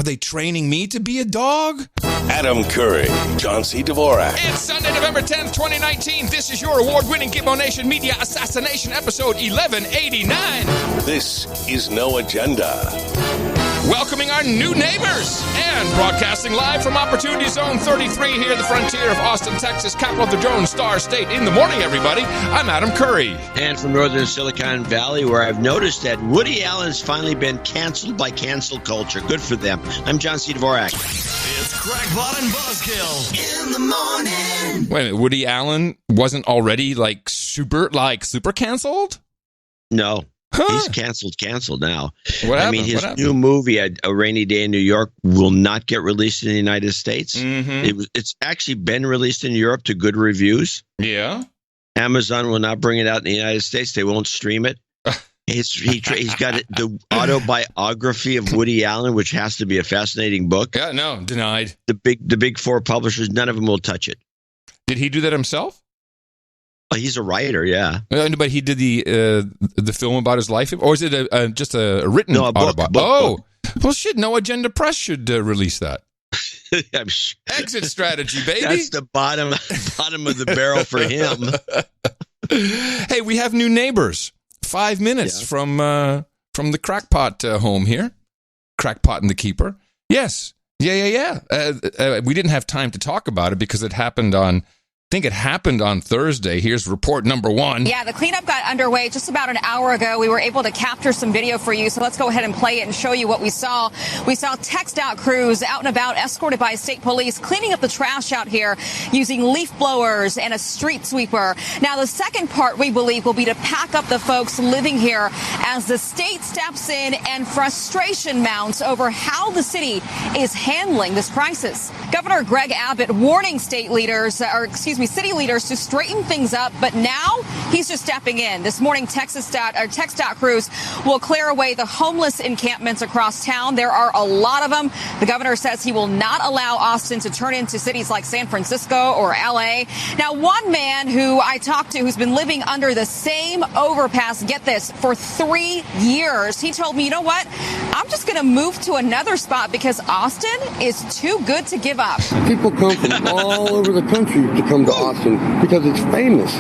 they training me to be a dog? Adam Curry, John C. Dvorak. It's Sunday, November 10th, 2019. This is your award-winning Gitmo Nation Media Assassination episode 1189. This is No Agenda. Welcoming our new neighbors and broadcasting live from Opportunity Zone 33 here at the frontier of Austin, Texas, capital of the Drone Star State. In the morning, everybody, I'm Adam Curry. And from northern Silicon Valley, where I've noticed that Woody Allen's finally been canceled by cancel culture. Good for them. I'm John C. Dvorak. It's Crackpot and Buzzkill in the morning. Wait a minute, Woody Allen wasn't already super canceled? No. Huh? He's canceled now. What happened? I mean, his new movie, A Rainy Day in New York, will not get released in the United States. Mm-hmm. It's actually been released in Europe to good reviews. Yeah. Amazon will not bring it out in the United States. They won't stream it. He's got the autobiography of Woody Allen, which has to be a fascinating book. Yeah, no, denied. The big four publishers, none of them will touch it. Did he do that himself? He's a writer, yeah. But he did the film about his life, or is it just a written book? Book. Well, shit. No Agenda Press should release that. I'm sure. Exit strategy, baby. That's the bottom of the barrel for him. Hey, we have new neighbors. 5 minutes from the Crackpot home here. Crackpot and the Keeper. Yes. Yeah. We didn't have time to talk about it because it happened on Thursday. Here's report number 1. Yeah, the cleanup got underway just about an hour ago. We were able to capture some video for you, so let's go ahead and play it and show you what we saw. We saw text-out crews out and about, escorted by state police, cleaning up the trash out here using leaf blowers and a street sweeper. Now, the second part, we believe, will be to pack up the folks living here as the state steps in and frustration mounts over how the city is handling this crisis. Governor Greg Abbott warning city leaders to straighten things up, but now he's just stepping in. This morning, text-out crews will clear away the homeless encampments across town. There are a lot of them. The governor says he will not allow Austin to turn into cities like San Francisco or L.A. Now, one man who I talked to who's been living under the same overpass, get this, for 3 years, he told me, you know what? I'm just going to move to another spot because Austin is too good to give up. People come from all over the country to come to Austin because it's famous.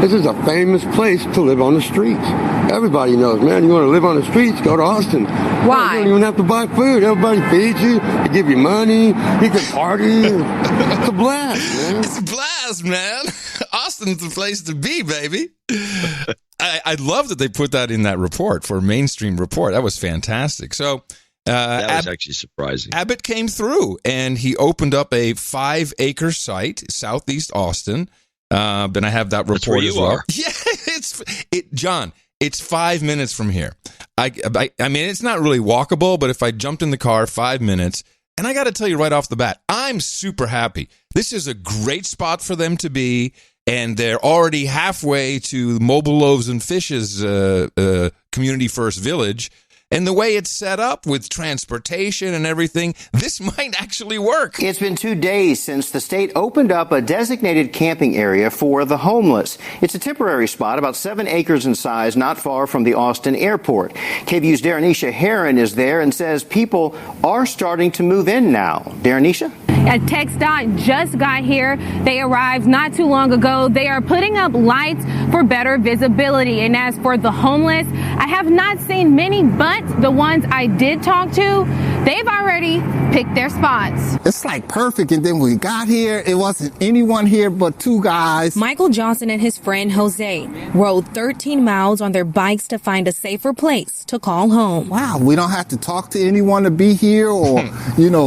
This is a famous place to live on the streets. Everybody knows, man, you want to live on the streets, go to Austin. Why? You don't even have to buy food. Everybody feeds you. They give you money. You can party. It's a blast, man. It's a blast, man. Austin's the place to be, baby. I love that they put that in that report for a mainstream report. That was fantastic. So that was actually surprising. Abbott came through, and he opened up a 5-acre site, southeast Austin. And I have that report as well. Are. Yeah, John, it's 5 minutes from here. I mean, it's not really walkable, but if I jumped in the car, 5 minutes. And I got to tell you right off the bat, I'm super happy. This is a great spot for them to be, and they're already halfway to Mobile Loaves and Fishes Community First Village. And the way it's set up with transportation and everything, this might actually work. It's been 2 days since the state opened up a designated camping area for the homeless. It's a temporary spot, about 7 acres in size, not far from the Austin airport. KVU's Darrenisha Heron is there and says people are starting to move in now. Darrenisha? TxDOT just got here. They arrived not too long ago. They are putting up lights for better visibility. And as for the homeless, I have not seen many, but the ones I did talk to, they've already picked their spots. It's like perfect. And then we got here, it wasn't anyone here but 2 guys. Michael Johnson and his friend Jose rode 13 miles on their bikes to find a safer place to call home. Wow, we don't have to talk to anyone to be here or,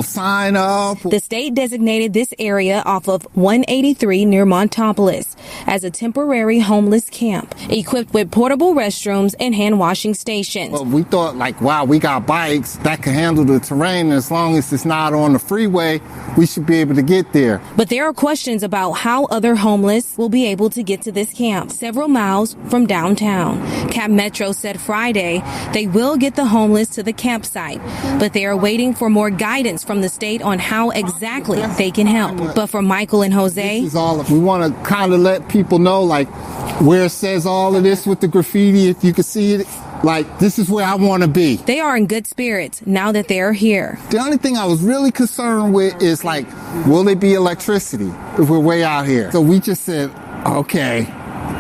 sign up. The state designated this area off of 183 near Montopolis as a temporary homeless camp, equipped with portable restrooms and hand washing stations. Well, we thought wow, we got bikes that can handle the terrain. As long as it's not on the freeway, we should be able to get there. But there are questions about how other homeless will be able to get to this camp several miles from downtown. Cap Metro said Friday they will get the homeless to the campsite, but they are waiting for more guidance from the state on how exactly they can help. But for Michael and Jose, we want to kind of let people know, where it says all of this with the graffiti, if you can see it, Like, this is where I want to be. They are in good spirits now that they are here. The only thing I was really concerned with is, like, will there be electricity if we're way out here? So we just said, okay,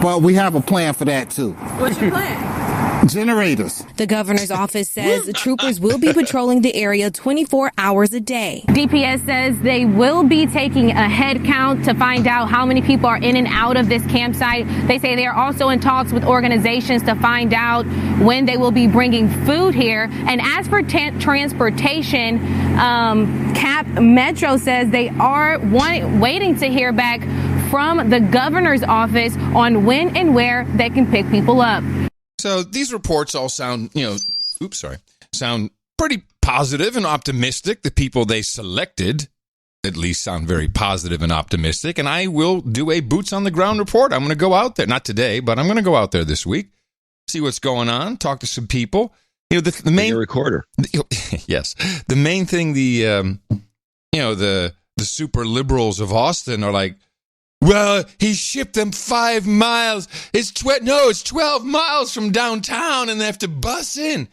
but we have a plan for that too. What's your plan? Generators. The governor's office says troopers will be patrolling the area 24 hours a day. DPS says they will be taking a head count to find out how many people are in and out of this campsite. They say they are also in talks with organizations to find out when they will be bringing food here. And as for transportation, Cap Metro says they are waiting to hear back from the governor's office on when and where they can pick people up. So these reports all sound, sound pretty positive and optimistic. The people they selected at least sound very positive and optimistic. And I will do a boots on the ground report. I'm going to go out there, not today, but I'm going to go out there this week, see what's going on, talk to some people. You know, the main recorder. Yes, the main thing. The super liberals of Austin are like, well, he shipped them 5 miles. It's 12 miles from downtown, and they have to bus in.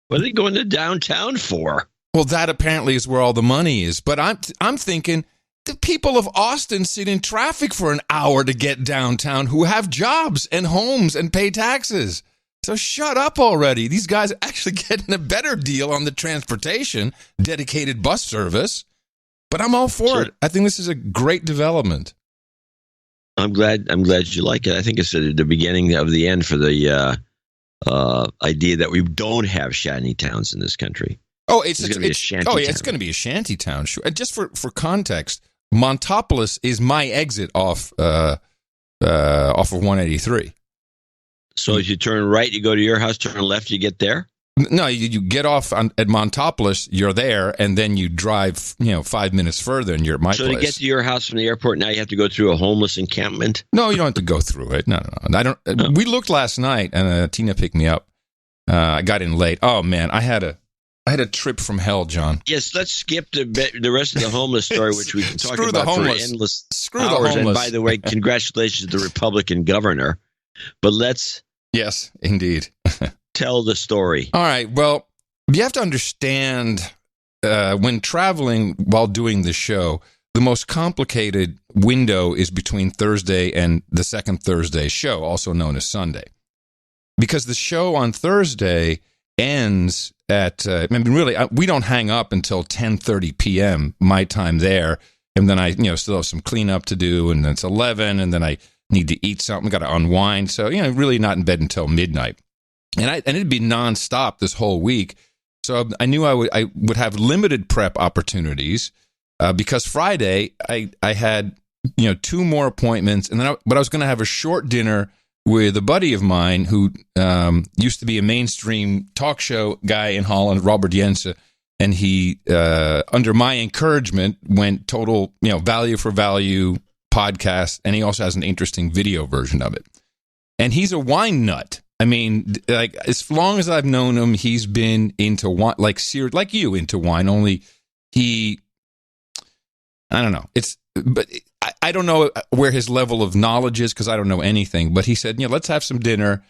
What are they going to downtown for? Well, that apparently is where all the money is. But I'm thinking the people of Austin sit in traffic for an hour to get downtown who have jobs and homes and pay taxes. So shut up already. These guys are actually getting a better deal on the transportation, dedicated bus service. But I'm all for it. I think this is a great development. I'm glad you like it. I think it's the beginning of the end for the idea that we don't have shanty towns in this country. Oh, it's going to be a shanty town. It's going to be a shanty town. Sure. And just for context, Montopolis is my exit off of 183. So if you turn right, you go to your house. Turn left, you get there. No, you get off at Montopolis, you're there, and then you drive, 5 minutes further, and you're at my place. So to get to your house from the airport, now you have to go through a homeless encampment? No, you don't have to go through it. No. I don't. No. We looked last night, and Tina picked me up. I got in late. Oh man, I had a trip from hell, John. Yes, let's skip the rest of the homeless story, which we can talk about for endless Screw hours. The homeless. And by the way, congratulations to the Republican governor. But yes, indeed. Tell the story. All right. Well, you have to understand when traveling while doing the show, the most complicated window is between Thursday and the second Thursday show, also known as Sunday. Because the show on Thursday ends at, we don't hang up until 10:30 p.m., my time there. And then I, still have some cleanup to do, and then it's 11, and then I need to eat something, got to unwind. So, really not in bed until midnight. And it'd be nonstop this whole week. So I knew I would have limited prep opportunities because Friday I had, 2 more appointments. And then but I was going to have a short dinner with a buddy of mine who used to be a mainstream talk show guy in Holland, Robert Jensen. And he, under my encouragement, went total, value for value podcast. And he also has an interesting video version of it. And he's a wine nut. I mean, like, as long as I've known him, he's like you, into wine. Only I don't know. But I don't know where his level of knowledge is because I don't know anything. But he said, let's have some dinner.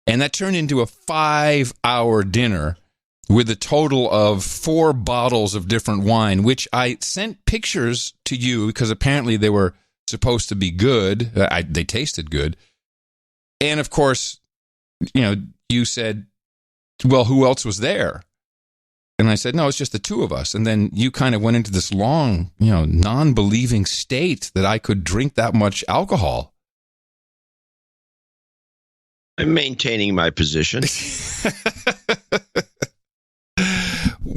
And that turned into a 5-hour dinner with a total of 4 bottles of different wine, which I sent pictures to you because apparently they were supposed to be good. They tasted good. And of course, you said, well, who else was there? And I said, no, it's just the 2 of us. And then you kind of went into this long, non-believing state that I could drink that much alcohol. I'm maintaining my position.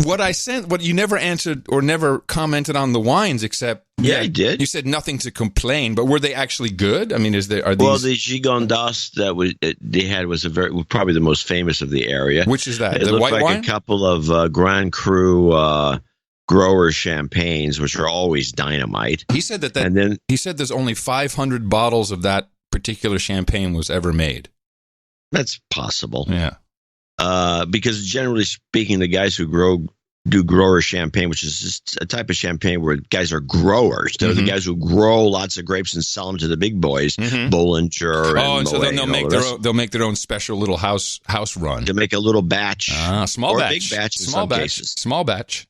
What you never answered or never commented on the wines except... Yeah, I did. You said nothing to complain, but were they actually good? I mean, are these... Well, the Gigondas that they had was probably the most famous of the area. Which is that? It the looked white like wine? A couple of Grand Cru grower champagnes, which are always dynamite. He said he said there's only 500 bottles of that particular champagne was ever made. That's possible. Yeah. Because generally speaking, the guys who grow do grower champagne, which is just a type of champagne where guys are growers. They're the guys who grow lots of grapes and sell them to the big boys, Bollinger. And so then they'll make their own special little house run. To make a little batch, small batch, big batch in small some batch, cases. small batch,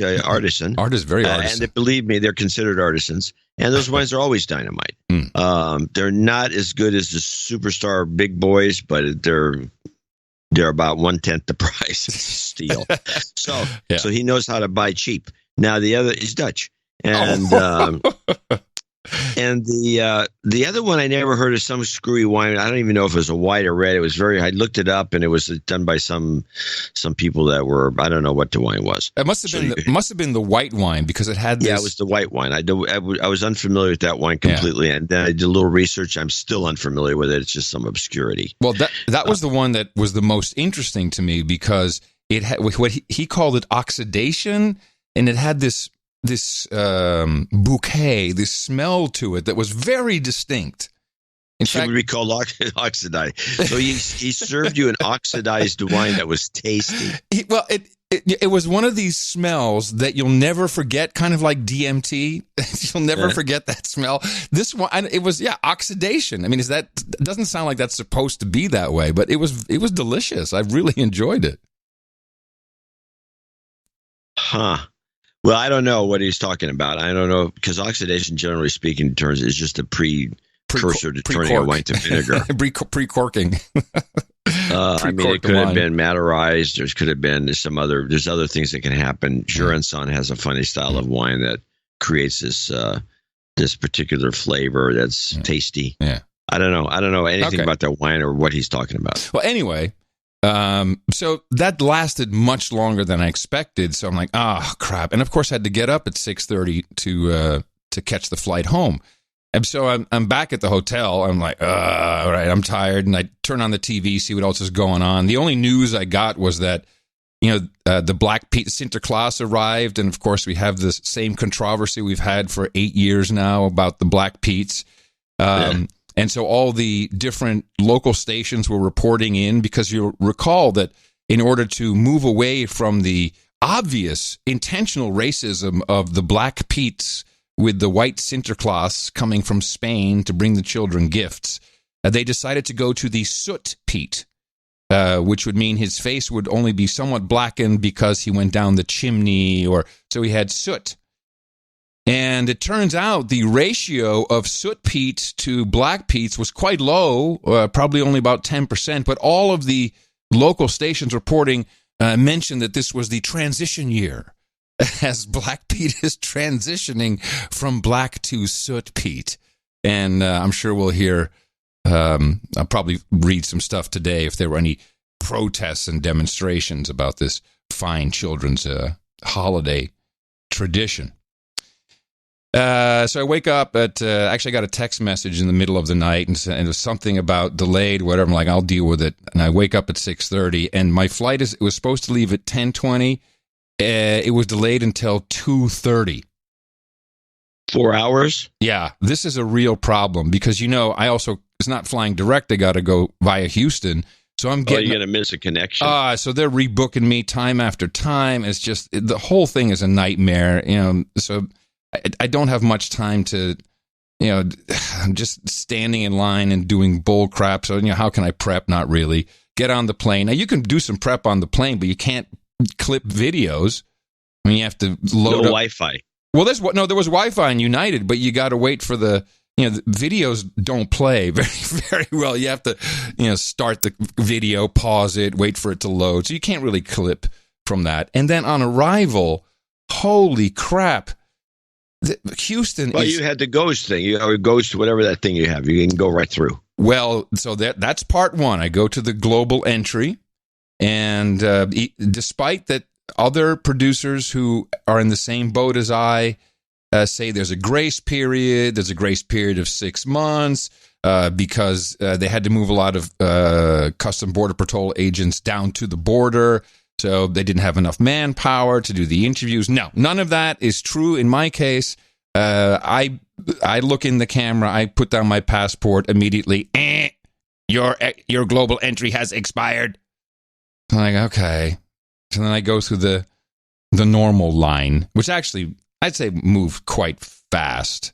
artisan. Very artisan. And believe me, they're considered artisans. And those wines are always dynamite. They're not as good as the superstar big boys, but they're about 1/10 the price of steel. So he knows how to buy cheap. Now the other is Dutch, and and the other one I never heard of, some screwy wine. I don't even know if it was a white or red. It was I looked it up, and it was done by some people that were, I don't know what the wine was. It must have been the white wine, because it had this. Yeah, it was the white wine. I was unfamiliar with that wine completely, and then I did a little research. I'm still unfamiliar with it. It's just some obscurity. Well, that was the one that was the most interesting to me, because it had what he called it oxidation, and it had this bouquet, this smell to it that was very distinct. In fact, would be called oxidized. So he served you an oxidized wine that was tasty. It was one of these smells that you'll never forget, kind of like DMT. You'll never forget that smell. This one, it was oxidation. I mean, it doesn't sound like that's supposed to be that way, but it was delicious. I really enjoyed it. Huh. Well, I don't know what he's talking about. I don't know, because oxidation, generally speaking, is just a precursor to turning a wine to vinegar. Pre-corking. I mean, it could have been matterized. There could have been there's other things that can happen. Jurançon has a funny style of wine that creates this particular flavor that's tasty. Yeah. I don't know anything about that wine or what he's talking about. Well, anyway. So that lasted much longer than I expected. So I'm like, crap. And of course I had to get up at 6:30 to catch the flight home. And so I'm back at the hotel. I'm like, all right, I'm tired. And I turn on the TV, see what else is going on. The only news I got was that, the Black Pete Sinterklaas arrived. And of course we have this same controversy we've had for 8 years now about the Black Pete's. And so all the different local stations were reporting in, because you'll recall that in order to move away from the obvious intentional racism of the Black Pete's with the white Sinterklaas coming from Spain to bring the children gifts, they decided to go to the Soot Pete, which would mean his face would only be somewhat blackened because he went down the chimney, so he had soot. And it turns out the ratio of Soot Pete's to Black Pete's was quite low, probably only about 10%. But all of the local stations reporting mentioned that this was the transition year, as Black Pete is transitioning from black to Soot Pete. And I'm sure we'll hear, I'll probably read some stuff today if there were any protests and demonstrations about this fine children's holiday tradition. So I wake up at, actually I got a text message in the middle of the night, and it was something about delayed, whatever. I'm like, I'll deal with it. And I wake up at 6:30, and my flight it was supposed to leave at 10:20. It was delayed until 2:30. 4 hours? Yeah, this is a real problem, because, I also, it's not flying direct. I got to go via Houston. So I'm getting. You're going to miss a connection. So they're rebooking me time after time. It's just, the whole thing is a nightmare, so I don't have much time to, I'm just standing in line and doing bull crap. So, how can I prep? Not really. Get on the plane. Now, you can do some prep on the plane, but you can't clip videos. I mean, you have to load up. Wi-Fi. Well, there was Wi-Fi in United, but you got to wait for the videos don't play very, very well. You have to, start the video, pause it, wait for it to load. So you can't really clip from that. And then on arrival, holy crap. Houston. Well, you had the Ghost thing. Ghost, whatever that thing you have, you can go right through. Well, so that's part one. I go to the global entry, and despite that, other producers who are in the same boat as I say there's a grace period. There's a grace period of 6 months because they had to move a lot of Custom Border Patrol agents down to the border. So they didn't have enough manpower to do the interviews. No, none of that is true in my case. I look in the camera. I put down my passport immediately. Your global entry has expired. I'm like, okay. So then I go through the the normal line, which actually I'd say moved quite fast.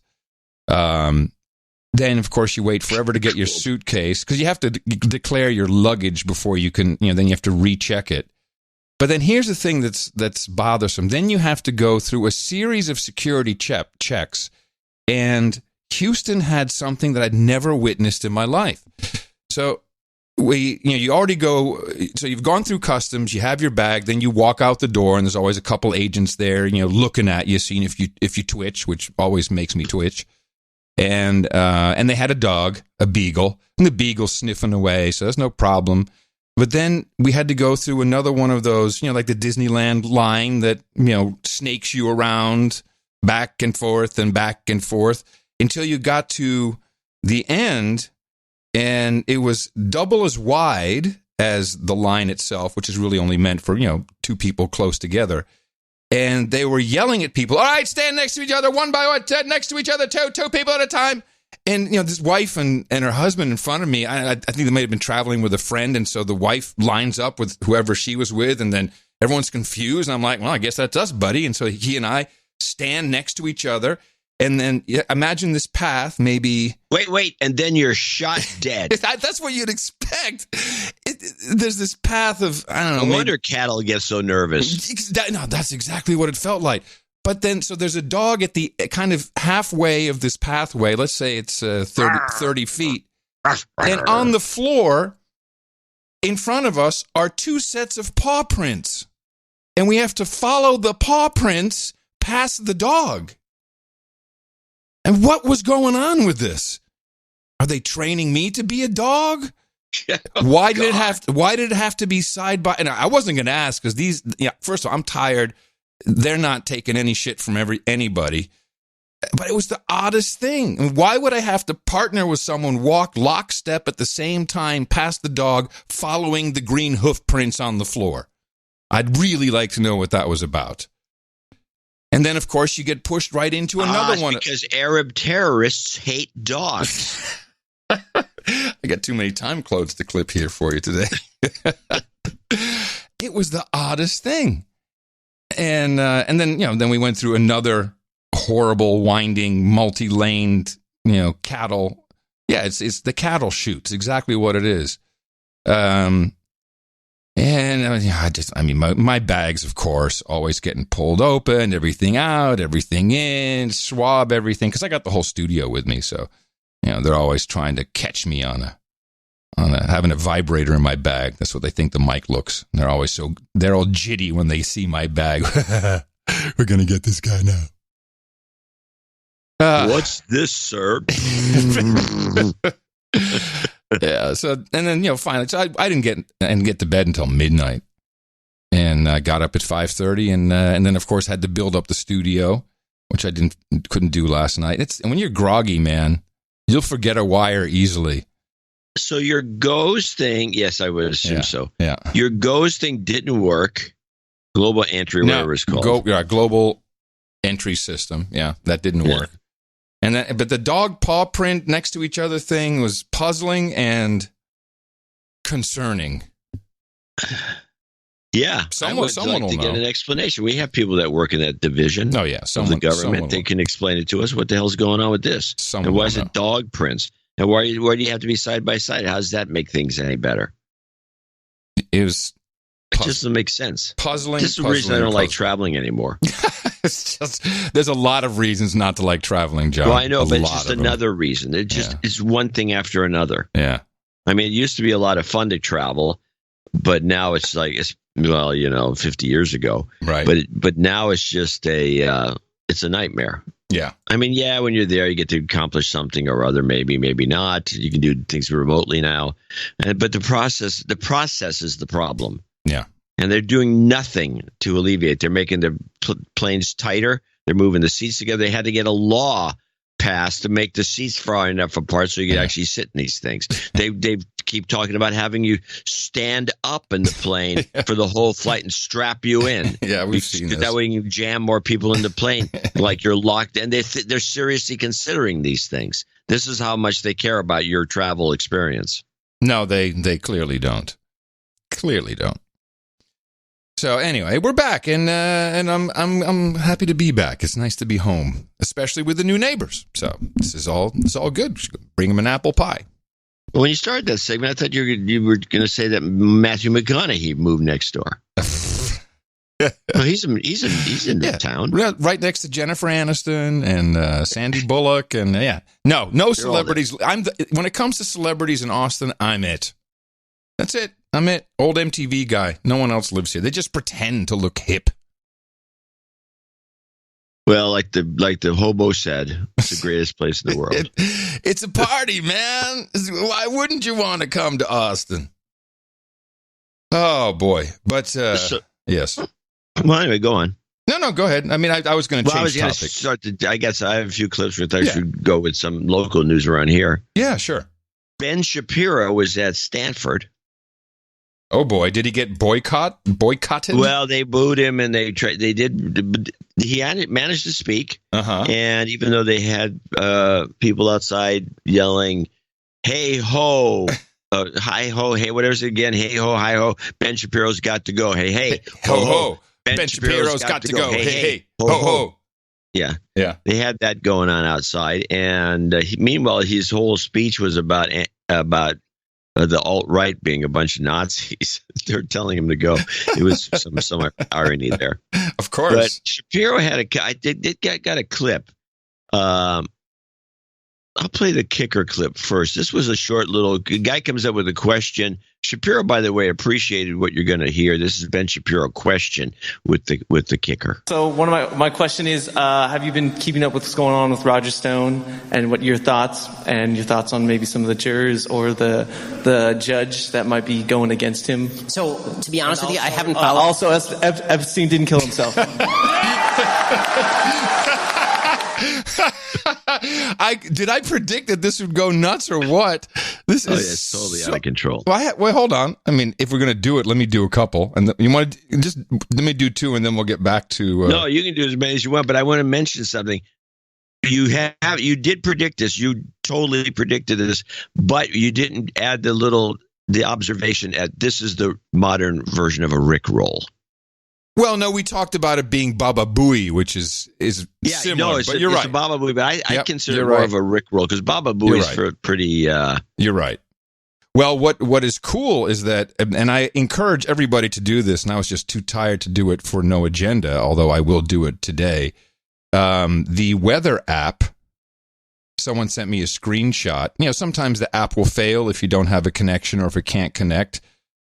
Then, of course, you wait forever to get your suitcase because you have to declare your luggage before you can, then you have to recheck it. But then here's the thing that's bothersome. Then you have to go through a series of security checks. And Houston had something that I'd never witnessed in my life. So you already go, so you've gone through customs, you have your bag, then you walk out the door, and there's always a couple agents there, looking at you, seeing if you twitch, which always makes me twitch. And they had a dog, a beagle, and the beagle's sniffing away, so that's no problem. But then we had to go through another one of those, like the Disneyland line that, snakes you around back and forth until you got to the end, and it was double as wide as the line itself, which is really only meant for, two people close together. And they were yelling at people, all right, stand next to each other, one by one, next to each other, two people at a time. And, this wife and her husband in front of me, I think they may have been traveling with a friend. And so the wife lines up with whoever she was with. And then everyone's confused. And I'm like, well, I guess that's us, buddy. And so he and I stand next to each other. And then imagine this path, maybe. Wait. And then you're shot dead. That's what you'd expect. There's this path of, I don't know. No wonder cattle get so nervous. No, that's exactly what it felt like. But then, so there's a dog at the kind of halfway of this pathway. Let's say it's 30 feet. And on the floor in front of us are two sets of paw prints. And we have to follow the paw prints past the dog. And what was going on with this? Are they training me to be a dog? Why did it have to be side by? And I wasn't going to ask because first of all, I'm tired. They're not taking any shit from anybody. But it was the oddest thing. Why would I have to partner with someone, walk lockstep at the same time past the dog, following the green hoof prints on the floor? I'd really like to know what that was about. And then, of course, you get pushed right into another one. Because Arab terrorists hate dogs. I got too many time codes to clip here for you today. It was the oddest thing. And then, then we went through another horrible, winding, multi-laned, cattle. Yeah, it's the cattle chute. It's exactly what it is. My bags, of course, always getting pulled open, everything out, everything in, swab everything, because I got the whole studio with me. So, they're always trying to catch me on having a vibrator in my bag. That's what they think the mic looks. And they're all jitty when they see my bag. We're going to get this guy now. What's this, sir? Yeah. So, and then, finally, so I didn't get to bed until midnight, and I got up at 5:30, and then, of course, had to build up the studio, which I couldn't do last night. And when you're groggy, man, you'll forget a wire easily. So your GOES thing, yes, I would assume so. Yeah. Your GOES thing didn't work. Global entry, whatever it's called. Global entry system. Yeah, that didn't work. But the dog paw print next to each other thing was puzzling and concerning. Yeah, someone will get an explanation. We have people that work in that division. Oh yeah, of the government. They can explain it to us. What the hell's going on with this? And why is it dog prints? And why do you have to be side by side? How does that make things any better? It just doesn't make sense. Puzzling. This is the reason I don't like traveling anymore. It's just, there's a lot of reasons not to like traveling, John. Well, I know, but it's just another reason. It's one thing after another. Yeah. I mean, it used to be a lot of fun to travel, but now it's like 50 years ago. Right. But now it's just it's a nightmare. Yeah. I mean, yeah, when you're there, you get to accomplish something or other, maybe not. You can do things remotely now. But the process is the problem. Yeah. And they're doing nothing to alleviate. They're making the planes tighter. They're moving the seats together. They had to get a law passed to make the seats far enough apart so you could actually sit in these things. They keep talking about having you stand up in the plane for the whole flight and strap you in. Yeah, we've seen this. That way you can jam more people in the plane like you're locked. And they're seriously considering these things. This is how much they care about your travel experience. No, they clearly don't. Clearly don't. So anyway, we're back, and I'm happy to be back. It's nice to be home, especially with the new neighbors. So it's all good. Bring them an apple pie. Well, when you started that segment, I thought you were going to say that Matthew McConaughey moved next door. No, he's in the town, right next to Jennifer Aniston and Sandy Bullock, and no celebrities. When it comes to celebrities in Austin, I'm it. That's it. I'm it. Old MTV guy. No one else lives here. They just pretend to look hip. Well, like the hobo said, it's the greatest place in the world. It's a party, man. Why wouldn't you want to come to Austin? Oh boy, but yes. Well, anyway, go on. No, go ahead. I mean, I was going to change topic. I guess I have a few clips with. I should go with some local news around here. Yeah, sure. Ben Shapiro was at Stanford. Oh boy, did he get boycotted? Well, they booed him, and they did. He managed to speak, and even though they had people outside yelling, "Hey ho, hi ho, hey whatever's it again, hey ho, hi ho, Ben Shapiro's got to go, hey ho ho, Ben Shapiro's got to go, hey ho ho." Yeah. They had that going on outside, and meanwhile, his whole speech was about the alt-right being a bunch of Nazis. They're telling him to go. It was some irony there. Of course. But Shapiro had got a clip. I'll play the kicker clip first. This was a short little guy comes up with a question. Shapiro, by the way, appreciated what you're going to hear. This is Ben Shapiro question with the kicker. So one of my question is, have you been keeping up with what's going on with Roger Stone and what your thoughts on maybe some of the jurors or the judge that might be going against him? So to be honest with you, I haven't followed. Also, Epstein didn't kill himself. Did I predict that this would go nuts or what? This is it's totally out of control. Well, hold on. I mean, if we're going to do it, let me do a couple, and you want to just let me do two, and then we'll get back to. No, you can do as many as you want, but I want to mention something. You did predict this. You totally predicted this, but you didn't add the observation at this is the modern version of a Rickroll. Well, no, we talked about it being Baba Booey, which is similar. But you're right. It's a Baba Booey, but I consider it more of a Rickroll because Baba Booey is pretty. You're right. Well, what is cool is that, and I encourage everybody to do this, and I was just too tired to do it for No Agenda, although I will do it today. The weather app, someone sent me a screenshot. You know, sometimes the app will fail if you don't have a connection or if it can't connect.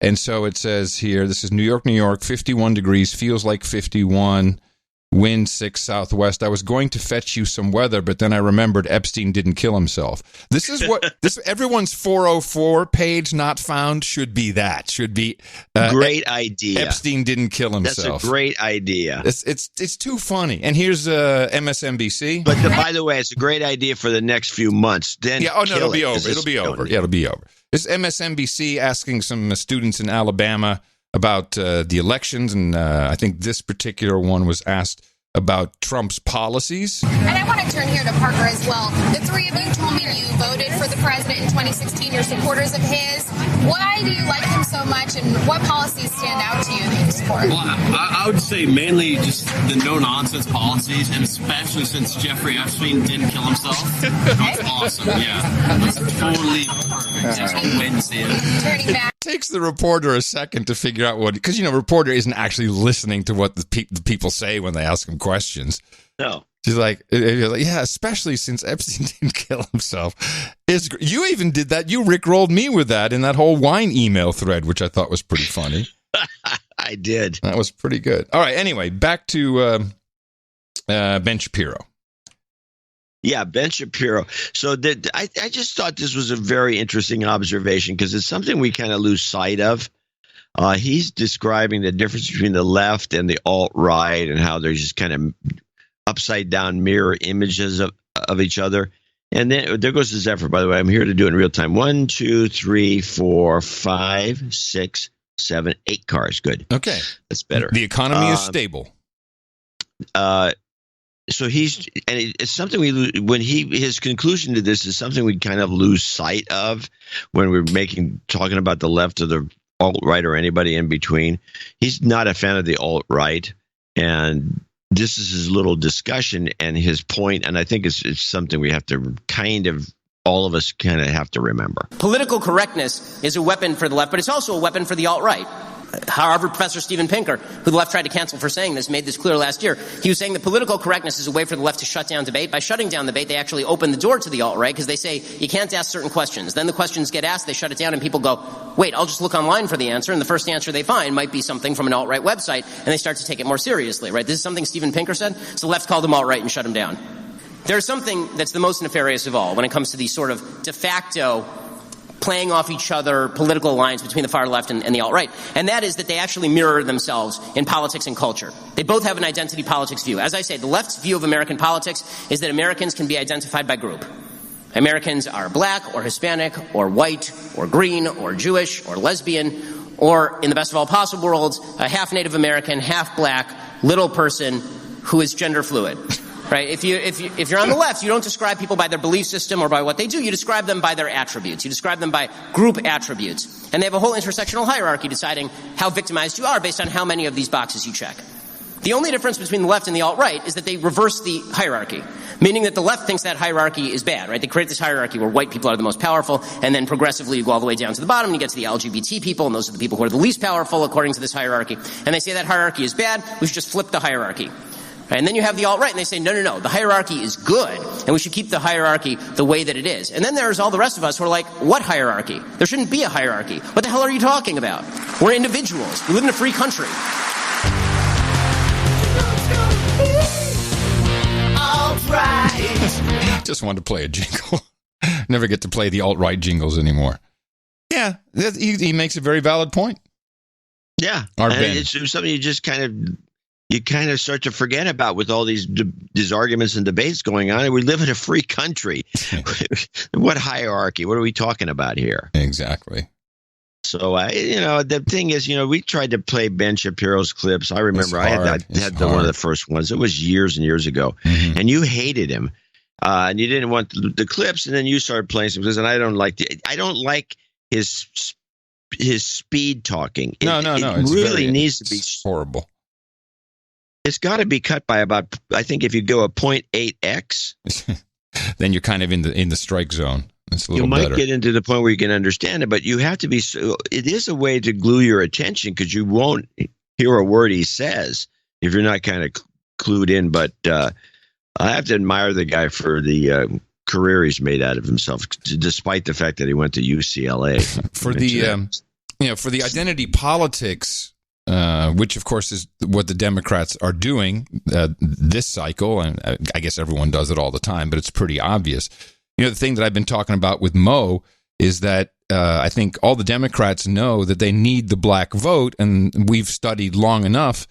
And so it says here, this is New York, 51 degrees, feels like 51, wind 6 southwest. I was going to fetch you some weather, but then I remembered Epstein didn't kill himself. This is what everyone's 404 page not found should be that. Should be great idea. Epstein didn't kill himself. That's a great idea. It's too funny. And here's MSNBC. But by the way, it's a great idea for the next few months. Then it'll be over. It'll be over. Yeah, it'll be over. This is MSNBC asking some students in Alabama about the elections, and I think this particular one was asked about Trump's policies. And I want to turn here to Parker as well. The three of you told me you voted for the president in 2016. You're supporters of his. Why do you like him so much, and what policies stand out to you that you support? Well, I would say mainly just the no-nonsense policies, and especially since Jeffrey Epstein didn't kill himself. That's awesome, yeah. That's totally perfect. Just wait and see it. Turning back. It takes the reporter a second to figure out what, because, reporter isn't actually listening to what the people say when they ask him questions. No. She's like, yeah, especially since Epstein didn't kill himself. You even did that. You rickrolled me with that in that whole wine email thread, which I thought was pretty funny. I did. That was pretty good. All right. Anyway, back to Ben Shapiro. Yeah, Ben Shapiro. So I just thought this was a very interesting observation because it's something we kind of lose sight of. He's describing the difference between the left and the alt-right and how they're just kind of upside-down mirror images of each other. And then there goes his effort, by the way. I'm here to do it in real time. 1, 2, 3, 4, 5, 6, 7, 8 cars. Good. Okay. That's better. The economy is stable. So it's something we lose when his conclusion to this is something we kind of lose sight of when we're talking about the left or alt-right or anybody in between. He's not a fan of the alt-right, and this is his little discussion and his point, and I think it's something we have to all of us kind of have to remember. Political correctness is a weapon for the left, but it's also a weapon for the alt-right. Harvard professor Steven Pinker, who the left tried to cancel for saying this, made this clear last year. He was saying that political correctness is a way for the left to shut down debate. By shutting down debate, they actually open the door to the alt-right because they say you can't ask certain questions. Then the questions get asked, they shut it down, and people go, wait, I'll just look online for the answer, and the first answer they find might be something from an alt-right website, and they start to take it more seriously, right? This is something Steven Pinker said, so the left called him alt-right and shut him down. There's something that's the most nefarious of all when it comes to these sort of de facto playing off each other political lines between the far left and the alt-right. And that is that they actually mirror themselves in politics and culture. They both have an identity politics view. As I say, the left's view of American politics is that Americans can be identified by group. Americans are black or Hispanic or white or green or Jewish or lesbian or, in the best of all possible worlds, a half Native American, half black, little person who is gender fluid. Right? If you're on the left, you don't describe people by their belief system or by what they do. You describe them by their attributes. You describe them by group attributes. And they have a whole intersectional hierarchy deciding how victimized you are based on how many of these boxes you check. The only difference between the left and the alt-right is that they reverse the hierarchy, meaning that the left thinks that hierarchy is bad, right? They create this hierarchy where white people are the most powerful, and then progressively you go all the way down to the bottom and you get to the LGBT people, and those are the people who are the least powerful according to this hierarchy. And they say that hierarchy is bad, we should just flip the hierarchy. And then you have the alt-right, and they say, no, the hierarchy is good, and we should keep the hierarchy the way that it is. And then there's all the rest of us who are like, what hierarchy? There shouldn't be a hierarchy. What the hell are you talking about? We're individuals. We live in a free country. Alt-right. Just wanted to play a jingle. Never get to play the alt-right jingles anymore. Yeah, he makes a very valid point. Yeah. It's something you just kind of start to forget about with all these arguments and debates going on. And we live in a free country. What hierarchy? What are we talking about here? Exactly. So, the thing is, we tried to play Ben Shapiro's clips. I remember I had one of the first ones. It was years and years ago. Mm-hmm. And you hated him. And you didn't want the clips. And then you started playing some clips. And I don't like his speed talking. No. It really needs to be horrible. It's got to be cut by about, I think if you go a 0.8x. Then you're kind of in the strike zone. It's a little better. You might better. get into the point where you can understand it, but you have to be, it is a way to glue your attention because you won't hear a word he says if you're not kind of clued in. But I have to admire the guy for the career he's made out of himself, despite the fact that he went to UCLA. For the identity politics, which, of course, is what the Democrats are doing this cycle. And I guess everyone does it all the time, but it's pretty obvious. The thing that I've been talking about with Mo is that I think all the Democrats know that they need the black vote. And we've studied long enough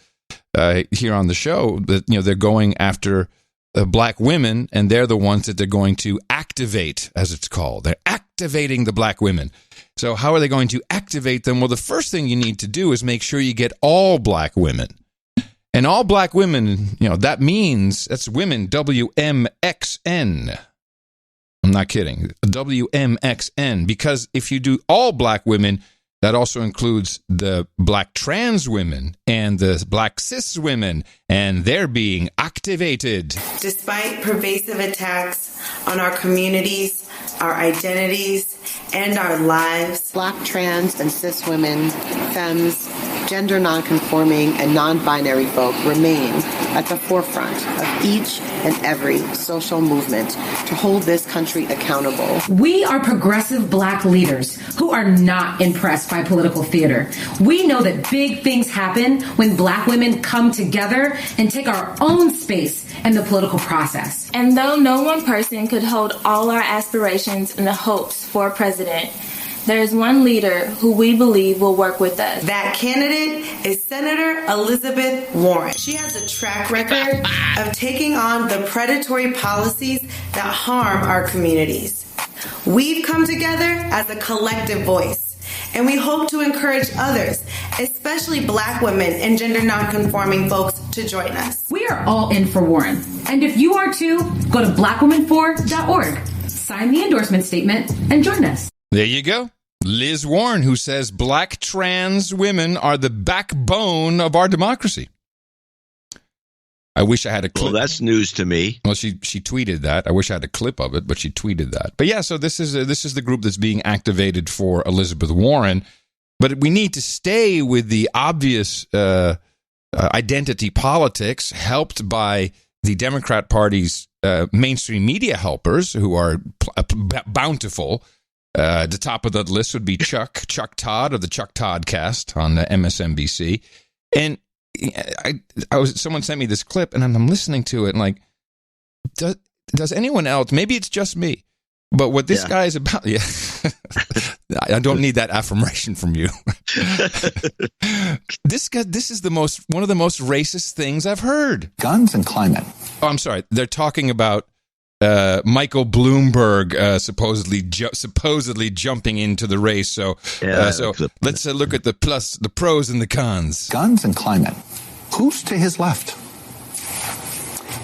here on the show that, they're going after black women, and they're the ones that they're going to activate, as it's called. They're activating the black women. So how are they going to activate them? Well, the first thing you need to do is make sure you get all black women. And all black women, that's women, WMXN. I'm not kidding. WMXN. Because if you do all black women, that also includes the black trans women and the black cis women, and they're being activated. Despite pervasive attacks on our communities, our identities, and our lives, black, trans, and cis women, femmes, gender nonconforming, and non-binary folk remain at the forefront of each and every social movement to hold this country accountable. We are progressive black leaders who are not impressed by political theater. We know that big things happen when black women come together and take our own space in the political process. And though no one person could hold all our aspirations and the hopes for president, there is one leader who we believe will work with us. That candidate is Senator Elizabeth Warren. She has a track record of taking on the predatory policies that harm our communities. We've come together as a collective voice, and we hope to encourage others, especially black women and gender nonconforming folks, to join us. We are all in for Warren. And if you are too, go to blackwoman4.org, sign the endorsement statement, and join us. There you go. Liz Warren, who says black trans women are the backbone of our democracy. I wish I had a clip. Well, that's news to me. Well, she tweeted that. I wish I had a clip of it, but she tweeted that. But yeah, so this is the group that's being activated for Elizabeth Warren. But we need to stay with the obvious identity politics, helped by the Democrat Party's mainstream media helpers, who are bountiful. The top of the list would be Chuck Todd of the Chuck Todd Cast on MSNBC. And someone sent me this clip, and I'm listening to it, and like, does anyone else? Maybe it's just me, but what this guy is about? Yeah, I don't need that affirmation from you. This is one of the most racist things I've heard. Guns and climate. Oh, I'm sorry. They're talking about Michael Bloomberg supposedly jumping into the race. So let's look at the pros and the cons. Guns and climate. Who's to his left?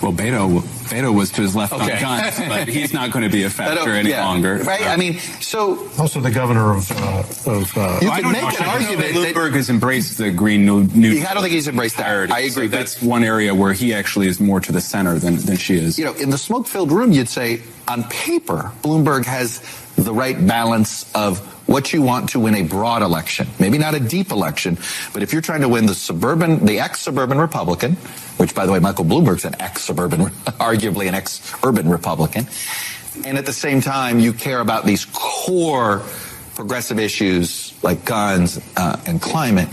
Well, Beto was to his left on guns, but he's not going to be a factor any longer. Right? I mean, so... Also the governor of you can make an argument that Bloomberg has embraced the Green New I don't think he's embraced that. I agree. So that's one area where he actually is more to the center than she is. You know, in the smoke-filled room, you'd say, on paper, Bloomberg has the right balance of what you want to win a broad election. Maybe not a deep election, but if you're trying to win the ex-suburban Republican, which, by the way, Michael Bloomberg's an ex-suburban, arguably an ex-urban Republican, and at the same time, you care about these core progressive issues like guns and climate,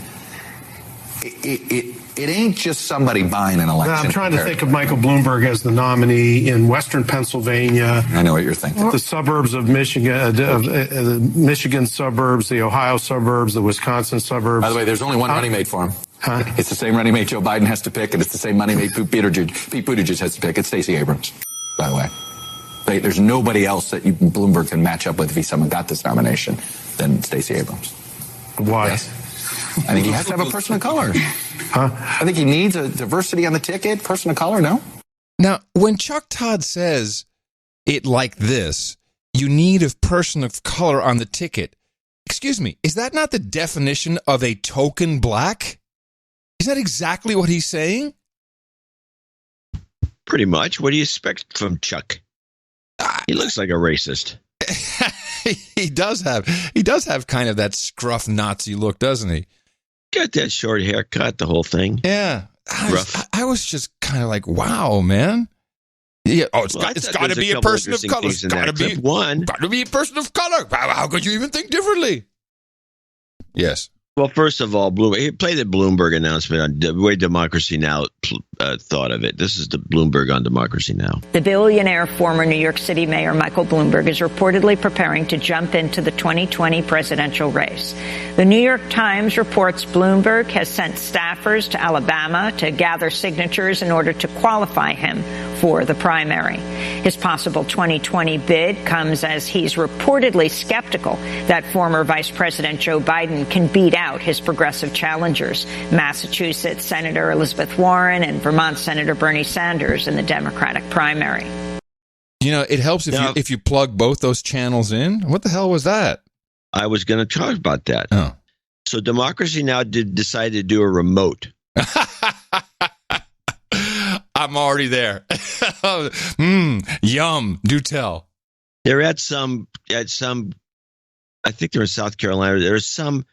it ain't just somebody buying an election. I'm trying to think of Michael Bloomberg as the nominee in Western Pennsylvania. I know what you're thinking. The suburbs of Michigan, the Michigan suburbs, the Ohio suburbs, the Wisconsin suburbs. By the way, there's only one running mate for him. It's the same running mate Joe Biden has to pick, and it's the same running mate Pete Buttigieg has to pick. It's Stacey Abrams, by the way. There's nobody else that Bloomberg can match up with if someone got this nomination than Stacey Abrams. Why? Yes. I think he has to have a person of color. I think he needs a diversity on the ticket, person of color, no? Now, when Chuck Todd says it like this, you need a person of color on the ticket, excuse me, is that not the definition of a token black? Is that exactly what he's saying? Pretty much. What do you expect from Chuck? He looks like a racist. He does have kind of that scruff Nazi look, doesn't he? Got that short haircut, the whole thing. Yeah. I was just kind of like, wow, man. Yeah. Oh, it's got to be a person of color. It's got to be a person of color. How could you even think differently? Yes. Well, first of all, he played the Bloomberg announcement on the way Democracy Now! Thought of it. This is the Bloomberg on Democracy Now! The billionaire former New York City Mayor Michael Bloomberg is reportedly preparing to jump into the 2020 presidential race. The New York Times reports Bloomberg has sent staffers to Alabama to gather signatures in order to qualify him for the primary. His possible 2020 bid comes as he's reportedly skeptical that former Vice President Joe Biden can beat out his progressive challengers, Massachusetts Senator Elizabeth Warren and Vermont Senator Bernie Sanders in the Democratic primary. You know, it helps if you plug both those channels in. What the hell was that? I was going to talk about that. Oh. So Democracy Now! Decided to do a remote. I'm already there. Yum. Do tell. They're at some, I think they're in South Carolina. There's some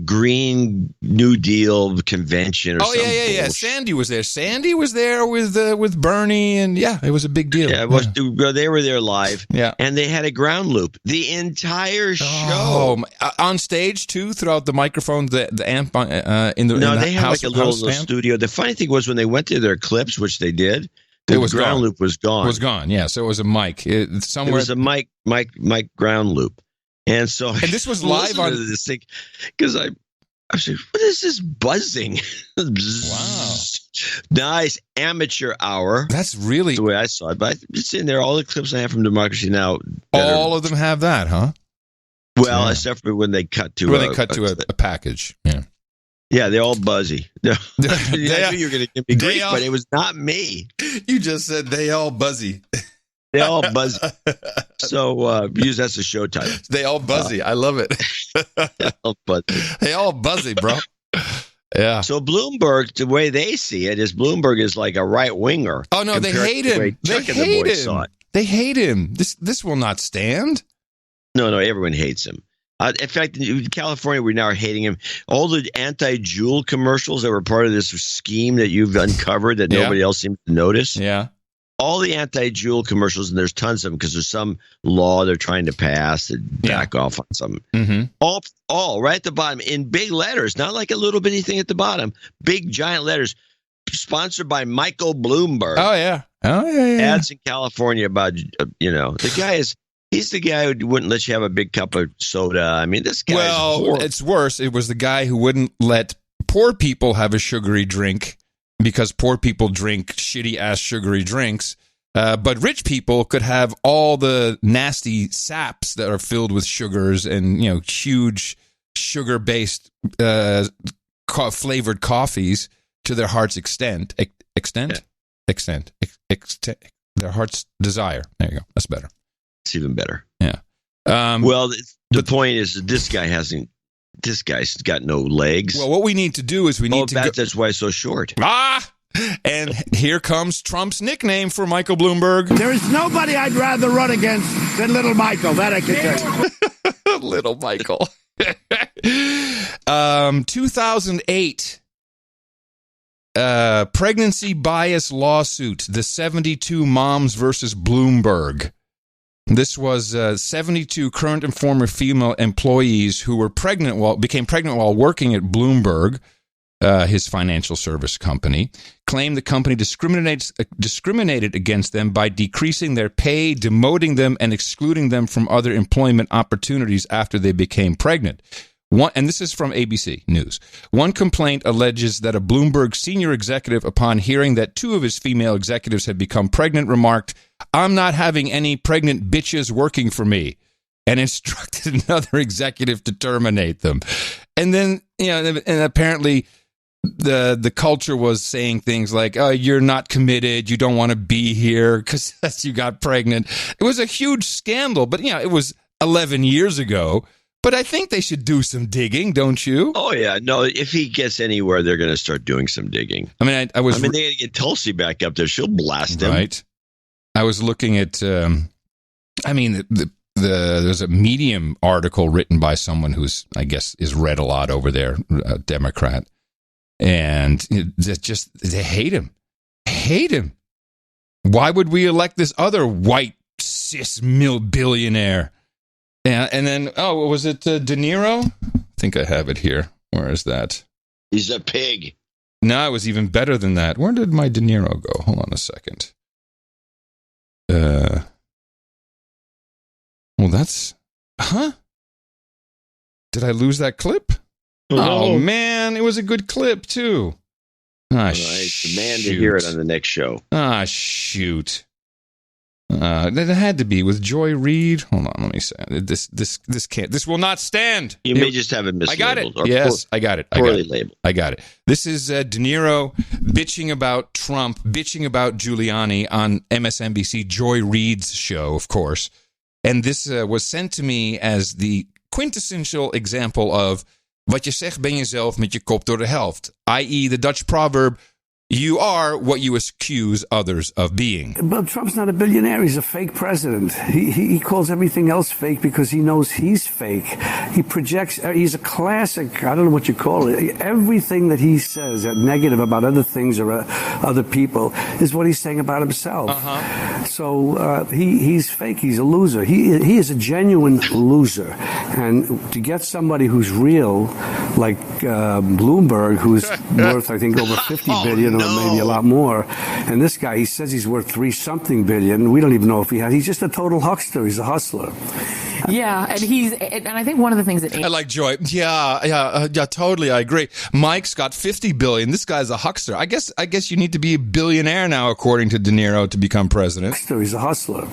Green New Deal convention or something. Oh, yeah. Sandy was there. Sandy was there with Bernie, and yeah, it was a big deal. Yeah, they were there live. Yeah. And they had a ground loop the entire show. Oh, on stage, too, throughout the microphone, the amp in the No, in they the had house, like a little studio. The funny thing was when they went to their clips, which they did, the ground loop was gone. It was gone, yeah. So it was a mic. Somewhere. It was a mic ground loop. And this was live on this thing because I was like, what is this buzzing? Wow. Nice amateur hour. That's really the way I saw it. But it's in there. All the clips I have from Democracy Now! All of them have that, huh? Well, except for when they cut to a package. Yeah. Yeah, they're all buzzy. I knew you were going to give me grief, but it was not me. You just said they all buzzy. They all buzzy. So use that's a show title. They all buzzy. I love it. They all buzzy, bro. Yeah. So Bloomberg, the way they see it is Bloomberg is like a right winger. Oh no, they hate him. They hate him. They hate him. This will not stand. No, everyone hates him. In fact, in California, we now are hating him. All the anti-Juul commercials that were part of this scheme that you've uncovered that nobody else seems to notice. Yeah. All the anti-Juul commercials, and there's tons of them because there's some law they're trying to pass to back off on something. Mm-hmm. All right at the bottom in big letters, not like a little bitty thing at the bottom. Big giant letters. Sponsored by Michael Bloomberg. Oh yeah. Ads in California about the guy is. He's the guy who wouldn't let you have a big cup of soda. I mean, this guy. Well, it's worse. It was the guy who wouldn't let poor people have a sugary drink because poor people drink shitty ass sugary drinks. But rich people could have all the nasty saps that are filled with sugars and huge sugar-based flavored coffees to their heart's extent. Their heart's desire. There you go. That's better. It's even better. Yeah. Well, the point is that this guy's got no legs. Well, what we need to do is that's why he's so short. And here comes Trump's nickname for Michael Bloomberg. There is nobody I'd rather run against than Little Michael. That I can tell you. Little Michael. 2008. Pregnancy bias lawsuit. The 72 moms versus Bloomberg. This was 72 current and former female employees who were became pregnant while working at Bloomberg, his financial service company, claimed the company discriminated against them by decreasing their pay, demoting them, and excluding them from other employment opportunities after they became pregnant. And this is from ABC News. One complaint alleges that a Bloomberg senior executive, upon hearing that two of his female executives had become pregnant, remarked, "I'm not having any pregnant bitches working for me," and instructed another executive to terminate them. And then, and apparently the culture was saying things like, "Oh, you're not committed. You don't want to be here because you got pregnant." It was a huge scandal, but it was 11 years ago. But I think they should do some digging, don't you? Oh, yeah. No, if he gets anywhere, they're going to start doing some digging. I mean, they got to get Tulsi back up there. She'll blast him. Right. I was looking at, there's a Medium article written by someone who's, I guess, is read a lot over there, a Democrat. And they hate him. Hate him. Why would we elect this other white cis billionaire? Yeah, and then, was it De Niro? I think I have it here. Where is that? He's a pig. No, it was even better than that. Where did my De Niro go? Hold on a second. Well, that's... Huh? Did I lose that clip? Oh, man, it was a good clip, too. Right, demand to hear it on the next show. Shoot. That had to be with Joy Reid. Hold on, let me say this can't. This will not stand. You may just have it mislabeled. I got it. Yes, I got it. Poorly labeled. I got it. This is De Niro bitching about Trump, bitching about Giuliani on MSNBC, Joy Reid's show, of course. And this was sent to me as the quintessential example of wat je zegt ben jezelf met je kop door de helft, i.e. the Dutch proverb, you are what you accuse others of being. But Trump's not a billionaire. He's a fake president. He calls everything else fake because he knows he's fake. He projects. He's a classic. I don't know what you call it. Everything that he says negative about other things or other people is what he's saying about himself. So he's fake. He's a loser. He is a genuine loser. And to get somebody who's real, like Bloomberg, who's worth, I think, over $50 billion. Or maybe a lot more. And this guy, he says he's worth $3-something billion. We don't even know if he has. He's just a total huckster. He's a hustler. Yeah, and I think one of the things that I like Joy. Yeah, totally. I agree. Mike's got $50 billion. This guy's a huckster. I guess you need to be a billionaire now, according to De Niro, to become president. He's a hustler.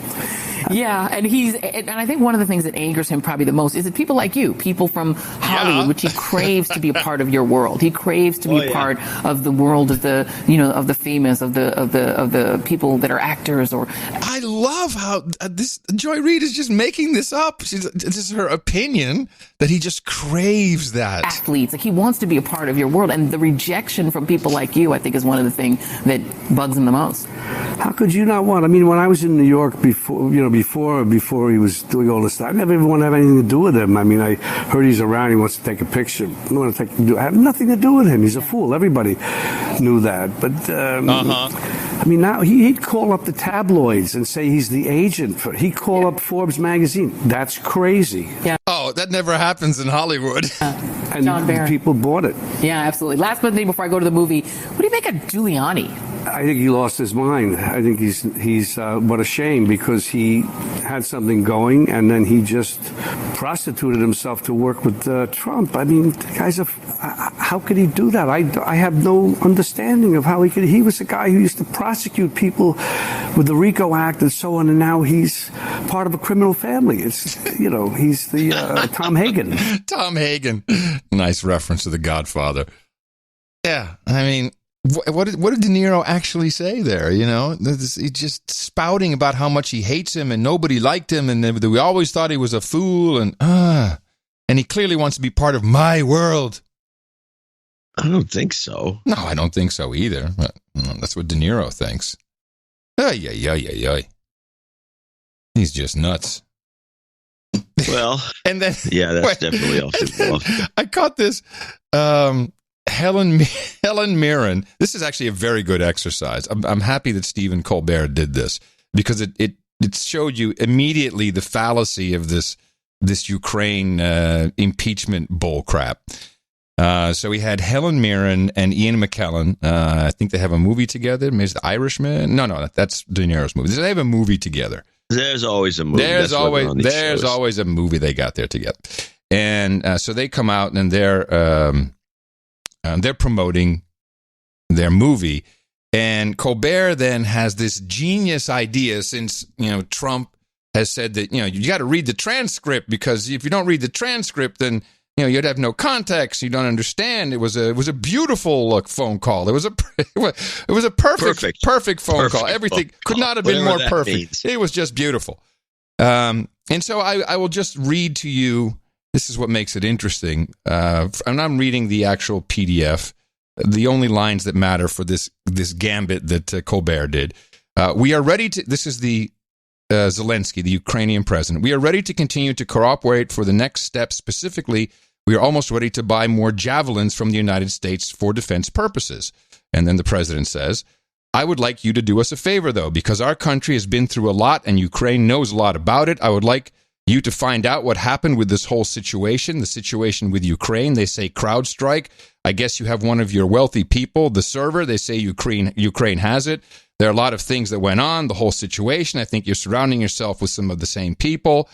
Yeah, and I think one of the things that angers him probably the most is that people like you, people from Hollywood, which he craves to be a part of your world. He craves to be a part of the world of the, of the famous, of the people that are actors. Or I love how this Joy Reid is just making this up. This is her opinion that he just craves that. Athletes, like he wants to be a part of your world, and the rejection from people like you, I think, is one of the things that bugs him the most. How could you not want? I mean, when I was in New York before he was doing all this stuff, I never even want to have anything to do with him. I mean, I heard he's around. He wants to take a picture. I have nothing to do with him. He's a fool. Everybody knew that. But I mean, now he'd call up the tabloids and say he's the agent for. He'd call up Forbes magazine. That's crazy. Yeah. Oh, that never happens in Hollywood. And John Barron. People bought it. Yeah, absolutely. Last but before I go to the movie, what do you make of Giuliani? I think he lost his mind. I think he's what a shame, because he had something going and then he just prostituted himself to work with Trump. I mean, the guy's how could he do that? I have no understanding of how he could. He was the guy who used to prosecute people with the RICO Act and so on, and now he's part of a criminal family. It's he's the Tom Hagen. Tom Hagen. Nice reference to The Godfather. Yeah, I mean, what did De Niro actually say there? He's just spouting about how much he hates him and nobody liked him and we always thought he was a fool and he clearly wants to be part of my world. I don't think so. No, I don't think so either. But, that's what De Niro thinks. Ay. He's just nuts. Well, and then that's definitely off. I caught this. Helen Mirren. This is actually a very good exercise. I'm happy that Stephen Colbert did this because it showed you immediately the fallacy of this Ukraine impeachment bull crap. So we had Helen Mirren and Ian McKellen. I think they have a movie together. Maybe it's The Irishman. No, that's De Niro's movie. They have a movie together. There's always a movie. There's always a movie they got there together. And so they come out and they're promoting their movie. And Colbert then has this genius idea, since Trump has said that you got to read the transcript, because if you don't read the transcript, then you'd have no context. You don't understand. It was a beautiful phone call. It was a perfect phone call. Everything could not have been more perfect. Means. It was just beautiful. And so I will just read to you. This is what makes it interesting. And I'm reading the actual PDF. The only lines that matter for this gambit that Colbert did. We are ready to. This is the Zelensky, the Ukrainian president. We are ready to continue to cooperate for the next step. Specifically, we are almost ready to buy more javelins from the United States for defense purposes. And then the president says, I would like you to do us a favor, though, because our country has been through a lot and Ukraine knows a lot about it. I would like you to find out what happened with this whole situation, the situation with Ukraine. They say CrowdStrike. I guess you have one of your wealthy people, the server. They say Ukraine has it. There are a lot of things that went on, the whole situation. I think you're surrounding yourself with some of the same people.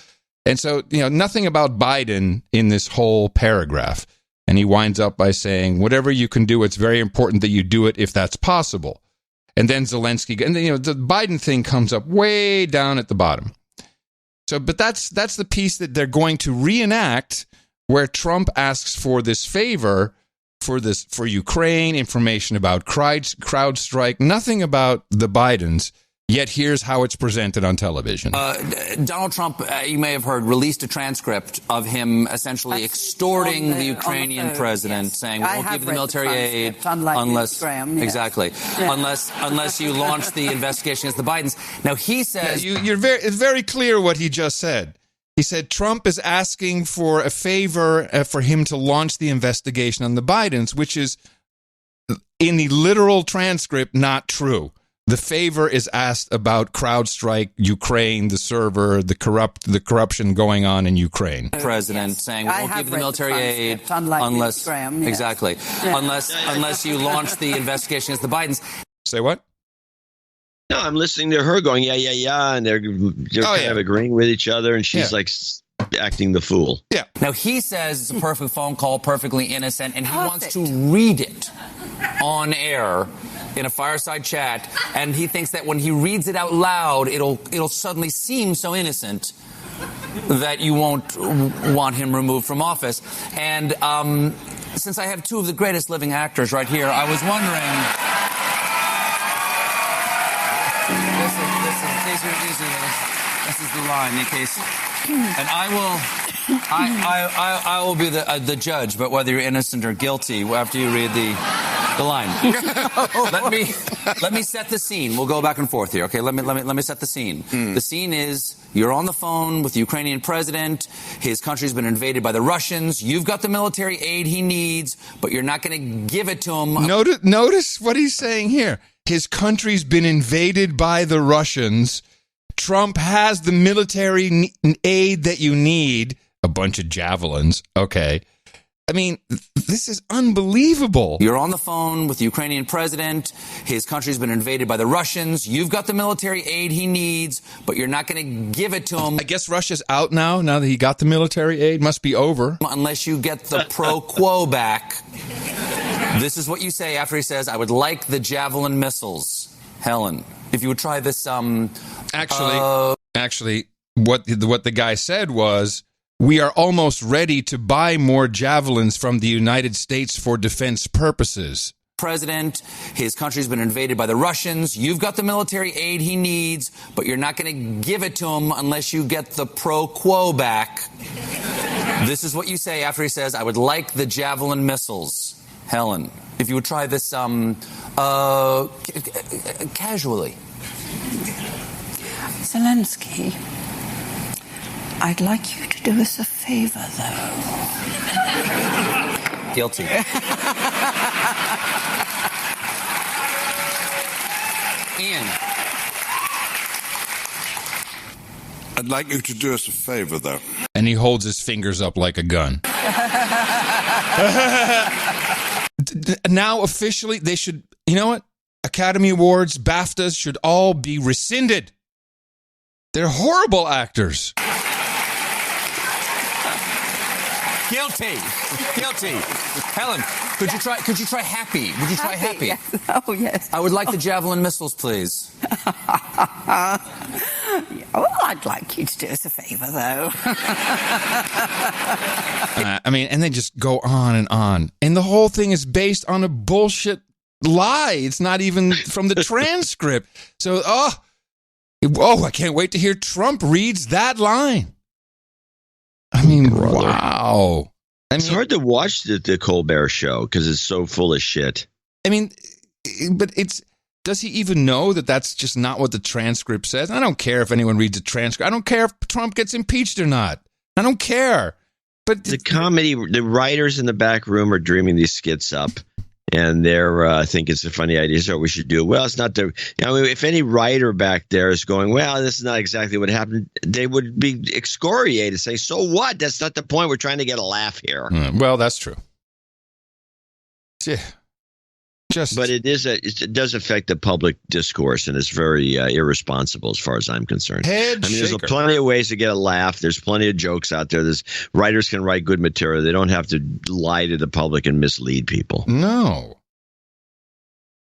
And so, nothing about Biden in this whole paragraph. And he winds up by saying, whatever you can do, it's very important that you do it if that's possible. And then Zelensky, and then, the Biden thing comes up way down at the bottom. So, but that's the piece that they're going to reenact, where Trump asks for this favor for Ukraine, information about CrowdStrike, nothing about the Bidens. Yet here's how it's presented on television. Donald Trump, you may have heard, released a transcript of him essentially extorting the Ukrainian president, saying, "We won't give the military aid unless unless you launch the investigation against the Bidens." Now he says, it's very clear what he just said. He said Trump is asking for a favor for him to launch the investigation on the Bidens, which is, in the literal transcript, not true. The favor is asked about CrowdStrike, Ukraine, the server, the corruption going on in Ukraine. President saying, "We won't give the military aid unless unless you launch the investigation against the Bidens." Say what? No, I'm listening to her going, yeah, and they're kind of agreeing with each other, and she's like acting the fool. Yeah. Now he says it's a perfect phone call, perfectly innocent, and he wants to read it on air in a fireside chat, and he thinks that when he reads it out loud, it'll suddenly seem so innocent that you won't want him removed from office. And since I have two of the greatest living actors right here, I was wondering. This is the line in case, and I will be the judge. But whether you're innocent or guilty, after you read the line, let me set the scene. We'll go back and forth here. Okay, let me set the scene. The scene is you're on the phone with the Ukrainian president. His country's been invaded by the Russians. You've got the military aid he needs, but you're not going to give it to him. Notice what he's saying here. His country's been invaded by the Russians. Trump has the military aid that you need. A bunch of javelins. Okay. I mean, this is unbelievable. You're on the phone with the Ukrainian president. His country's been invaded by the Russians. You've got the military aid he needs, but you're not going to give it to him. I guess Russia's out now that he got the military aid. Must be over. Unless you get the pro quo back. This is what you say after he says, I would like the Javelin missiles. Helen, if you would try this. Actually, what the guy said was, we are almost ready to buy more javelins from the United States for defense purposes. President, his country's been invaded by the Russians. You've got the military aid he needs, but you're not going to give it to him unless you get the pro quo back. This is what you say after he says, I would like the Javelin missiles. Helen, if you would try this casually. Zelensky, I'd like you to do us a favor, though. Guilty. Ian. I'd like you to do us a favor, though. And he holds his fingers up like a gun. Now, officially, they should, you know what? Academy Awards, BAFTAs should all be rescinded. They're horrible actors. Guilty. Helen, could you try happy? Would you try happy? Yes. Oh, yes. I would like the Javelin missiles, please. Well, I'd like you to do us a favor, though. And they just go on and on. And the whole thing is based on a bullshit lie. It's not even from the transcript. So, I can't wait to hear Trump reads that line. I mean, wow. It's hard to watch the Colbert Show because it's so full of shit. I mean, but does he even know that that's just not what the transcript says? I don't care if anyone reads the transcript. I don't care if Trump gets impeached or not. I don't care. But the comedy, the writers in the back room are dreaming these skits up. And they're think it's a funny idea, so we should do it. Well, it's not if any writer back there is going, well, this is not exactly what happened, they would be excoriated, say, so what? That's not the point. We're trying to get a laugh here. Well, that's true. Yeah. But it does affect the public discourse, and it's very irresponsible as far as I'm concerned. There's plenty of ways to get a laugh. There's plenty of jokes out there. Writers can write good material. They don't have to lie to the public and mislead people. No,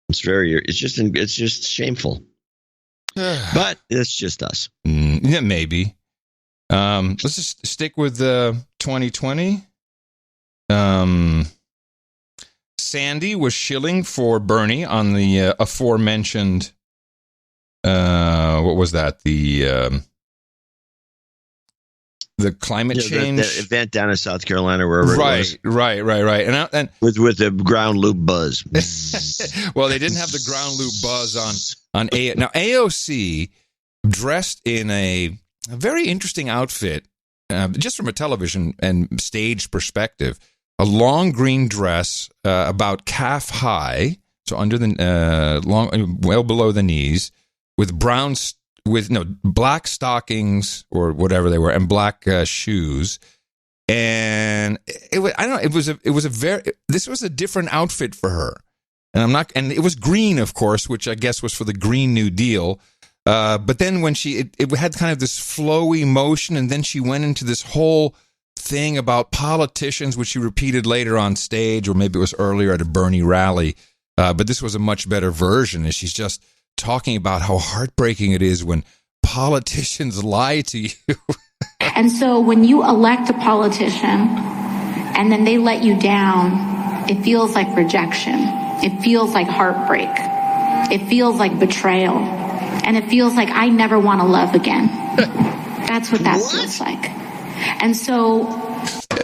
it's just shameful. But it's just us. Yeah, maybe. Let's just stick with 2020. Sandy was shilling for Bernie on the aforementioned, what was that? The climate change the event down in South Carolina, wherever it was. Right. And with the ground loop buzz. Well, they didn't have the ground loop buzz on Now, AOC dressed in a very interesting outfit, just from a television and stage perspective. A long green dress, about calf high, so under the well below the knees, with black stockings or whatever they were, and black shoes, and this was a different outfit for her, and it was green, of course, which I guess was for the Green New Deal, but then when it had kind of this flowy motion, and then she went into this whole thing about politicians, which she repeated later on stage, or maybe it was earlier at a Bernie rally, But this was a much better version, and she's just talking about how heartbreaking it is when politicians lie to you. And so when you elect a politician and then they let you down, it feels like rejection. It feels like heartbreak. It feels like betrayal. And it feels like I never want to love again. That's what that feels like. And so...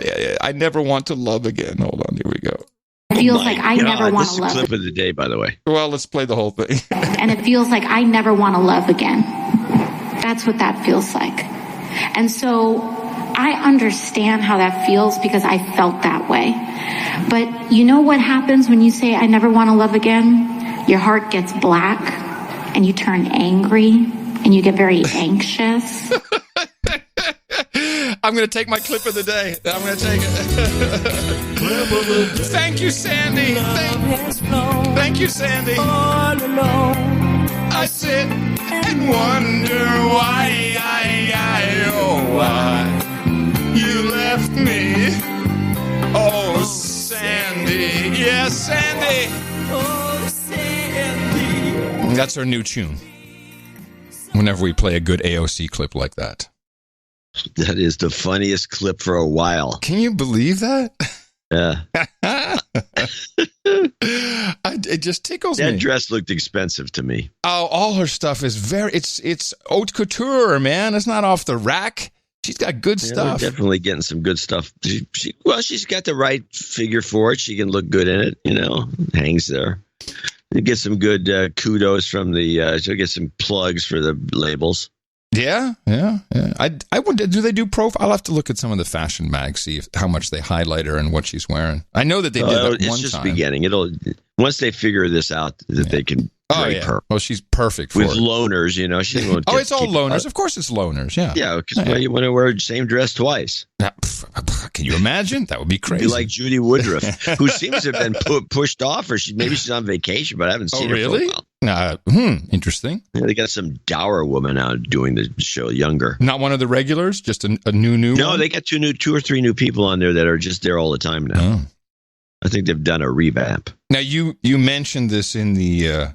Yeah. I never want to love again. Hold on, here we go. It feels like I never want to love. This is a clip of the day, by the way. Well, let's play the whole thing. And it feels like I never want to love again. That's what that feels like. And so I understand how that feels because I felt that way. But you know what happens when you say I never want to love again? Your heart gets black and you turn angry and you get very anxious. I'm going to take my clip of the day. I'm going to take it. Thank you, Sandy. Thank you, Sandy. I sit and wonder why you left me. Oh, Sandy. Yes, Sandy. Oh, Sandy. That's our new tune. Whenever we play a good AOC clip like that. That is the funniest clip for a while. Can you believe that? Yeah. It just tickles me. That dress looked expensive to me. Oh, all her stuff is it's haute couture, man. It's not off the rack. She's got good stuff. We're definitely getting some good stuff. She's got the right figure for it. She can look good in it, hangs there. You get some good kudos from she'll get some plugs for the labels. Yeah. I wonder, do they do profile? I'll have to look at some of the fashion mags, see how much they highlight her and what she's wearing. I know that they did that one time. It's just beginning. Once they figure this out, that they can drape her. Well, she's perfect for with it. loners, She won't it's all loners. Of course it's loners, yeah. Yeah, because you want to wear the same dress twice. Can you imagine? That would be crazy. Be like Judy Woodruff, who seems to have been pushed off, or maybe she's on vacation, but I haven't seen her for a while. Interesting. Yeah, they got some dour woman out doing the show, younger. Not one of the regulars, just a new No, one? they got two or three new people on there that are just there all the time now. Oh. I think they've done a revamp. Now you mentioned this in the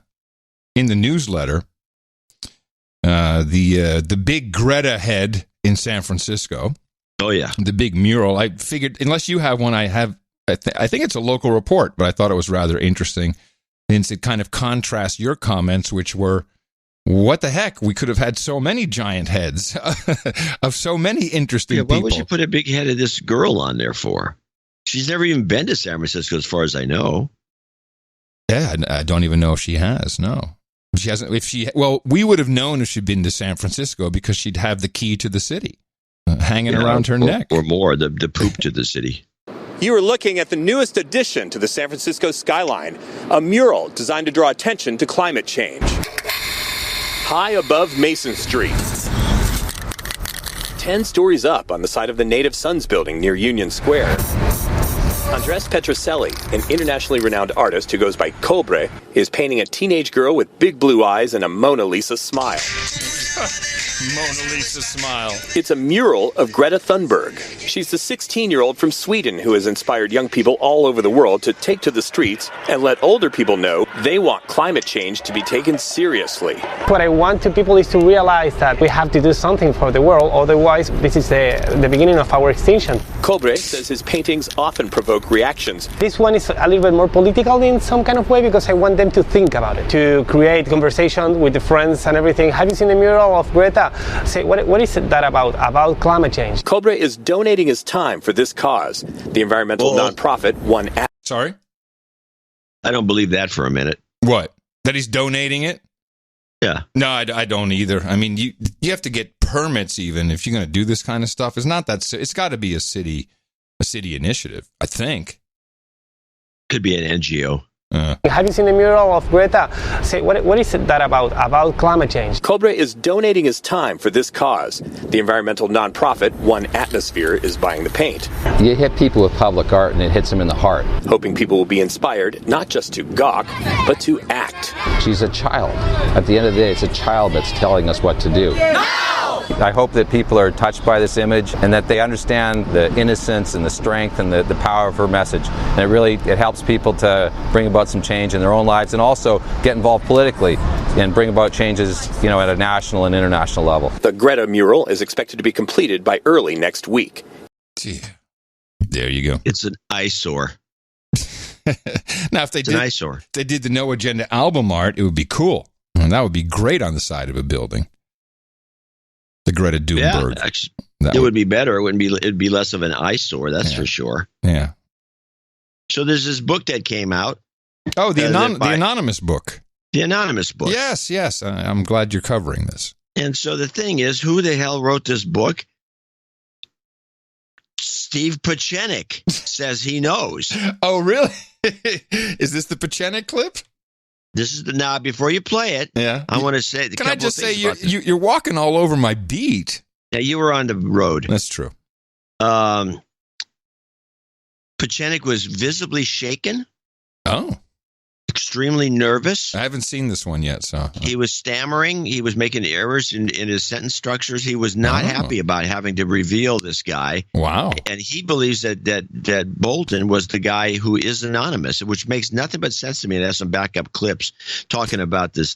newsletter. The big Greta head in San Francisco. Oh yeah, the big mural. I figured unless you have one, I think it's a local report, but I thought it was rather interesting. And to kind of contrast your comments, which were, what the heck? We could have had so many giant heads of so many interesting people. Why would you put a big head of this girl on there for? She's never even been to San Francisco, as far as I know. Yeah, I don't even know if she has. No, she hasn't. We would have known if she'd been to San Francisco because she'd have the key to the city hanging around her neck, or more, the poop to the city. You are looking at the newest addition to the San Francisco skyline, a mural designed to draw attention to climate change. High above Mason Street. 10 stories up on the side of the Native Sons building near Union Square. Andres Petrocelli, an internationally renowned artist who goes by Cobre, is painting a teenage girl with big blue eyes and a Mona Lisa smile. Mona Lisa smile. It's a mural of Greta Thunberg. She's the 16-year-old from Sweden who has inspired young people all over the world to take to the streets and let older people know they want climate change to be taken seriously. What I want to people is to realize that we have to do something for the world, otherwise this is the beginning of our extinction. Cobre says his paintings often provoke reactions. This one is a little bit more political in some kind of way because I want them to think about it, to create conversation with the friends and everything. Have you seen the mural of Greta? Say, what is that about climate change? Cobre is donating his time for this cause. The environmental nonprofit won. Sorry? I don't believe that for a minute. What? That he's donating it? Yeah. No, I don't either. I mean, you have to get permits even if you're going to do this kind of stuff. It's not that. It's got to be a city initiative, I think. Could be an NGO. Have you seen the mural of Greta? Say, what is that about climate change? Cobre is donating his time for this cause. The environmental nonprofit One Atmosphere is buying the paint. You hit people with public art and it hits them in the heart. Hoping people will be inspired not just to gawk, but to act. She's a child. At the end of the day, it's a child that's telling us what to do. Now! I hope that people are touched by this image and that they understand the innocence and the strength and the power of her message. And it helps people to bring about some change in their own lives and also get involved politically and bring about changes, at a national and international level. The Greta mural is expected to be completed by early next week. Gee. There you go. It's an eyesore. Now, if they did the No Agenda album art, it would be cool. And that would be great on the side of a building. The Greta Thunberg. Yeah, actually, it would be better. It'd be less of an eyesore, that's for sure. Yeah. So there's this book that came out. Oh, the anonymous book. The anonymous book. Yes. I'm glad you're covering this. And so the thing is, who the hell wrote this book? Steve Pieczenik says he knows. Oh, really? Is this the Pieczenik clip? This is now. Before you play it, I want to say. Can I just say you're walking all over my beat? Yeah, you were on the road. That's true. Pieczenik was visibly shaken. Oh. Extremely nervous. I haven't seen this one yet, so he was stammering. He was making errors in his sentence structures. He was not happy about having to reveal this guy. Wow! And he believes that Bolton was the guy who is anonymous, which makes nothing but sense to me. And has some backup clips talking about this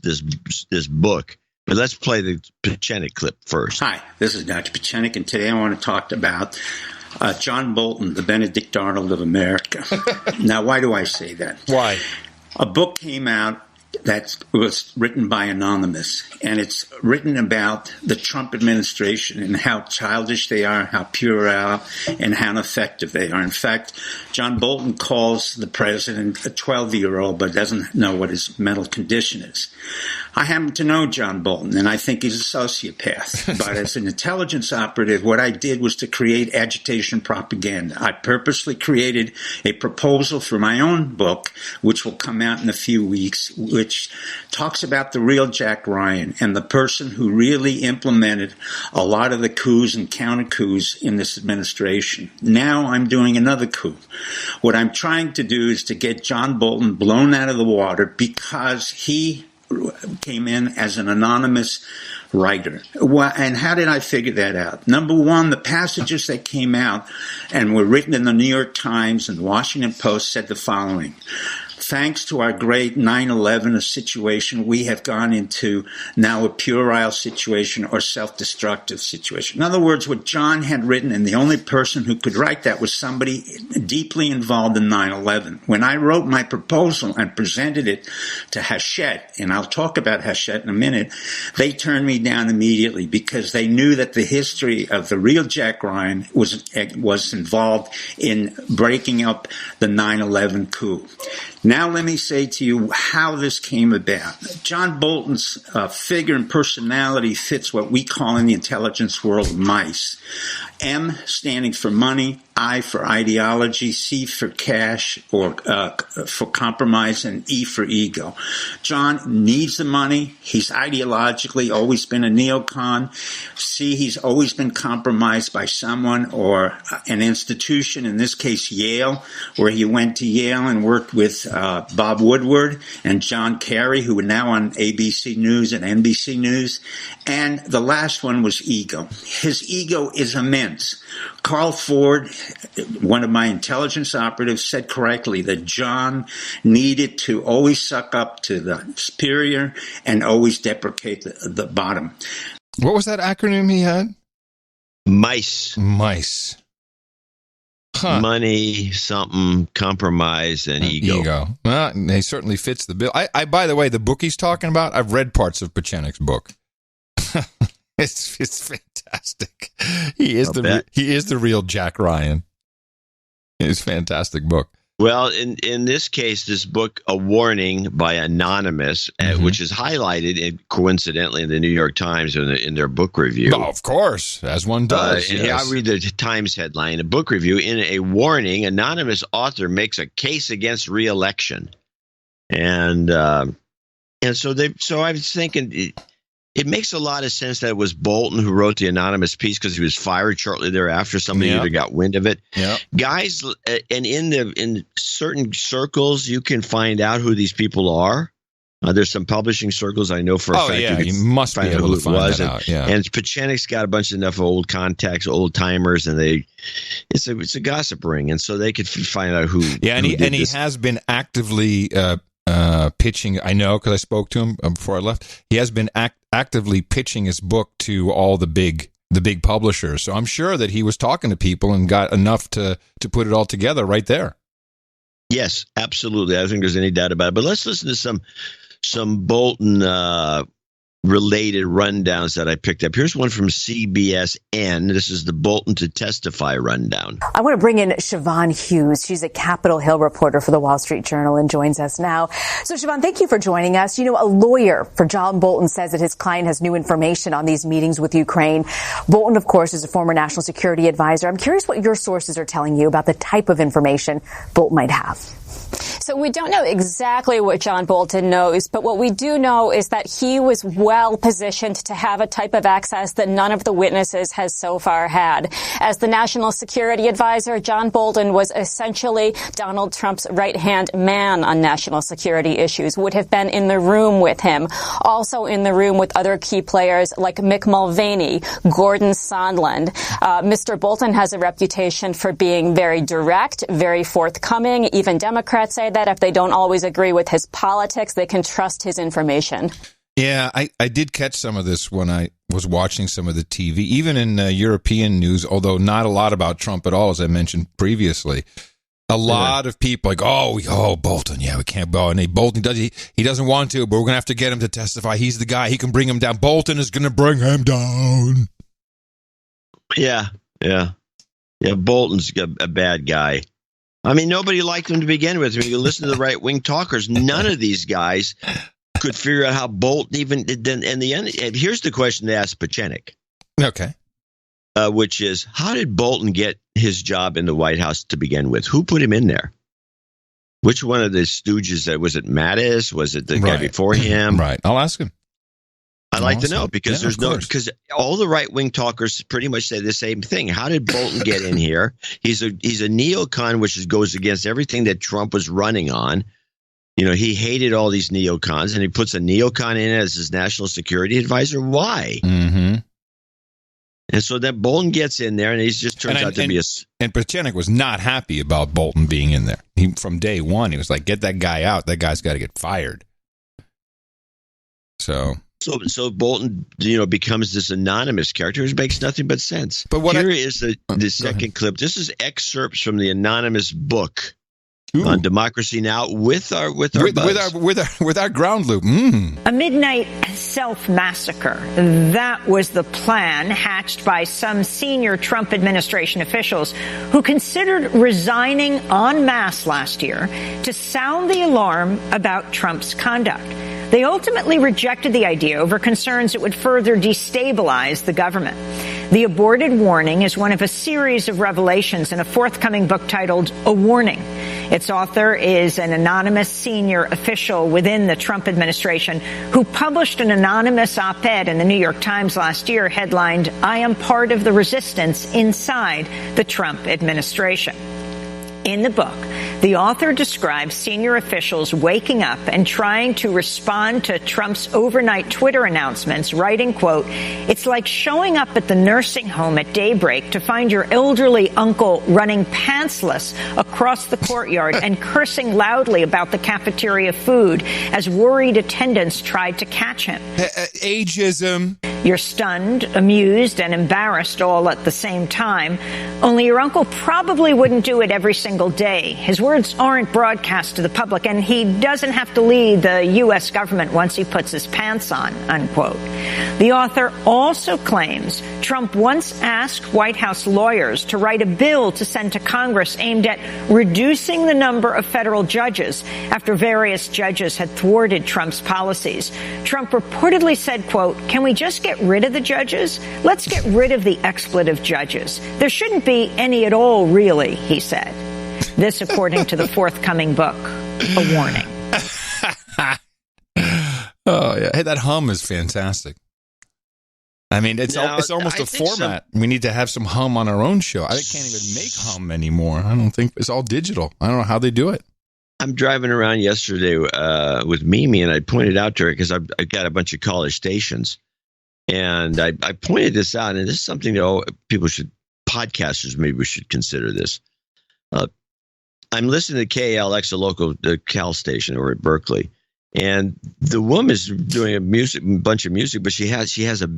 book. But let's play the Pieczenik clip first. Hi, this is Dr. Pieczenik, and today I want to talk about John Bolton, the Benedict Arnold of America. Now, why do I say that? Why? A book came out that was written by Anonymous, and it's written about the Trump administration and how childish they are, how puerile, and how ineffective they are. In fact, John Bolton calls the president a 12-year-old, but doesn't know what his mental condition is. I happen to know John Bolton, and I think he's a sociopath. But as an intelligence operative, what I did was to create agitation propaganda. I purposely created a proposal for my own book, which will come out in a few weeks, which talks about the real Jack Ryan and the person who really implemented a lot of the coups and counter coups in this administration. Now I'm doing another coup. What I'm trying to do is to get John Bolton blown out of the water because he came in as an anonymous writer. And how did I figure that out? Number one, the passages that came out and were written in the New York Times and the Washington Post said the following. Thanks to our great 9/11 situation, we have gone into now a puerile situation or self-destructive situation. In other words, what John had written, and the only person who could write that was somebody deeply involved in 9/11. When I wrote my proposal and presented it to Hachette, and I'll talk about Hachette in a minute, they turned me down immediately because they knew that the history of the real Jack Ryan was involved in breaking up the 9/11 coup. Now let me say to you how this came about. John Bolton's figure and personality fits what we call in the intelligence world mice. M standing for money, I for ideology, C for cash or for compromise, and E for ego. John needs the money. He's ideologically always been a neocon. C, he's always been compromised by someone or an institution, in this case Yale, where he went to Yale and worked with Bob Woodward and John Kerry, who are now on ABC News and NBC News. And the last one was ego. His ego is immense. Carl Ford, one of my intelligence operatives, said correctly that John needed to always suck up to the superior and always deprecate the bottom. What was that acronym he had? MICE. MICE. Huh. Money, something, compromise, and ego. Well, he certainly fits the bill. I, by the way, the book he's talking about, I've read parts of Pieczenik's book. It's fantastic. He is the real Jack Ryan. It's a fantastic book. Well, in this case, this book, A Warning by Anonymous, which is highlighted coincidentally in the New York Times in their book review. Oh, of course, as one does. Yes. I read the Times headline, a book review. In A Warning, anonymous author makes a case against re-election. And so I was thinking... It makes a lot of sense that it was Bolton who wrote the anonymous piece because he was fired shortly thereafter. Somebody either got wind of it. Yep. Guys, and in certain circles, you can find out who these people are. There's some publishing circles I know for a fact. Yeah, you must be able to find that out. Yeah. And Pachenik's got a bunch of enough old contacts, old timers, and it's a gossip ring, and so they could find out who. Yeah, and he has been actively pitching. I know because I spoke to him before I left. He has been actively pitching his book to all the big publishers. So I'm sure that he was talking to people and got enough to put it all together right there. Yes, absolutely. I don't think there's any doubt about it. But let's listen to some Bolton related rundowns that I picked up. Here's one from CBS-N. This is the Bolton to testify rundown. I want to bring in Siobhan Hughes. She's a Capitol Hill reporter for the Wall Street Journal and joins us now. So Siobhan, thank you for joining us. You know, a lawyer for John Bolton says that his client has new information on these meetings with Ukraine. Bolton, of course, is a former national security advisor. I'm curious what your sources are telling you about the type of information Bolton might have. So we don't know exactly what John Bolton knows, but what we do know is that he was well positioned to have a type of access that none of the witnesses has so far had. As the national security advisor, John Bolton was essentially Donald Trump's right-hand man on national security issues, would have been in the room with him, also in the room with other key players like Mick Mulvaney, Gordon Sondland. Mr. Bolton has a reputation for being very direct, very forthcoming. Even Democrats say that if they don't always agree with his politics, they can trust his information. Yeah, I did catch some of this when I was watching some of the TV, even in European news, although not a lot about Trump at all, as I mentioned previously. A lot of people like, Bolton, yeah, we can't go. And Bolton he doesn't want to, but we're going to have to get him to testify. He's the guy. He can bring him down. Bolton is going to bring him down. Yeah. Bolton's a bad guy. I mean, nobody liked him to begin with. When you listen to the right-wing talkers, none of these guys could figure out how Bolton even did. In the end, here's the question to ask Pachenik. Okay. Which is, how did Bolton get his job in the White House to begin with? Who put him in there? Which one of the stooges? Was it Mattis? Was it the guy before him? Right. I'll ask him. I'd like to know because because all the right wing talkers pretty much say the same thing. How did Bolton get in here? He's a neocon, which goes against everything that Trump was running on. You know, he hated all these neocons, and he puts a neocon in as his national security advisor. Why? Mm-hmm. And so then Bolton gets in there, and he just turns out to be a. And Pachenik was not happy about Bolton being in there. From day one, he was like, "Get that guy out. That guy's got to get fired." So Bolton, becomes this anonymous character, which makes nothing but sense. But here is the second clip. This is excerpts from the anonymous book on Democracy Now! with our ground loop. A midnight self-massacre. That was the plan hatched by some senior Trump administration officials who considered resigning en masse last year to sound the alarm about Trump's conduct. They ultimately rejected the idea over concerns it would further destabilize the government. The aborted warning is one of a series of revelations in a forthcoming book titled A Warning. Its author is an anonymous senior official within the Trump administration who published an anonymous op-ed in the New York Times last year headlined, "I am part of the resistance inside the Trump administration." In the book, the author describes senior officials waking up and trying to respond to Trump's overnight Twitter announcements, writing, quote, "It's like showing up at the nursing home at daybreak to find your elderly uncle running pantsless across the courtyard and cursing loudly about the cafeteria food as worried attendants tried to catch him." Ageism. You're stunned, amused, and embarrassed all at the same time. Only your uncle probably wouldn't do it every single day. His words aren't broadcast to the public, and he doesn't have to lead the U.S. government once he puts his pants on, unquote. The author also claims Trump once asked White House lawyers to write a bill to send to Congress aimed at reducing the number of federal judges after various judges had thwarted Trump's policies. Trump reportedly said, quote, "Can we just get rid of the judges? Let's get rid of the expletive judges. There shouldn't be any at all, really," he said. This, according to the forthcoming book, A Warning. Oh, yeah. Hey, that hum is fantastic. I mean, it's almost a format. We need to have some hum on our own show. I can't even make hum anymore. I don't think it's all digital. I don't know how they do it. I'm driving around yesterday with Mimi, and I pointed out to her because I've got a bunch of college stations, and I pointed this out, and this is something that podcasters maybe should consider this. I'm listening to KLX, a local Cal station over at Berkeley, and the woman's doing a bunch of music, but she has a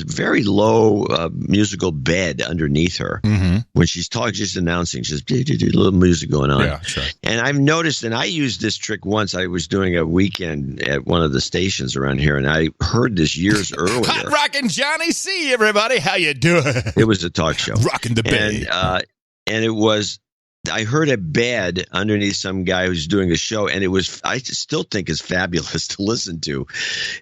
very low musical bed underneath her. Mm-hmm. When she's talking, just announcing, she's a little music going on. Yeah, sure. And I've noticed, and I used this trick once. I was doing a weekend at one of the stations around here, and I heard this years earlier. Hot Rockin' Johnny C, everybody, how you doing? It was a talk show, Rockin' the Bay, and it was. I heard a bed underneath some guy who's doing a show, and I still think it's fabulous to listen to.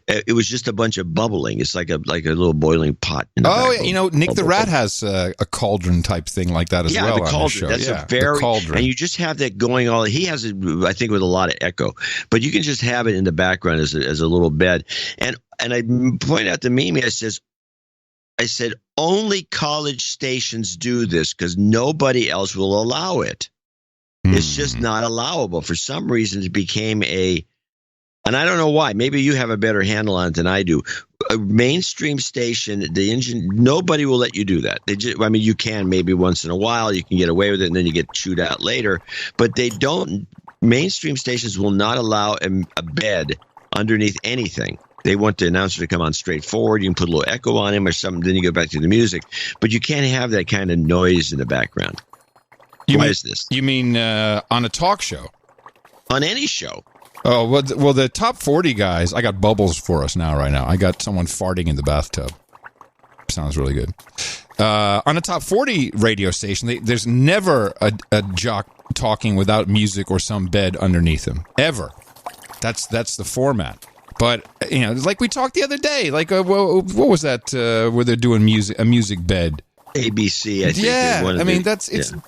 It was just a bunch of bubbling. It's like a little boiling pot. Nick the Rat has a cauldron type thing like that as well. Yeah, the cauldron. That's the cauldron. And you just have that going all. He has it, I think, with a lot of echo, but you can just have it in the background as a little bed. And I point out to Mimi, I said, only college stations do this because nobody else will allow it. It's just not allowable. For some reason, it became and I don't know why. Maybe you have a better handle on it than I do. A mainstream station, nobody will let you do that. You can maybe once in a while. You can get away with it, and then you get chewed out later. But they don't. Mainstream stations will not allow a bed underneath anything. They want the announcer to come on straight forward. You can put a little echo on him or something. Then you go back to the music. But you can't have that kind of noise in the background. Why is this? You mean on a talk show? On any show. Oh, well, the top 40 guys, I got bubbles for us right now. I got someone farting in the bathtub. Sounds really good. On a top 40 radio station, there's never a jock talking without music or some bed underneath him. Ever. That's the format. But, like we talked the other day, like, what was that, where they're doing a music bed? ABC, I think. Yeah,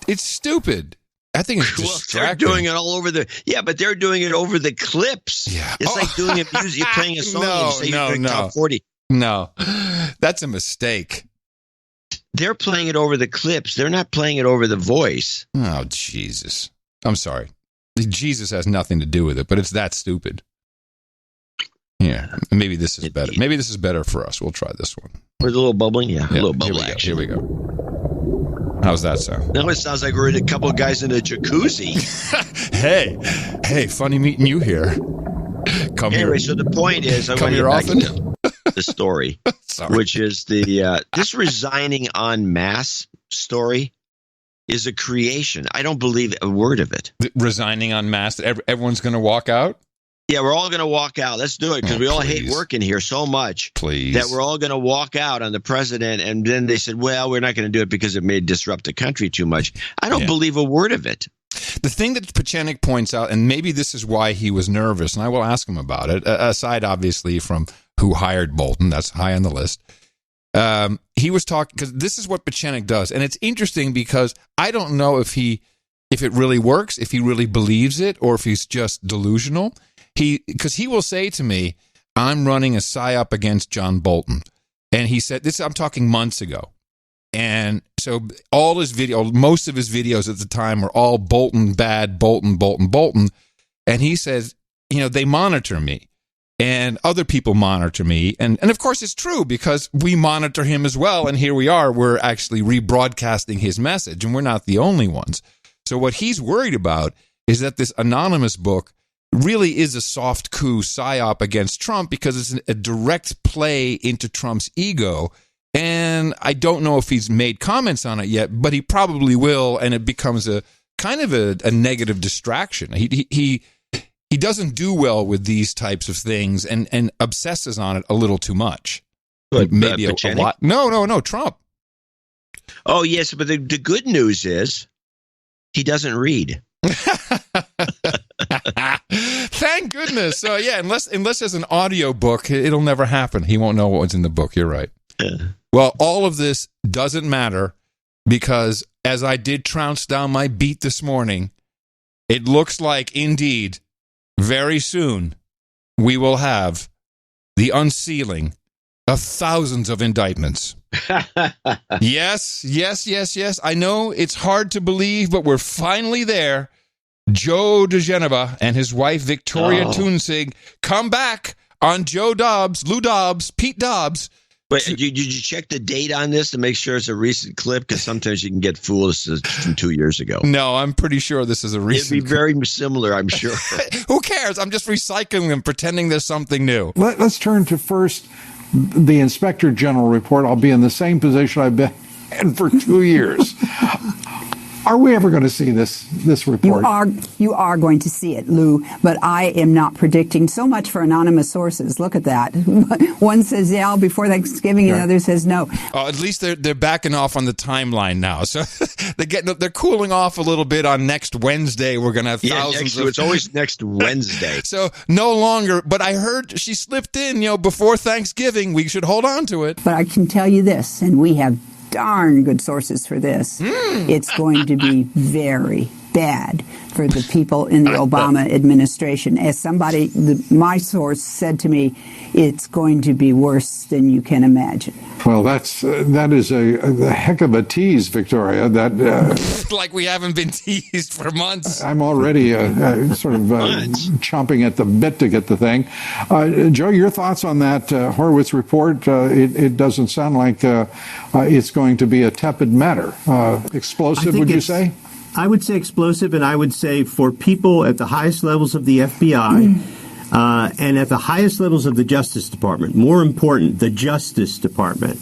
it's stupid. I think it's distracting. They're doing it all over but they're doing it over the clips. Yeah. It's like doing music, you're playing a song and you say you're doing top 40. No, that's a mistake. They're playing it over the clips. They're not playing it over the voice. Oh, Jesus. I'm sorry. Jesus has nothing to do with it, but it's that stupid. Yeah, maybe this is better. Maybe this is better for us. We'll try this one. With a little bubbling? Yeah, a little bubble action. Here we go. How's that sound? Now it sounds like we're a couple of guys in a jacuzzi. Hey, funny meeting you here. Come here. Anyway, so the point is, I want to get back to the story, which is this resigning en masse story is a creation. I don't believe a word of it. Resigning en masse? Everyone's going to walk out? Yeah, we're all going to walk out. Let's do it because we all hate working here so much that we're all going to walk out on the president. And then they said, well, we're not going to do it because it may disrupt the country too much. I don't believe a word of it. The thing that Pachenik points out, and maybe this is why he was nervous, and I will ask him about it, aside obviously from who hired Bolton, that's high on the list. He was talking, because this is what Pachenik does. And it's interesting because I don't know if it really works, if he really believes it, or if he's just delusional. Because he will say to me, I'm running a PSYOP against John Bolton. And he said, I'm talking months ago. And so all his most of his videos at the time were all Bolton bad, Bolton. And he says, they monitor me and other people monitor me. And of course it's true because we monitor him as well. And here we are, we're actually rebroadcasting his message and we're not the only ones. So what he's worried about is that this anonymous book really is a soft coup PSYOP against Trump because it's a direct play into Trump's ego. And I don't know if he's made comments on it yet, but he probably will. And it becomes a kind of a negative distraction. He doesn't do well with these types of things and obsesses on it a little too much. But maybe a lot. No, Trump. Oh, yes. But the good news is he doesn't read. Thank goodness. So yeah, unless there's an audio book, it'll never happen. He won't know what's in the book. You're right. Well, all of this doesn't matter because as I did trounce down my beat this morning, it looks like indeed very soon we will have the unsealing of thousands of indictments. Yes. I know it's hard to believe, but we're finally there. Joe DeGeneva and his wife Victoria Toonsig come back on Lou Dobbs, Pete Dobbs. But did you check the date on this to make sure it's a recent clip? Because sometimes you can get fooled from 2 years ago. No, I'm pretty sure this is a recent. It'd be very similar, I'm sure. Who cares? I'm just recycling them, pretending there's something new. Let's turn to first the Inspector General report. I'll be in the same position I've been in for 2 years. Are we ever going to see this report? You are going to see it, Lou, but I am not predicting. So much for anonymous sources. Look at that. One says yeah before Thanksgiving, and the other says no. At least they're backing off on the timeline now, so they're cooling off a little bit on next Wednesday. We're going to have thousands. It's always next Wednesday. So no longer. But I heard she slipped in, before Thanksgiving. We should hold on to it. But I can tell you this, and we have darn good sources for this. It's going to be very bad for the people in the Obama administration. As my source said to me, it's going to be worse than you can imagine. Well, that is a heck of a tease, Victoria. That like we haven't been teased for months. I'm already sort of chomping at the bit to get the thing. Joe, your thoughts on that Horowitz report? It doesn't sound like it's going to be a tepid matter. Explosive, would you say? I would say explosive, and I would say for people at the highest levels of the FBI and at the highest levels of the Justice Department, more important, the Justice Department,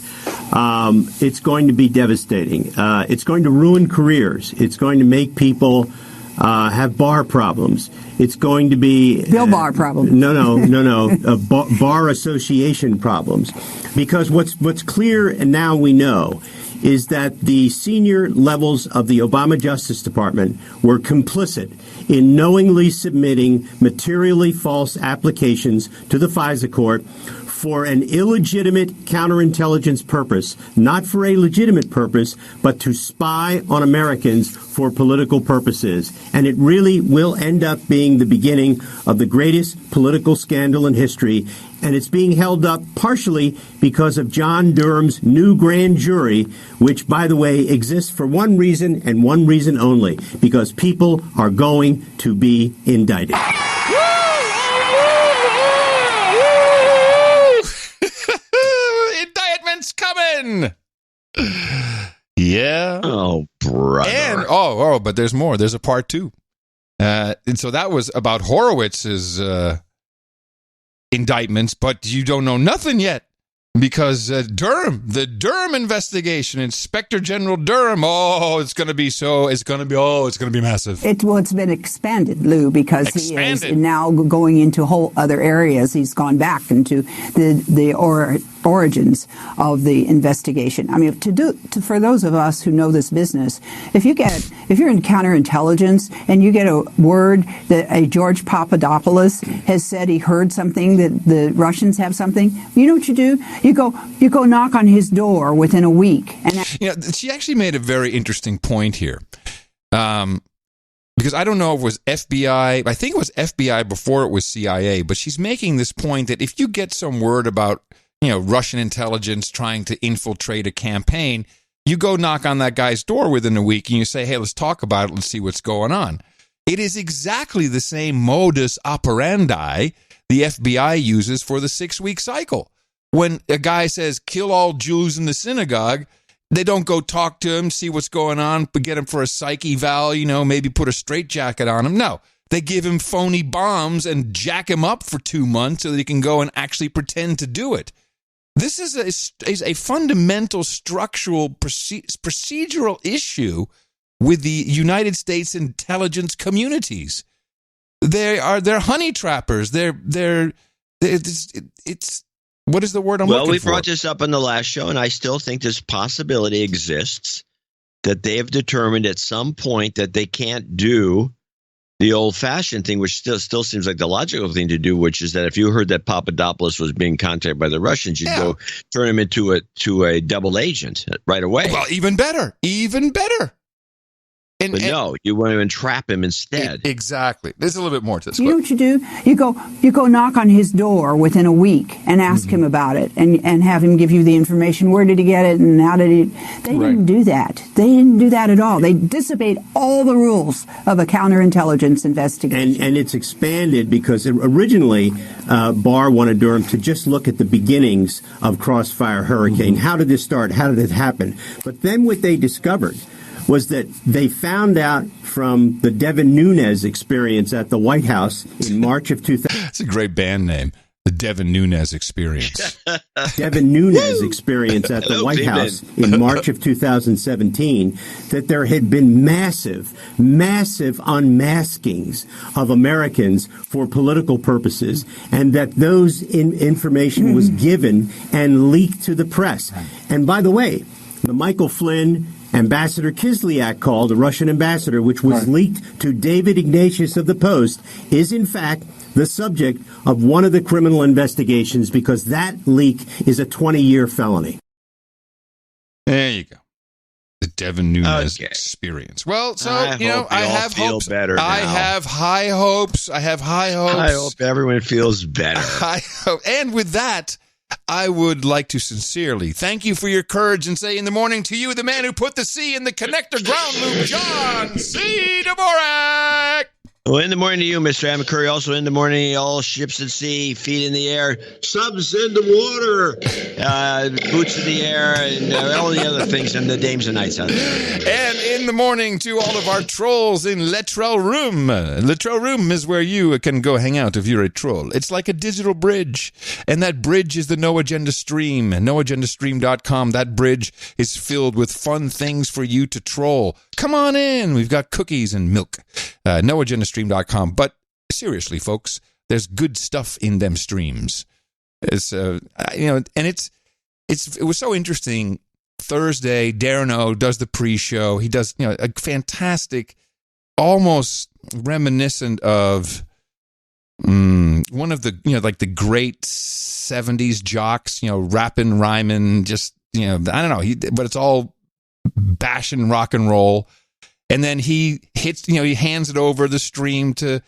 it's going to be devastating. It's going to ruin careers. It's going to make people have bar problems. It's going to be Bill Barr problems. No. Bar association problems, because what's clear, and now we know, is that the senior levels of the Obama Justice Department were complicit in knowingly submitting materially false applications to the FISA court for an illegitimate counterintelligence purpose, not for a legitimate purpose, but to spy on Americans for political purposes. And it really will end up being the beginning of the greatest political scandal in history. And it's being held up partially because of John Durham's new grand jury, which, by the way, exists for one reason and one reason only, because people are going to be indicted. Indictment's coming. Yeah. Oh, brother. And but there's more. There's a part 2. And so that was about Horowitz's indictments, but you don't know nothing yet because the Durham investigation, Inspector General Durham. It's going to be massive. It's been expanded, Lou, because he is now going into whole other areas. He's gone back into the origins of the investigation. I mean, for those of us who know this business, if you're in counterintelligence and you get a word that a George Papadopoulos has said he heard something, that the Russians have something, you know what you do? You go knock on his door within a week. And she actually made a very interesting point here. Because I don't know if it was FBI. I think it was FBI before it was CIA, but she's making this point that if you get some word about Russian intelligence trying to infiltrate a campaign, you go knock on that guy's door within a week and you say, hey, let's talk about it. Let's see what's going on. It is exactly the same modus operandi the FBI uses for the 6-week cycle. When a guy says, kill all Jews in the synagogue, they don't go talk to him, see what's going on, but get him for a psych eval, maybe put a straitjacket on him. No. They give him phony bombs and jack him up for 2 months so that he can go and actually pretend to do it. This is a fundamental structural procedural issue with the United States intelligence communities. They're honey trappers. It's what is the word I'm looking for? Well, we brought this up on the last show, and I still think this possibility exists that they have determined at some point that they can't do the old-fashioned thing, which still seems like the logical thing to do, which is that if you heard that Papadopoulos was being contacted by the Russians, you'd go turn him into a double agent right away. Well, even better. But no, you want to entrap him instead. Exactly. There's a little bit more to this. You know what you do? You go knock on his door within a week and ask him about it and have him give you the information. Where did he get it and how did he? They didn't do that. They didn't do that at all. They dissipate all the rules of a counterintelligence investigation. And it's expanded because originally Barr wanted Durham to just look at the beginnings of Crossfire Hurricane. How did this start? How did it happen? But then what they discovered was that they found out from the Devin Nunes experience at the White House in March of 2000. That's a great band name, the Devin Nunes Experience. Devin Nunes experience at the White House in March of 2017, that there had been massive unmaskings of Americans for political purposes, and that those information was given and leaked to the press. And by the way, the Michael Flynn Ambassador Kislyak call, the Russian ambassador, which was leaked to David Ignatius of the Post, is in fact the subject of one of the criminal investigations because that leak is a 20-year felony. There you go. The Devin Nunes experience. Well, so, I have hopes. Better now. I have high hopes. I hope everyone feels better. And with that, I would like to sincerely thank you for your courage and say in the morning to you, the man who put the C in the connector ground loop, John C. Dvorak. Well, in the morning to you, Mr. Adam Curry. Also in the morning, all ships at sea, feet in the air, subs in the water, boots in the air, and all the other things, and the dames and knights out there. And in the morning to all of our trolls in Letrell Room. Letrell Room is where you can go hang out if you're a troll. It's like a digital bridge, and that bridge is the No Agenda Stream, noagendastream.com. That bridge is filled with fun things for you to troll. Come on in. We've got cookies and milk. noagendastream.com. But seriously, folks, there's good stuff in them streams. It's and it was so interesting. Thursday, Darren O does the pre-show. He does a fantastic, almost reminiscent of one of the like the great 70s jocks, rapping, rhyming, just I don't know. But it's all bashing rock and roll. And then he hits, he hands it over the stream to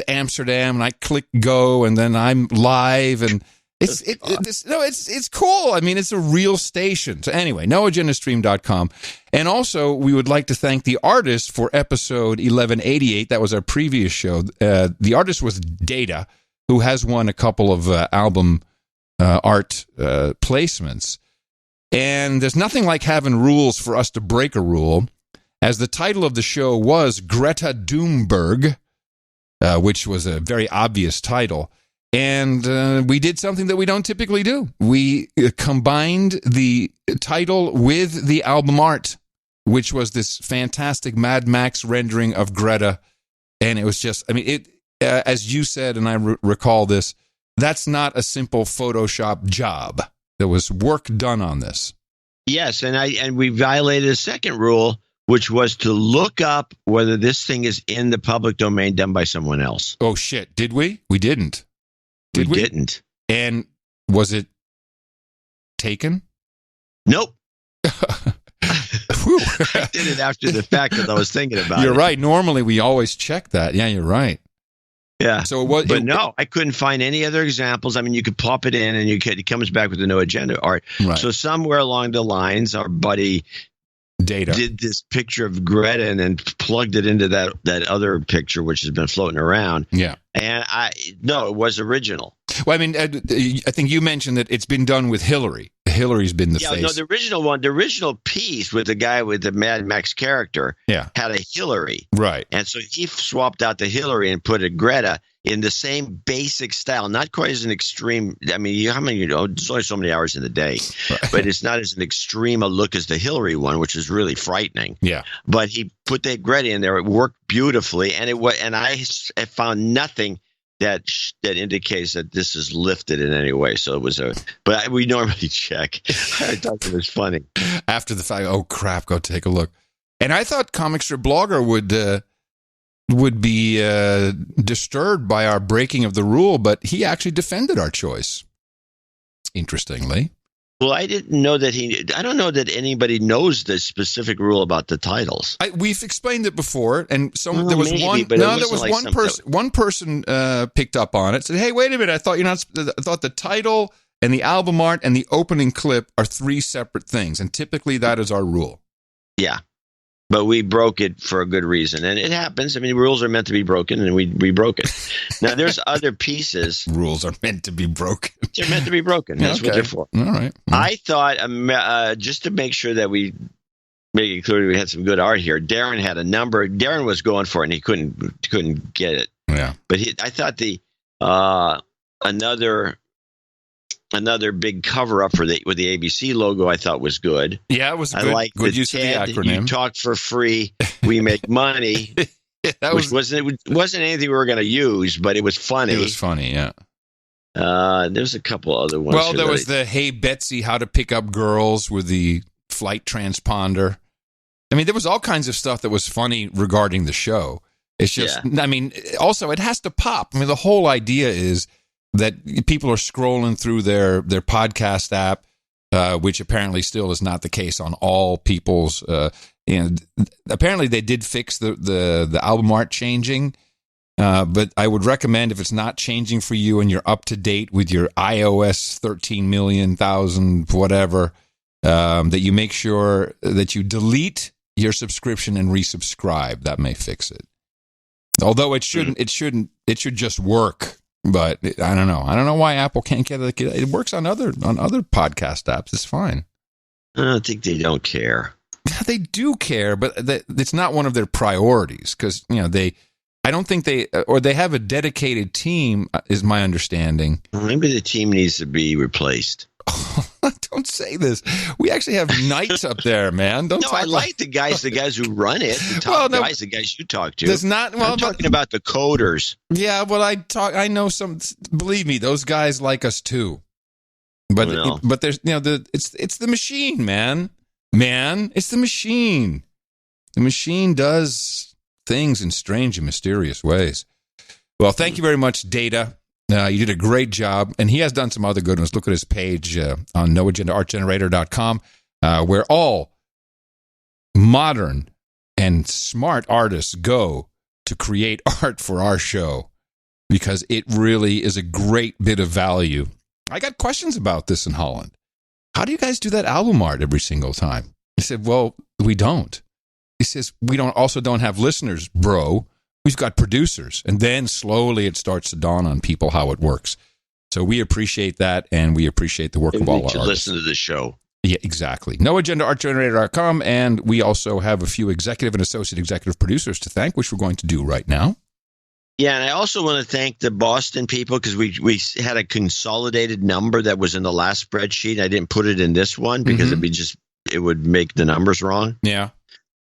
Amsterdam, and I click go, and then I'm live, and it's cool. I mean, it's a real station. So anyway, noagendastream.com. And also, we would like to thank the artist for episode 1188. That was our previous show. The artist was Data, who has won a couple of album art placements. And there's nothing like having rules for us to break a rule. As the title of the show was Greta Thunberg, which was a very obvious title. And we did something that we don't typically do. We combined the title with the album art, which was this fantastic Mad Max rendering of Greta. And it was just, as you said, and I recall this, that's not a simple Photoshop job. There was work done on this. Yes, and we violated a second rule, which was to look up whether this thing is in the public domain done by someone else. Oh, shit. Did we? We didn't. We didn't. And was it taken? Nope. I did it after the fact because I was thinking about it. You're right. Normally, we always check that. Yeah, you're right. Yeah. So no, I couldn't find any other examples. I mean, you could pop it in and it comes back with the No Agenda art. Right. So somewhere along the lines, our buddy Data did this picture of Greta and then plugged it into that other picture, which has been floating around. Yeah. And it was original. Well, I mean, I think you mentioned that it's been done with Hillary. Hillary's been the face. No, the original one, the original piece with the guy with the Mad Max character had a Hillary. Right. And so he swapped out the Hillary and put a Greta in the same basic style, not quite as an extreme. I mean, there's only so many hours in the day, but it's not as an extreme a look as the Hillary one, which is really frightening. Yeah. But he put that Greta in there. It worked beautifully. And I found nothing that indicates that this is lifted in any way. So it was but we normally check. I thought it was funny. After the fact, oh crap, go take a look. And I thought Comic Strip Blogger would be disturbed by our breaking of the rule, but he actually defended our choice. Interestingly. Well, I didn't know that I don't know that anybody knows the specific rule about the titles. We've explained it before, and there was one person picked up on it. Said, "Hey, wait a minute! I thought the title and the album art and the opening clip are 3 separate things, and typically that is our rule." Yeah, but we broke it for a good reason, and it happens. I mean, rules are meant to be broken, and we broke it. Now, there's other pieces. Rules are meant to be broken. They're meant to be broken. That's what they're for. All right. I thought, just to make sure that we make it clear we had some good art here, Darren had a number. Darren was going for it, and he couldn't get it. Yeah. But I thought the another big cover up with the ABC logo I thought was good. Yeah, it was good. I like good use of the acronym. You talk for free, we make money. Which wasn't anything we were going to use, but it was funny. It was funny, yeah. There's a couple other ones. Well, there was the "Hey Betsy, how to pick up girls" with the flight transponder. I mean, there was all kinds of stuff that was funny regarding the show. It's just, I mean, also it has to pop. I mean, the whole idea is that people are scrolling through their podcast app, which apparently still is not the case on all people's. And apparently they did fix the album art changing, but I would recommend, if it's not changing for you and you're up to date with your iOS 13,000,000 whatever, that you make sure that you delete your subscription and resubscribe. That may fix it. Although it shouldn't. It should just work. But I don't know. I don't know why Apple can't get it. It works on other podcast apps. It's fine. I don't think they don't care. They do care, but it's not one of their priorities because I don't think they have a dedicated team, is my understanding. Maybe the team needs to be replaced. Don't say this. We actually have knights up there, man. I like the guys who run it. The top guys, the guys you talk to. There's not. Well, I'm talking about the coders. Yeah, well, I know some. Believe me, those guys like us too. But there's it's the machine, man. It's the machine. The machine does things in strange and mysterious ways. Well, thank you very much, Data. You did a great job, and he has done some other good ones. Look at his page on noagendaartgenerator.com, where all modern and smart artists go to create art for our show, because it really is a great bit of value. I got questions about this in Holland. How do you guys do that album art every single time? He said, well, we don't. He says, we don't have listeners, bro. We've got producers. And then slowly it starts to dawn on people how it works. So we appreciate that, and we appreciate the work of all our artists. Listen to the show. Yeah, exactly. NoAgendaArtGenerator.com, and we also have a few executive and associate executive producers to thank, which we're going to do right now. Yeah, and I also want to thank the Boston people, because we had a consolidated number that was in the last spreadsheet. I didn't put it in this one because it would make the numbers wrong. Yeah.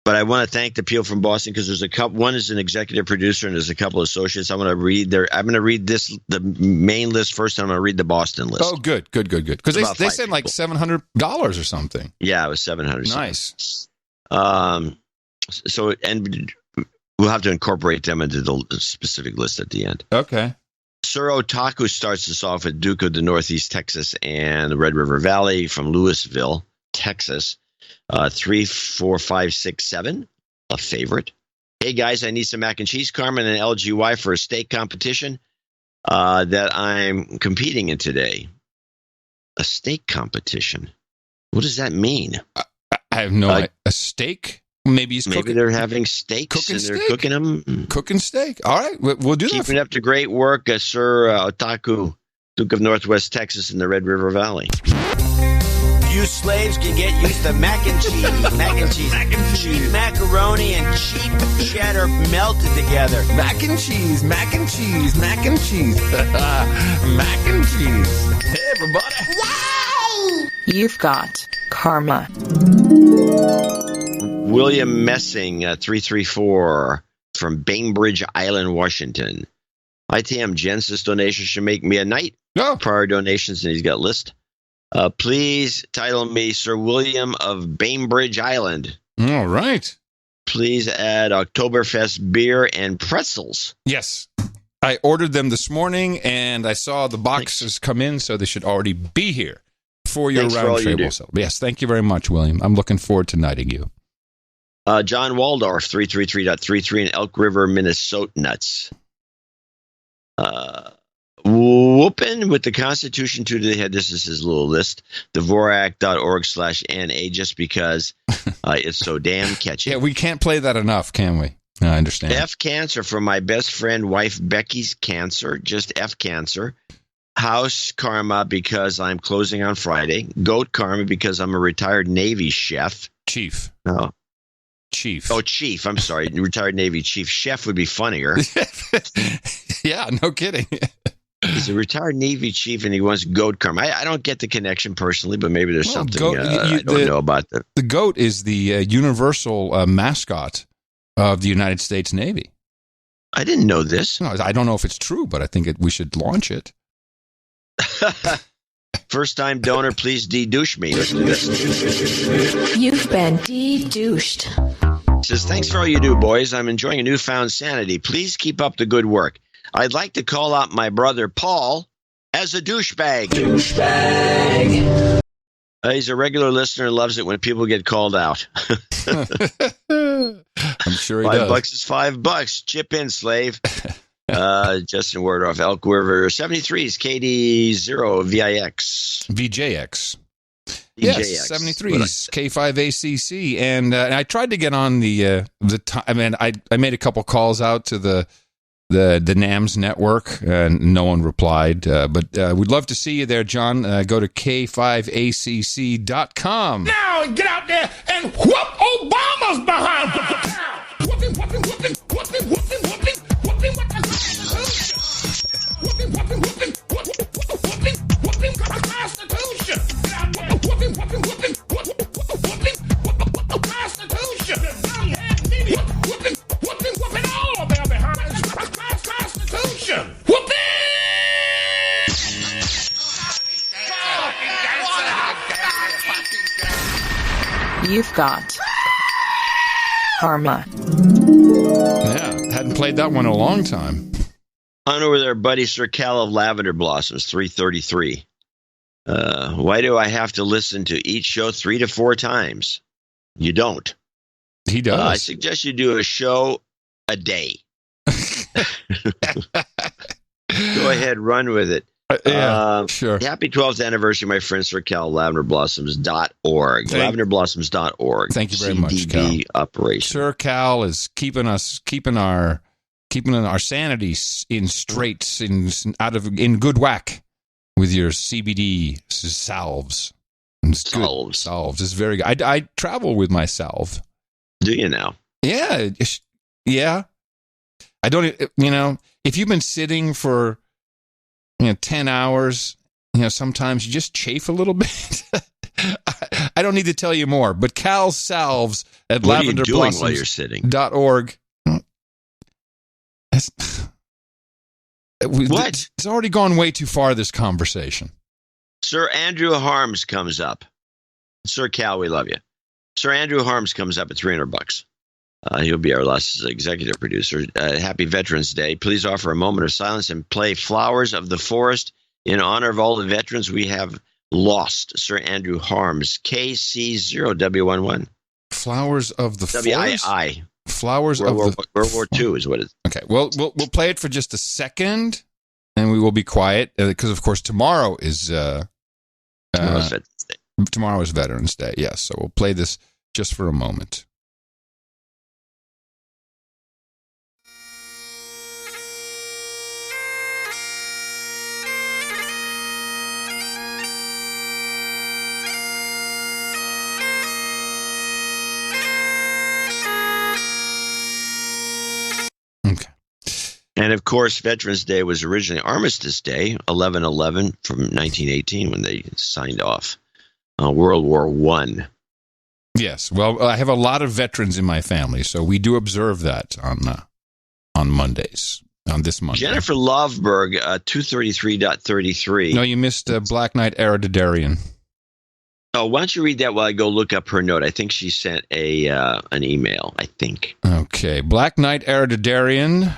But I want to thank the people from Boston, because there's a couple. One is an executive producer, and there's a couple of associates. I'm going to read the main list first, and I'm going to read the Boston list. Oh, good. Because they said like $700 or something. Yeah, it was $700. Nice. So, and we'll have to incorporate them into the specific list at the end. Okay. Sir Otaku starts us off at Duke of the Northeast Texas and the Red River Valley from Louisville, Texas. 34567, a favorite. Hey guys, I need some mac and cheese, Carmen, and LGY for a steak competition that I'm competing in today. A steak competition? What does that mean? I have no idea. A steak? Maybe they're having steaks and they're cooking them. Cooking steak. All right, we'll do that. Keeping up the great work, Sir Otaku, Duke of Northwest Texas in the Red River Valley. You slaves can get used to mac and cheese. Cheap macaroni and cheap cheddar melted together. Mac and cheese. Mac and cheese. Mac and cheese. Hey, everybody. Yay! You've got karma. William Messing, 334, from Bainbridge Island, Washington. ITM Genesis donations should make me a knight. No. Prior donations, and he's got a list. Please title me Sir William of Bainbridge Island. All right. Please add Oktoberfest beer and pretzels. Yes. I ordered them this morning, and I saw the boxes come in, so they should already be here before your Thanks for all round you table. do. Yes, thank you very much, William. I'm looking forward to knighting you. John Waldorf, 333.33 in Elk River, Minnesota. Nuts. Whooping with the Constitution to the head. This is his little list. Dvorak.org/NA, just because it's so damn catchy. Yeah, we can't play that enough, can we? I understand. F cancer for my best friend, wife Becky's cancer. Just F cancer. House karma because I'm closing on Friday. Goat karma because I'm a retired Navy chef. Chief. Oh. Chief. Oh, chief. I'm sorry. Retired Navy chief. Chef would be funnier. Yeah, no kidding. He's a retired Navy chief, and he wants goat karma. I don't get the connection personally, but maybe there's something I don't know about that. The goat is the universal mascot of the United States Navy. I didn't know this. No, I don't know if it's true, but I think we should launch it. First time donor, please de-douche me. Listen to this. You've been de-douched. Says, thanks for all you do, boys. I'm enjoying a newfound sanity. Please keep up the good work. I'd like to call out my brother Paul as a douchebag. Douchebag. He's a regular listener and loves it when people get called out. I'm sure he $5 does. is $5. Chip in, slave. Justin Wardorf, Elk River 73s, KD0 VIX. VJX. Yes, 73s, K5ACC. And I tried to get on the I mean, I made a couple calls out to the NAMS network, and no one replied. But we'd love to see you there, John. Go to K5ACC.com. Now get out there and whoop Obama's behind. Whooping, whooping, whooping, whooping, whooping, whooping, whooping what the Constitution. Whooping, whooping, whooping, whooping, whooping, whooping the Constitution. Whooping, whooping, whooping, whooping, whooping, whooping the Constitution. Whooping, whooping, whooping, whooping all of their behinds. Constitution. Whooping! You've got karma. Yeah, hadn't played that one in a long time. On over there, buddy, Sir Cal of Lavender Blossoms, 333. Why do I have to listen to each show 3 to 4 times? You don't. He does. I suggest you do a show a day. Go ahead, run with it. Sure. Happy 12th anniversary, my friend Sir Cal, lavenderblossoms.org. Lavenderblossoms.org. Thank you very much, Cal. Operation. Sir Cal is keeping our sanity in straights, in good whack with your CBD salves. It's good. Salves is very good. I travel with my salve. Do you now? Yeah. Yeah. I don't, if you've been sitting for, 10 hours, sometimes you just chafe a little bit. I don't need to tell you more, but Cal's salves at lavenderblossoms.org. While you're sitting? What? It's already gone way too far, this conversation. Sir Andrew Harms comes up. Sir Cal, we love you. Sir Andrew Harms comes up at $300. He'll be our last executive producer. Happy Veterans Day. Please offer a moment of silence and play Flowers of the Forest in honor of all the veterans we have lost. Sir Andrew Harms, KC0W11. Flowers of the Forest? WII. Flowers of the World War II is what it is. Okay, well, we'll play it for just a second, and we will be quiet, because, of course, tomorrow is Tomorrow is Veterans Day, yes. So we'll play this just for a moment. And, of course, Veterans Day was originally Armistice Day, 11/11 from 1918 when they signed off World War I. Yes. Well, I have a lot of veterans in my family, so we do observe that on Mondays, on this Monday. Jennifer Loveberg, 233.33. No, you missed Black Knight Hereditarian. Oh, why don't you read that while I go look up her note? I think she sent an email, I think. Okay. Black Knight Hereditarian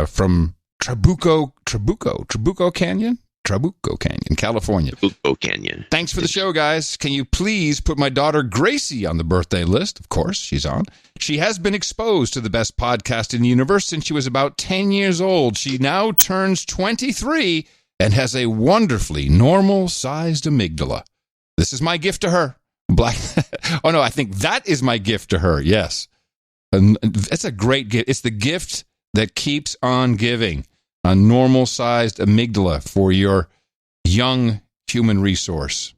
from Trabuco Canyon? Trabuco Canyon, California. Trabuco Canyon. Thanks for the show, guys. Can you please put my daughter Gracie on the birthday list? Of course, she's on. She has been exposed to the best podcast in the universe since she was about 10 years old. She now turns 23 and has a wonderfully normal-sized amygdala. This is my gift to her. Oh, no, I think that is my gift to her. Yes. It's a great gift. It's the gift that keeps on giving. A normal-sized amygdala for your young human resource.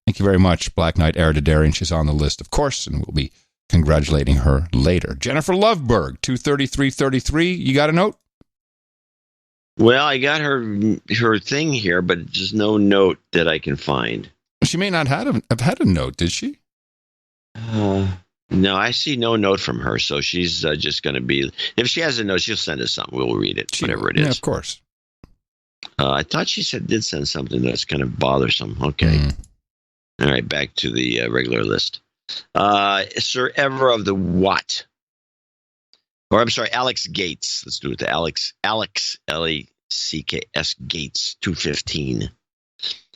Thank you very much, Black Knight Hereditarian. She's on the list, of course, and we'll be congratulating her later. Jennifer Loveberg, 23333. You got a note? Well, I got her thing here, but there's no note that I can find. She may not have had a note, did she? No, I see no note from her, so she's just going to be... If she has a note, she'll send us something. We'll read it, whatever it is. Yeah, of course. I thought she did send something that's kind of bothersome. Okay. All right, back to the regular list. Sir Ever of the Watt. Or, I'm sorry, Alex Gates. Let's do it to Alex, L-E-C-K-S Gates, 215.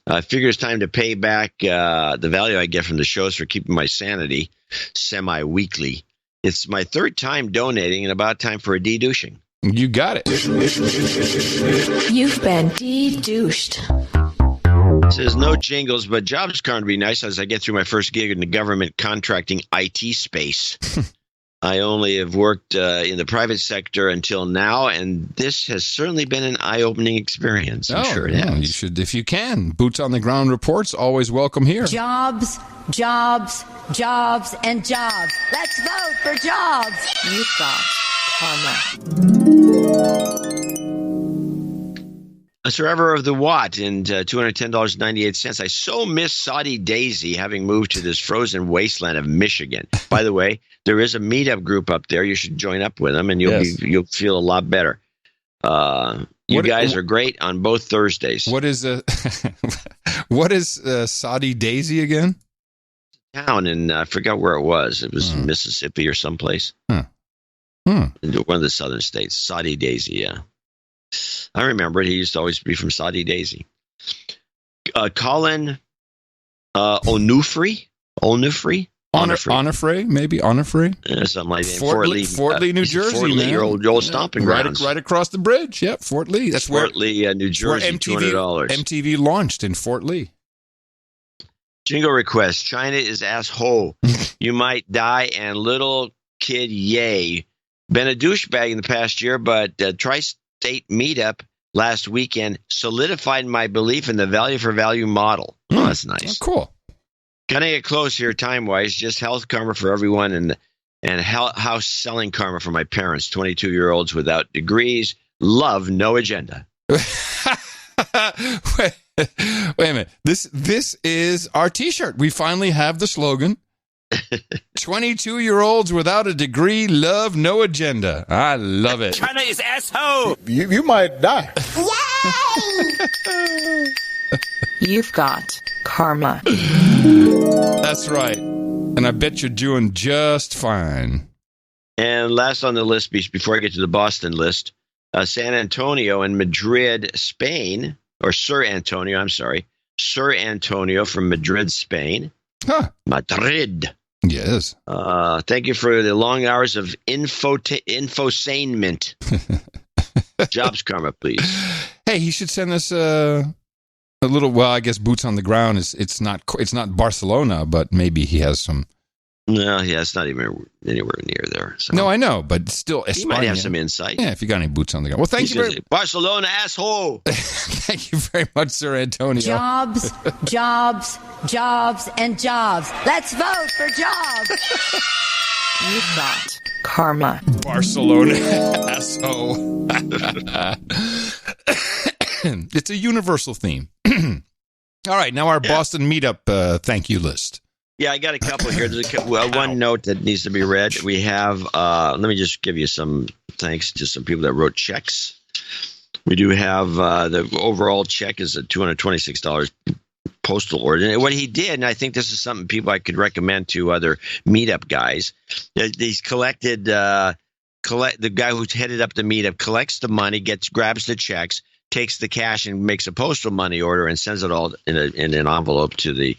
I figure it's time to pay back the value I get from the shows for keeping my sanity semi-weekly. It's my third time donating and about time for a de-douching. You got it. You've been de-douched. Says no jingles, but jobs can't be nice as I get through my first gig in the government contracting IT space. I only have worked in the private sector until now, and this has certainly been an eye-opening experience. I'm sure it has. You should, if you can. Boots on the ground reports, always welcome here. Jobs, jobs, jobs, and jobs. Let's vote for jobs. You've got karma. Sir Ever of the Watt and $210.98. I so miss Saudi Daisy having moved to this frozen wasteland of Michigan. By the way, there is a meetup group up there. You should join up with them, and you'll feel a lot better. You guys are great on both Thursdays. What is Saudi Daisy again? Town, and I forgot where it was. It was Mississippi or someplace. One of the southern states. Saudi Daisy, yeah. I remember it. He used to always be from Saudi Daisy. Colin Onufri? Onufri, maybe Onufri? Something like that. Fort Lee, New Jersey, Fort Lee, your old stomping grounds. Right across the bridge. Yep, Fort Lee. That's Fort Lee, New Jersey, $200. MTV launched in Fort Lee. Jingle request. China is asshole. You might die and little kid yay. Been a douchebag in the past year, but Tri-State meetup last weekend solidified my belief in the value for value model. Oh, that's nice. Oh, cool. Kind of get close here time-wise. Just health karma for everyone and house selling karma for my parents, 22-year-olds without degrees. Love, no agenda. Wait a minute. This is our T-shirt. We finally have the slogan. 22-year-olds without a degree, love, no agenda. I love it. China is asshole. You might die. Yay! You've got karma. That's right. And I bet you're doing just fine. And last on the list, before I get to the Boston list, San Antonio and Madrid, Spain, or Sir Antonio, I'm sorry. Sir Antonio from Madrid, Spain. Huh. Madrid. Yes. Thank you for the long hours of infosainment. Jobs karma, please. Hey, he should send us a little. Well, I guess boots on the ground is. It's not Barcelona, but maybe he has some. No, yeah, it's not even anywhere near there. So. No, I know, but still, he might have some insight. Yeah, if you got any boots on the ground. Well, thank you very much. Barcelona asshole. Thank you very much, Sir Antonio. Jobs, jobs, jobs, and jobs. Let's vote for jobs. You've got karma. Barcelona asshole. It's a universal theme. All right, now our Boston meetup thank you list. Yeah, I got a couple here. There's one note that needs to be read. We have, let me just give you some thanks to some people that wrote checks. We do have the overall check is a $226 postal order. And what he did, and I think this is something people I could recommend to other meetup guys, he's collected, the guy who's headed up the meetup collects the money, grabs the checks, takes the cash and makes a postal money order and sends it all in an envelope to the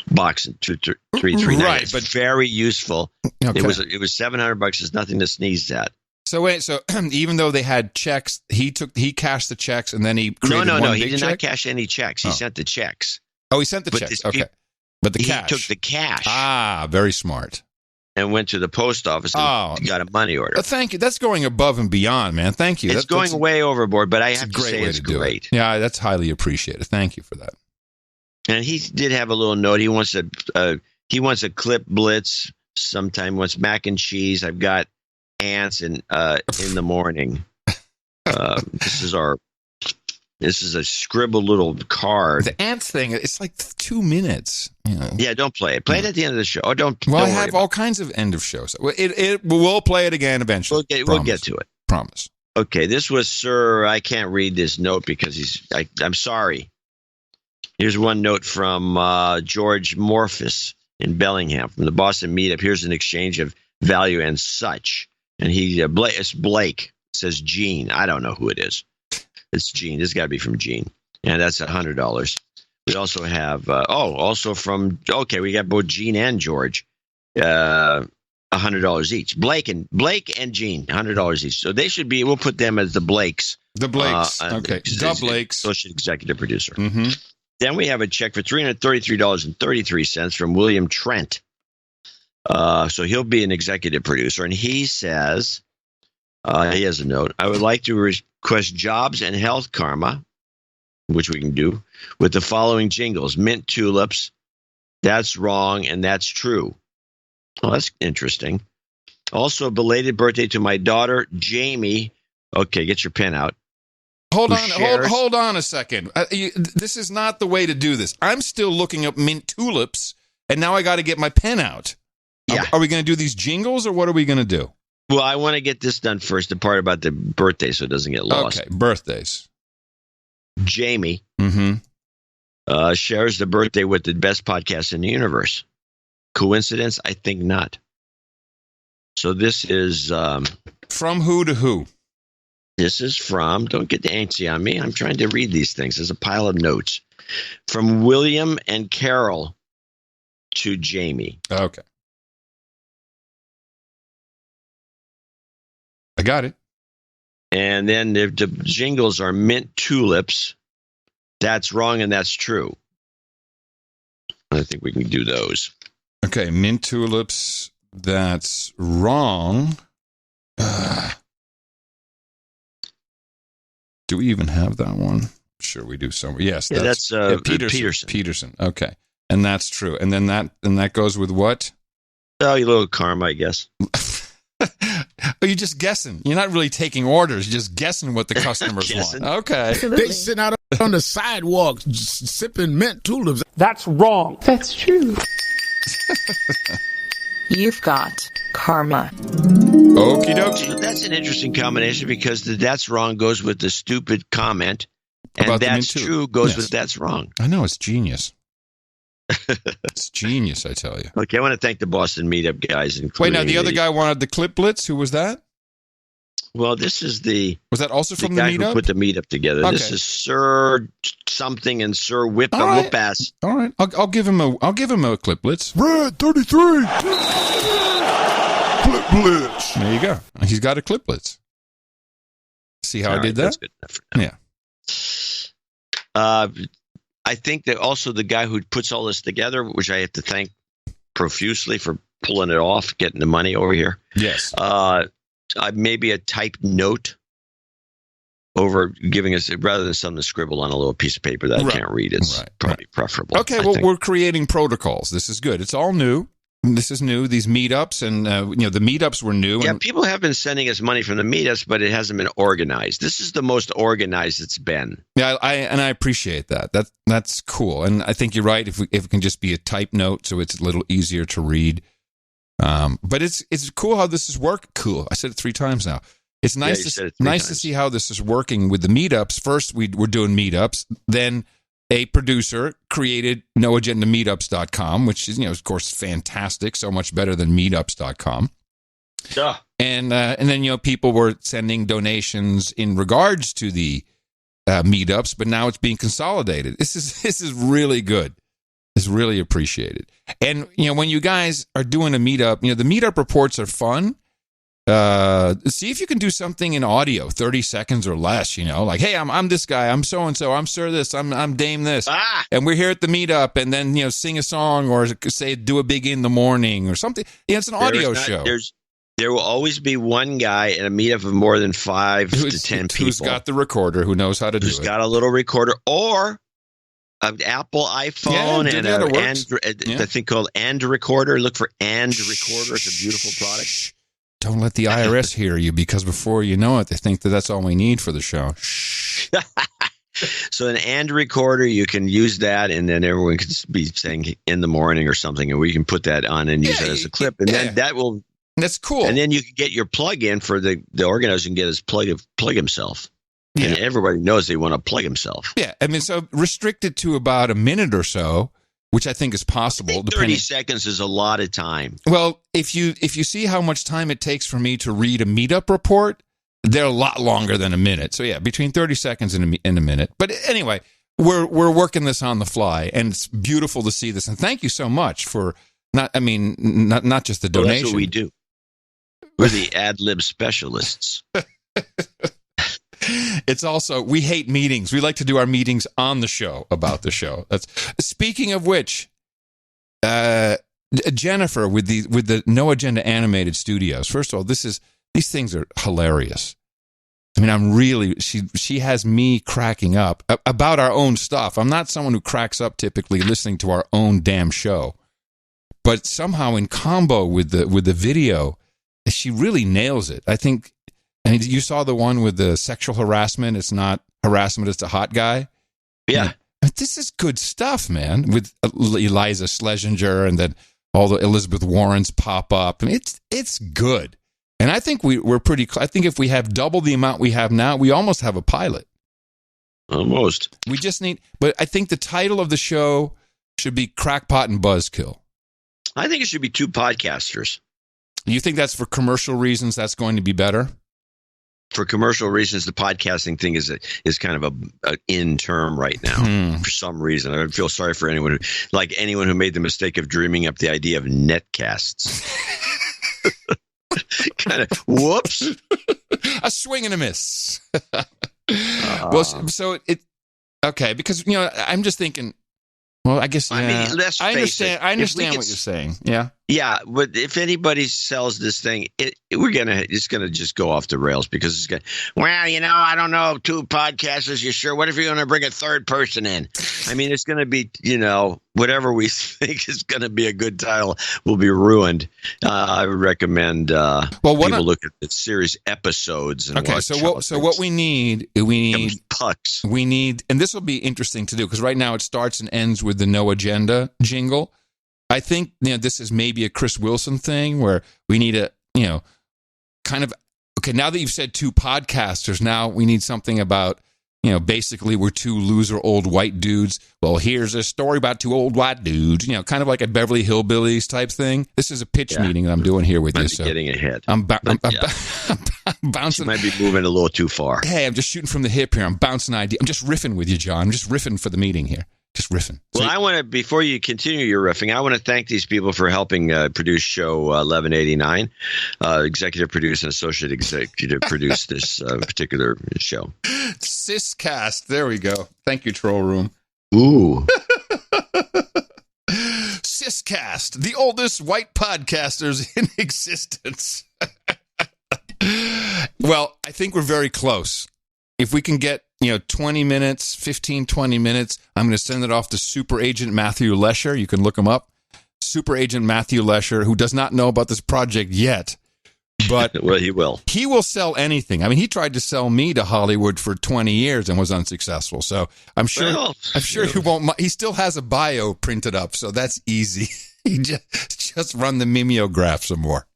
box in 2339. Right, but very useful. Okay. It was $700. It's nothing to sneeze at. So wait, so even though they had checks, he cashed the checks and then he created No. one He big did check? not cash any checks. He sent the checks. Oh, he sent the checks. Okay, but the cash. He took the cash. Ah, very smart. And went to the post office and got a money order. Thank you. That's going above and beyond, man. Thank you. It's going way overboard, but I have to say it's great. Yeah, that's highly appreciated. Thank you for that. And he did have a little note. He wants a clip blitz sometime. Wants mac and cheese. I've got ants in the morning. This is a scribbled little card. The ants thing, it's like 2 minutes. You know. Yeah, don't play it. Play it at the end of the show. Or don't. Well, don't I have all kinds of end of shows. We'll play it again eventually. We'll get to it. Promise. Okay, this was Sir. I can't read this note because I'm sorry. Here's one note from George Morphus in Bellingham from the Boston meetup. Here's an exchange of value and such. And it's Blake. It says Gene. I don't know who it is. It's Gene. This got to be from Gene. And that's $100. We also have, we got both Gene and George, $100 each. Blake and Gene, $100 each. So they should be, we'll put them as the Blakes. The Blakes. Okay. The Blakes. Associate Executive Producer. Mm-hmm. Then we have a check for $333.33 from William Trent. So he'll be an executive producer. And he says, he has a note. I would like to request jobs and health karma, which we can do, with the following jingles. Mint tulips, that's wrong, and that's true. Well, that's interesting. Also, belated birthday to my daughter, Jamie. Okay, get your pen out. Hold on a second. This is not the way to do this. I'm still looking up mint tulips, and now I got to get my pen out. Yeah. Are we going to do these jingles, or what are we going to do? Well, I want to get this done first, the part about the birthday, so it doesn't get lost. Okay, birthdays. Jamie Mm-hmm. Shares the birthday with the best podcast in the universe. Coincidence? I think not. So this is... from who to who? This is from... Don't get antsy on me. I'm trying to read these things. There's a pile of notes. From William and Carol to Jamie. Okay. I got it. And then the jingles are mint tulips. That's wrong and that's true. I think we can do those. Okay, mint tulips. That's wrong. Do we even have that one? Sure, we do somewhere. Yes, that's Peterson. Peterson. Okay, and that's true. And then that goes with what? Oh, your little karma, I guess. Oh, you're just guessing. You're not really taking orders. You're just guessing what the customers want. Okay. They sitting out on the sidewalk sipping mint tulips. That's wrong. That's true. You've got karma. Okie dokie. So that's an interesting combination because the that's wrong goes with the stupid comment, and About that's true goes with that's wrong. I know, it's genius. It's genius, I tell you. Okay, I want to thank the Boston meetup guys. Wait, now the other guy wanted the clip blitz. Who was that? Well, this is Was that also from the guy meetup? who put the meetup together. Okay. This is Sir something and Sir Whip-ass. All right, I'll give him a clip blitz. Red 33. Clip blitz. There you go. He's got a clip blitz. See how I did that? That's good enough for now. Yeah. I think that also the guy who puts all this together, which I have to thank profusely for pulling it off, getting the money over here. Yes. Maybe a typed note over giving us, rather than something to scribble on a little piece of paper that I can't read. It's probably preferable. Okay, well, we're creating protocols. This is good. It's all new. This is new. These meetups and the meetups were new. Yeah, people have been sending us money from the meetups, but it hasn't been organized. This is the most organized it's been. Yeah, I appreciate that. That's cool. And I think you're right. If it can just be a type note, so it's a little easier to read. But it's cool how this is working. Cool. I said it 3 times now. It's nice to see how this is working with the meetups. First, we're doing meetups. Then a producer created noagendameetups.com, which is, of course, fantastic. So much better than meetups.com. Yeah. And then, people were sending donations in regards to the meetups, but now it's being consolidated. This is really good. It's really appreciated. And, when you guys are doing a meetup, the meetup reports are fun. See if you can do something in audio, 30 seconds or less, like, hey, I'm this guy, I'm so-and-so, I'm sir this, I'm dame this. And we're here at the meetup, and then, sing a song or say, do a big in the morning or something. It's an audio show. There will always be one guy in a meetup of more than 5 to 10 people. Who's got the recorder, who knows how to do it. Who's got a little recorder or an Apple iPhone and a thing called And Recorder. Look for And Recorder. It's a beautiful product. Don't let the IRS hear you, because before you know it, they think that that's all we need for the show. So an And Recorder, you can use that, and then everyone can be saying in the morning or something, and we can put that on and use it as a clip, and then that will. That's cool. And then you can get your plug-in for the organizer and get his plug himself. Yeah. And everybody knows they want to plug himself. Yeah, so restricted to about a minute or so, which I think is possible. 30 seconds is a lot of time. Well, if you see how much time it takes for me to read a meetup report, they're a lot longer than a minute. So yeah, between 30 seconds and a minute. But anyway, we're working this on the fly, and it's beautiful to see this. And thank you so much for not just the donation. That's what we do. We're the ad lib specialists. It's also, we hate meetings. We like to do our meetings on the show, about the show. Speaking of which, Jennifer with the No Agenda Animated Studios. First of all, these things are hilarious. She has me cracking up about our own stuff. I'm not someone who cracks up typically listening to our own damn show, but somehow in combo with the video, she really nails it. I think. And you saw the one with the sexual harassment. It's not harassment, it's a hot guy. Yeah. This is good stuff, man, with Eliza Schlesinger, and then all the Elizabeth Warrens pop up. It's good. And I think we're pretty I think if we have double the amount we have now, we almost have a pilot. Almost. We just need, but I think the title of the show should be Crackpot and Buzzkill. I think it should be Two Podcasters. You think that's for commercial reasons that's going to be better? For commercial reasons, the podcasting thing is kind of a in term right now for some reason. I feel sorry for anyone who made the mistake of dreaming up the idea of netcasts. Kind of whoops, a swing and a miss. Well, so okay, because I'm just thinking. Well, I guess I understand. I understand what you're saying. Yeah. Yeah, but if anybody sells this thing, it's gonna just go off the rails, because it's gonna. Well, I don't know, two podcasters. You sure? What if you're gonna bring a third person in? It's gonna be, whatever we think is gonna be a good title will be ruined. I would recommend people look at the series episodes. And okay, so what we need pucks. We need, and this will be interesting to do, because right now it starts and ends with the No Agenda jingle. I think this is maybe a Chris Wilson thing where we need a kind of, okay, now that you've said two podcasters, now we need something about basically we're two loser old white dudes. Well, here's a story about two old white dudes. Kind of like a Beverly Hillbillies type thing. This is a pitch meeting that I'm doing here with you. So getting ahead. I'm bouncing. You might be moving a little too far. Hey, I'm just shooting from the hip here. I'm bouncing ideas. I'm just riffing with you, John. I'm just riffing for the meeting here. Just riffing. Well, I want to, before you continue your riffing, I want to thank these people for helping produce show 1189. Executive produce and associate executive produce this particular show. CIS-Cast. There we go. Thank you, Troll Room. Ooh. CIS-Cast, the oldest white podcasters in existence. Well, I think we're very close. If we can get 20 minutes, 15, 20 minutes, I'm going to send it off to Super Agent Matthew Lesher. You can look him up. Super Agent Matthew Lesher, who does not know about this project yet, but well, he will. He will sell anything. He tried to sell me to Hollywood for 20 years and was unsuccessful. So I'm sure he won't. He still has a bio printed up, so that's easy. He just run the mimeograph some more.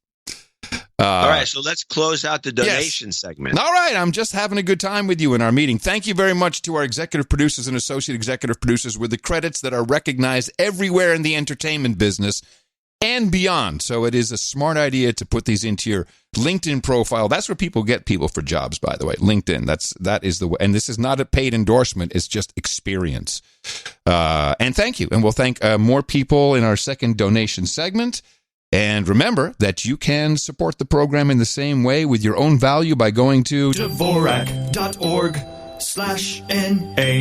All right, so let's close out the donation segment. All right, I'm just having a good time with you in our meeting. Thank you very much to our executive producers and associate executive producers with the credits that are recognized everywhere in the entertainment business. and beyond. So it is a smart idea to put these into your LinkedIn profile. That's where people get people for jobs, by the way. LinkedIn. That is the way. And this is not a paid endorsement. It's just experience. And thank you. And we'll thank more people in our second donation segment. And remember that you can support the program in the same way with your own value by going to Dvorak.org/NA.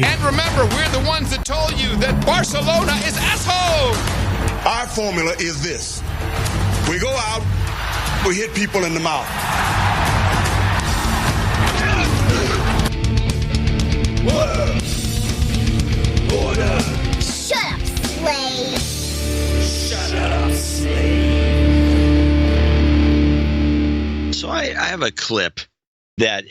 And remember, we're the ones that told you that Barcelona is assholes. Our formula is this. We go out, we hit people in the mouth. Order. Shut up, slave. Shut up, slave. So I have a clip that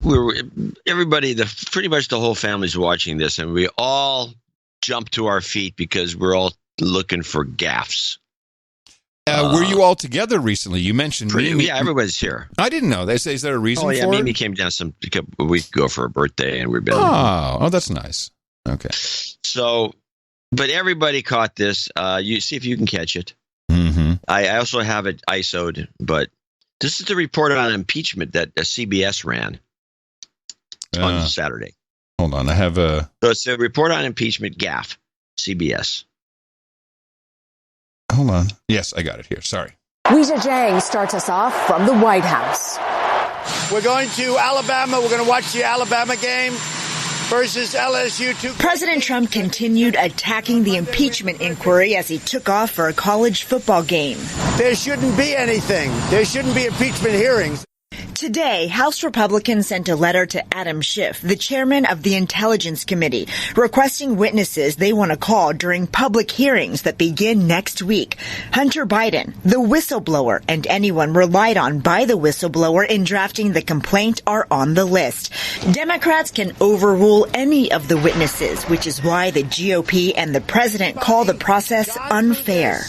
pretty much the whole family's watching this, and we all jump to our feet because we're all looking for gaffes. Were you all together recently? You mentioned Mimi. Yeah, everybody's here. I didn't know. They say, is there a reason for it? Mimi came down a week ago for her birthday, and we've been. Oh, that's nice. Okay. So, but everybody caught this. You see if you can catch it. Mm-hmm. I also have it ISO'd, but this is the report on impeachment that CBS ran on Saturday. Hold on, I have a. So it's a report on impeachment, gaffe, CBS. Hold on. Yes, I got it here. Sorry. Weijia Jiang starts us off from the White House. We're going to Alabama. We're going to watch the Alabama game versus LSU. President Trump continued attacking the impeachment inquiry as he took off for a college football game. There shouldn't be anything. There shouldn't be impeachment hearings. Today, House Republicans sent a letter to Adam Schiff, the chairman of the Intelligence Committee, requesting witnesses they want to call during public hearings that begin next week. Hunter Biden, the whistleblower, and anyone relied on by the whistleblower in drafting the complaint are on the list. Democrats can overrule any of the witnesses, which is why the GOP and the president call the process unfair.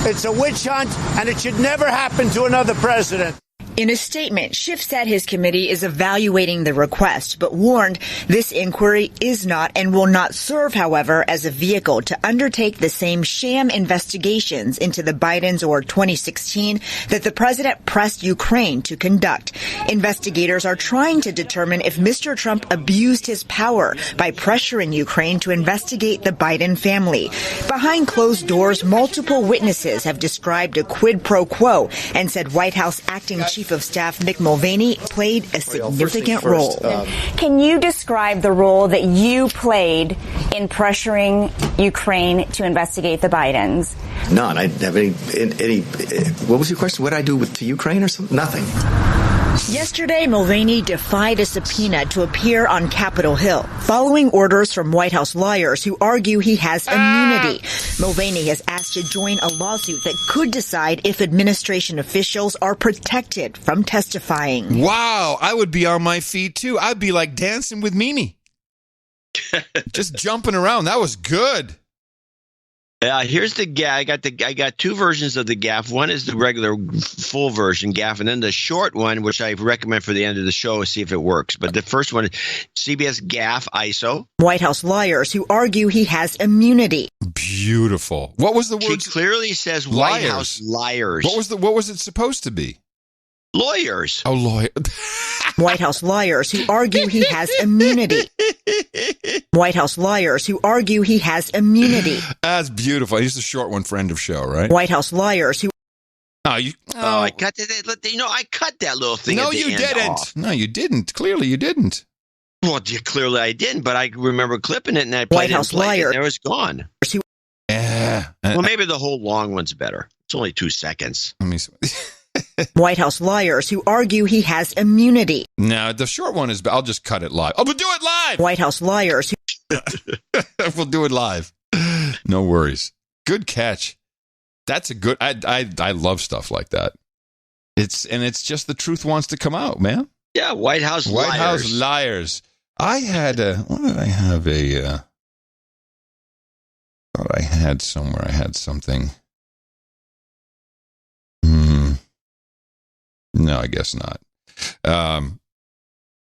It's a witch hunt, and it should never happen to another president. In a statement, Schiff said his committee is evaluating the request, but warned this inquiry is not and will not serve, however, as a vehicle to undertake the same sham investigations into the Bidens or 2016 that the president pressed Ukraine to conduct. Investigators are trying to determine if Mr. Trump abused his power by pressuring Ukraine to investigate the Biden family. Behind closed doors, multiple witnesses have described a quid pro quo and said White House acting chief of Staff Mick Mulvaney played a significant role. Can you describe the role that you played in pressuring Ukraine to investigate the Bidens? None. I didn't have any. What was your question? What did I do to Ukraine or something? Nothing. Yesterday, Mulvaney defied a subpoena to appear on Capitol Hill, following orders from White House lawyers who argue he has immunity. Mulvaney has asked to join a lawsuit that could decide if administration officials are protected from testifying. Wow, I would be on my feet too. I'd be like dancing with Mimi. Just jumping around. That was good. Here's the gaff. I got two versions of the gaff. One is the regular full version gaff, and then the short one, which I recommend for the end of the show, see if it works. But the first one is CBS gaff ISO. White House lawyers who argue he has immunity. Beautiful. What was the word? She clearly says White House liars. What was it supposed to be? Lawyers. Oh, lawyer. White House lawyers who argue he has immunity. White House lawyers who argue he has immunity. That's beautiful. He's a short one, friend of show, right? White House lawyers who. I cut that. I cut that little thing. No, at the you end didn't. Off. No, you didn't. Clearly, you didn't. Well, clearly I didn't, but I remember clipping it, and I played White House lawyer. And it was gone. Yeah. Well, maybe the whole long one's better. It's only 2 seconds. Let me see. White House lawyers who argue he has immunity. No, the short one is. I'll just cut it live. Oh, we'll do it live. White House lawyers who. We'll do it live. No worries. Good catch. That's a good. I love stuff like that. It's just the truth wants to come out, man. Yeah, White House liars. I had what did I have thought I had somewhere. I had something. No, I guess not.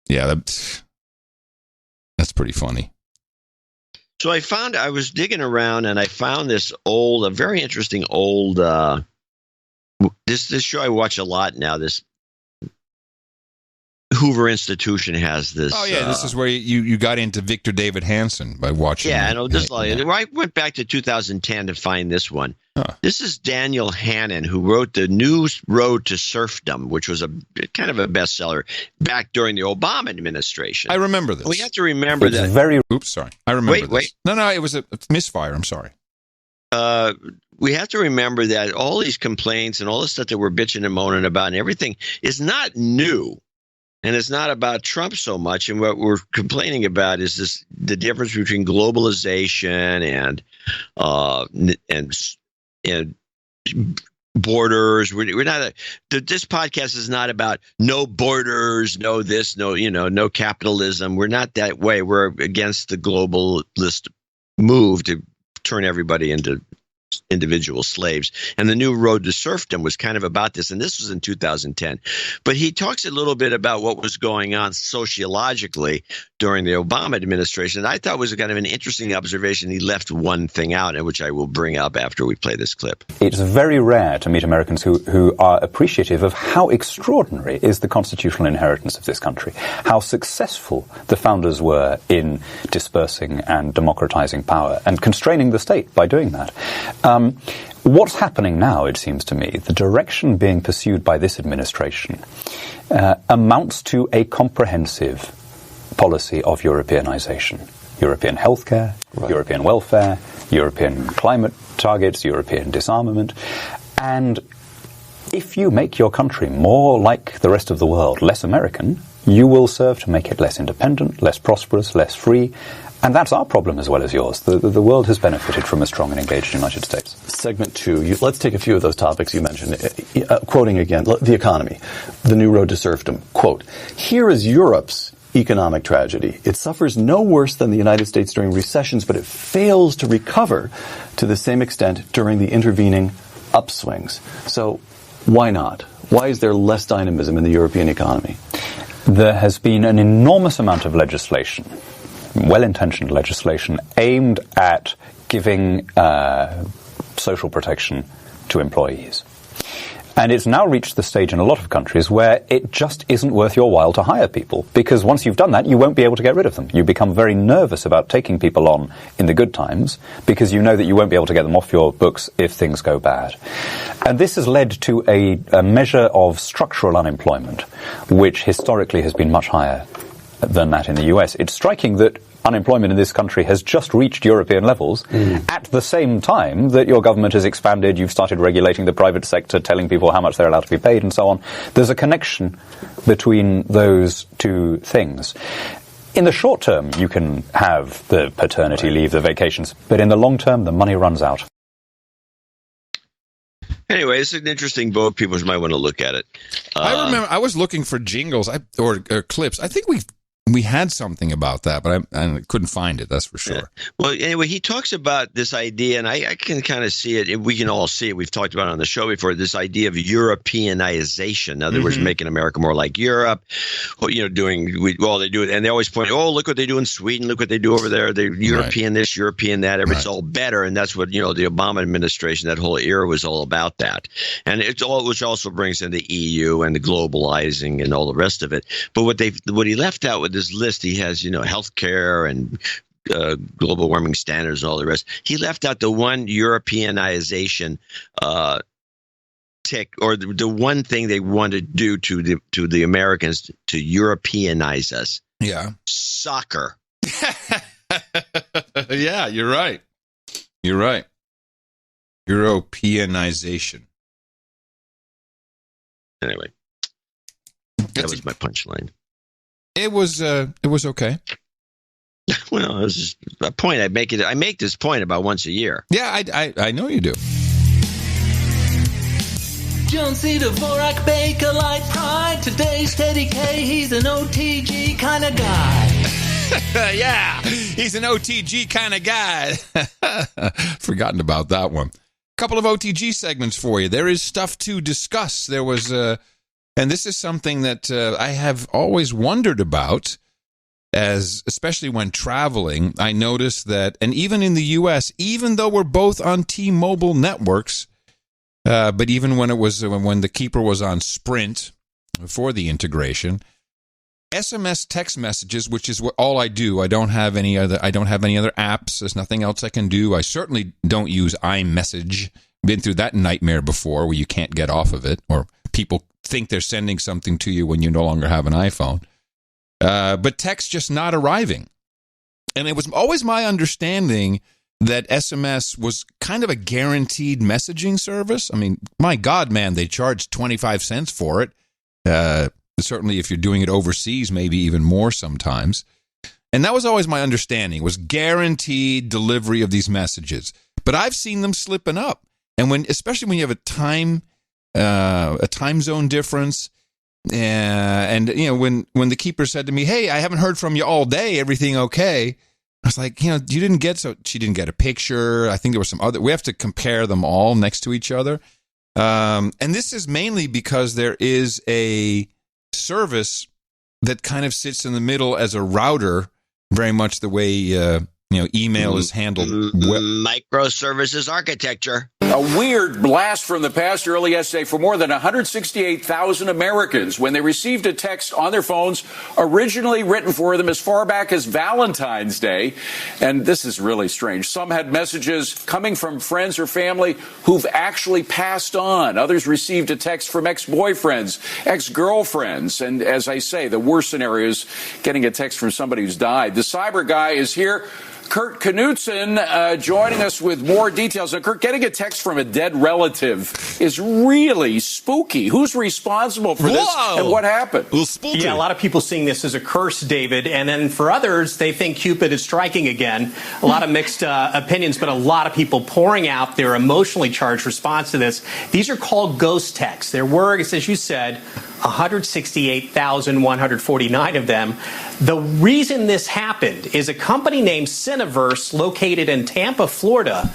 Yeah, that's pretty funny. So I was digging around and I found this a very interesting old this show I watch a lot now. This Hoover Institution has this. Oh yeah, this is where you got into Victor David Hanson by watching. Yeah, I know this. I went back to 2010 to find this one. Huh. This is Daniel Hannan, who wrote The New Road to Serfdom, which was a kind of a bestseller back during the Obama administration. I remember this. We have to remember that. Oops, sorry. I remember this. Wait. No, it was a misfire. I'm sorry. We have to remember that all these complaints and all the stuff that we're bitching and moaning about and everything is not new. And it's not about Trump so much. And what we're complaining about is the difference between globalization and borders. We're not this podcast is not about no borders, no this, no capitalism. We're not that way. We're against the globalist move to turn everybody into individual slaves. And The New Road to Serfdom was kind of about this, and this was in 2010. But he talks a little bit about what was going on sociologically during the Obama administration, and I thought was kind of an interesting observation. He left one thing out, and which I will bring up after we play this clip. It's very rare to meet Americans who are appreciative of how extraordinary is the constitutional inheritance of this country, how successful the founders were in dispersing and democratizing power and constraining the state by doing that. What's happening now, it seems to me, the direction being pursued by this administration amounts to a comprehensive policy of Europeanization. European healthcare, European welfare, European climate targets, European disarmament. And if you make your country more like the rest of the world, less American, you will serve to make it less independent, less prosperous, less free. And that's our problem as well as yours. The world has benefited from a strong and engaged United States. Segment 2, let's take a few of those topics you mentioned. Quoting again, the economy, the new road to serfdom. Quote, here is Europe's economic tragedy. It suffers no worse than the United States during recessions, but it fails to recover to the same extent during the intervening upswings. So why not? Why is there less dynamism in the European economy? There has been an enormous amount of legislation, well-intentioned legislation, aimed at giving social protection to employees. And it's now reached the stage in a lot of countries where it just isn't worth your while to hire people, because once you've done that, you won't be able to get rid of them. You become very nervous about taking people on in the good times because you know that you won't be able to get them off your books if things go bad. And this has led to a measure of structural unemployment, which historically has been much higher than that in the US. It's striking that unemployment in this country has just reached European levels at the same time that your government has expanded, you've started regulating the private sector, telling people how much they're allowed to be paid and so on. There's a connection between those two things. In the short term, you can have the paternity leave, the vacations, but in the long term, the money runs out. Anyway, it's an interesting book. People might want to look at it. I remember I was looking for jingles or clips. I think we had something about that, but I couldn't find it, that's for sure. Yeah. Well, anyway, he talks about this idea, and I can kind of see it. We can all see it. We've talked about it on the show before, this idea of Europeanization. In other words, making America more like Europe. Well, they do it, and they always point, look what they do in Sweden. Look what they do over there. They're European this, European that. It's all better, and that's what, the Obama administration, that whole era was all about that. And it's all, which also brings in the EU and the globalizing and all the rest of it. But what he left out with this list, he has, healthcare and global warming standards and all the rest. He left out the one Europeanization or the one thing they want to do to the Americans to Europeanize us. Yeah. Soccer. Yeah, you're right. You're right. Europeanization. Anyway, that was my punchline. It was okay. Well, it was just a point I make. I make this point about once a year. Yeah, I know you do. John C. Dvorak, Baker, Light Pride. Today's Teddy K. He's an OTG kind of guy. Yeah, he's an OTG kind of guy. Forgotten about that one. Couple of OTG segments for you. There is stuff to discuss. There was and this is something that I have always wondered about, especially when traveling. I noticed that, and even in the U.S., even though we're both on T-Mobile networks, But even when the Keeper was on Sprint before the integration, SMS text messages, which is all I do. I don't have any other apps. There's nothing else I can do. I certainly don't use iMessage. Been through that nightmare before where you can't get off of it, or people think they're sending something to you when you no longer have an iPhone. But text just not arriving. And it was always my understanding that SMS was kind of a guaranteed messaging service. I mean, my God, man, they charge 25 cents for it. Certainly if you're doing it overseas, maybe even more sometimes. And that was always my understanding, was guaranteed delivery of these messages. But I've seen them slipping up. And especially when you have a time zone difference, and you know, when the Keeper said to me, "Hey, I haven't heard from you all day. Everything okay?" I was like, you know, she didn't get a picture. I think there was some other. We have to compare them all next to each other. And this is mainly because there is a service that kind of sits in the middle as a router, very much the way email is handled. Microservices architecture. A weird blast from the past early yesterday for more than 168,000 Americans when they received a text on their phones originally written for them as far back as Valentine's Day. And this is really strange. Some had messages coming from friends or family who've actually passed on. Others received a text from ex-boyfriends, ex-girlfriends. And as I say, the worst scenario is getting a text from somebody who's died. The cyber guy is here. Kurt Knudsen joining us with more details. Now, Kurt, getting a text from a dead relative is really spooky. Who's responsible for this and what happened? Yeah, a lot of people seeing this as a curse, David. And then for others, they think Cupid is striking again. A lot of mixed opinions, but a lot of people pouring out their emotionally charged response to this. These are called ghost texts. There were, as you said, 168,149 of them. The reason this happened is a company named Cineverse, located in Tampa, Florida,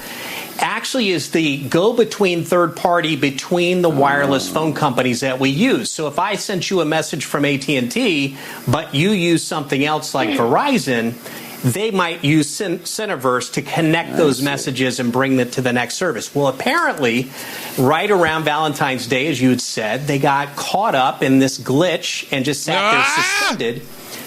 actually is the go-between third party between the wireless phone companies that we use. So if I sent you a message from AT&T, but you use something else like Verizon, they might use Cineverse to connect those messages and bring it to the next service. Well, apparently, right around Valentine's Day, as you had said, they got caught up in this glitch and just sat there suspended.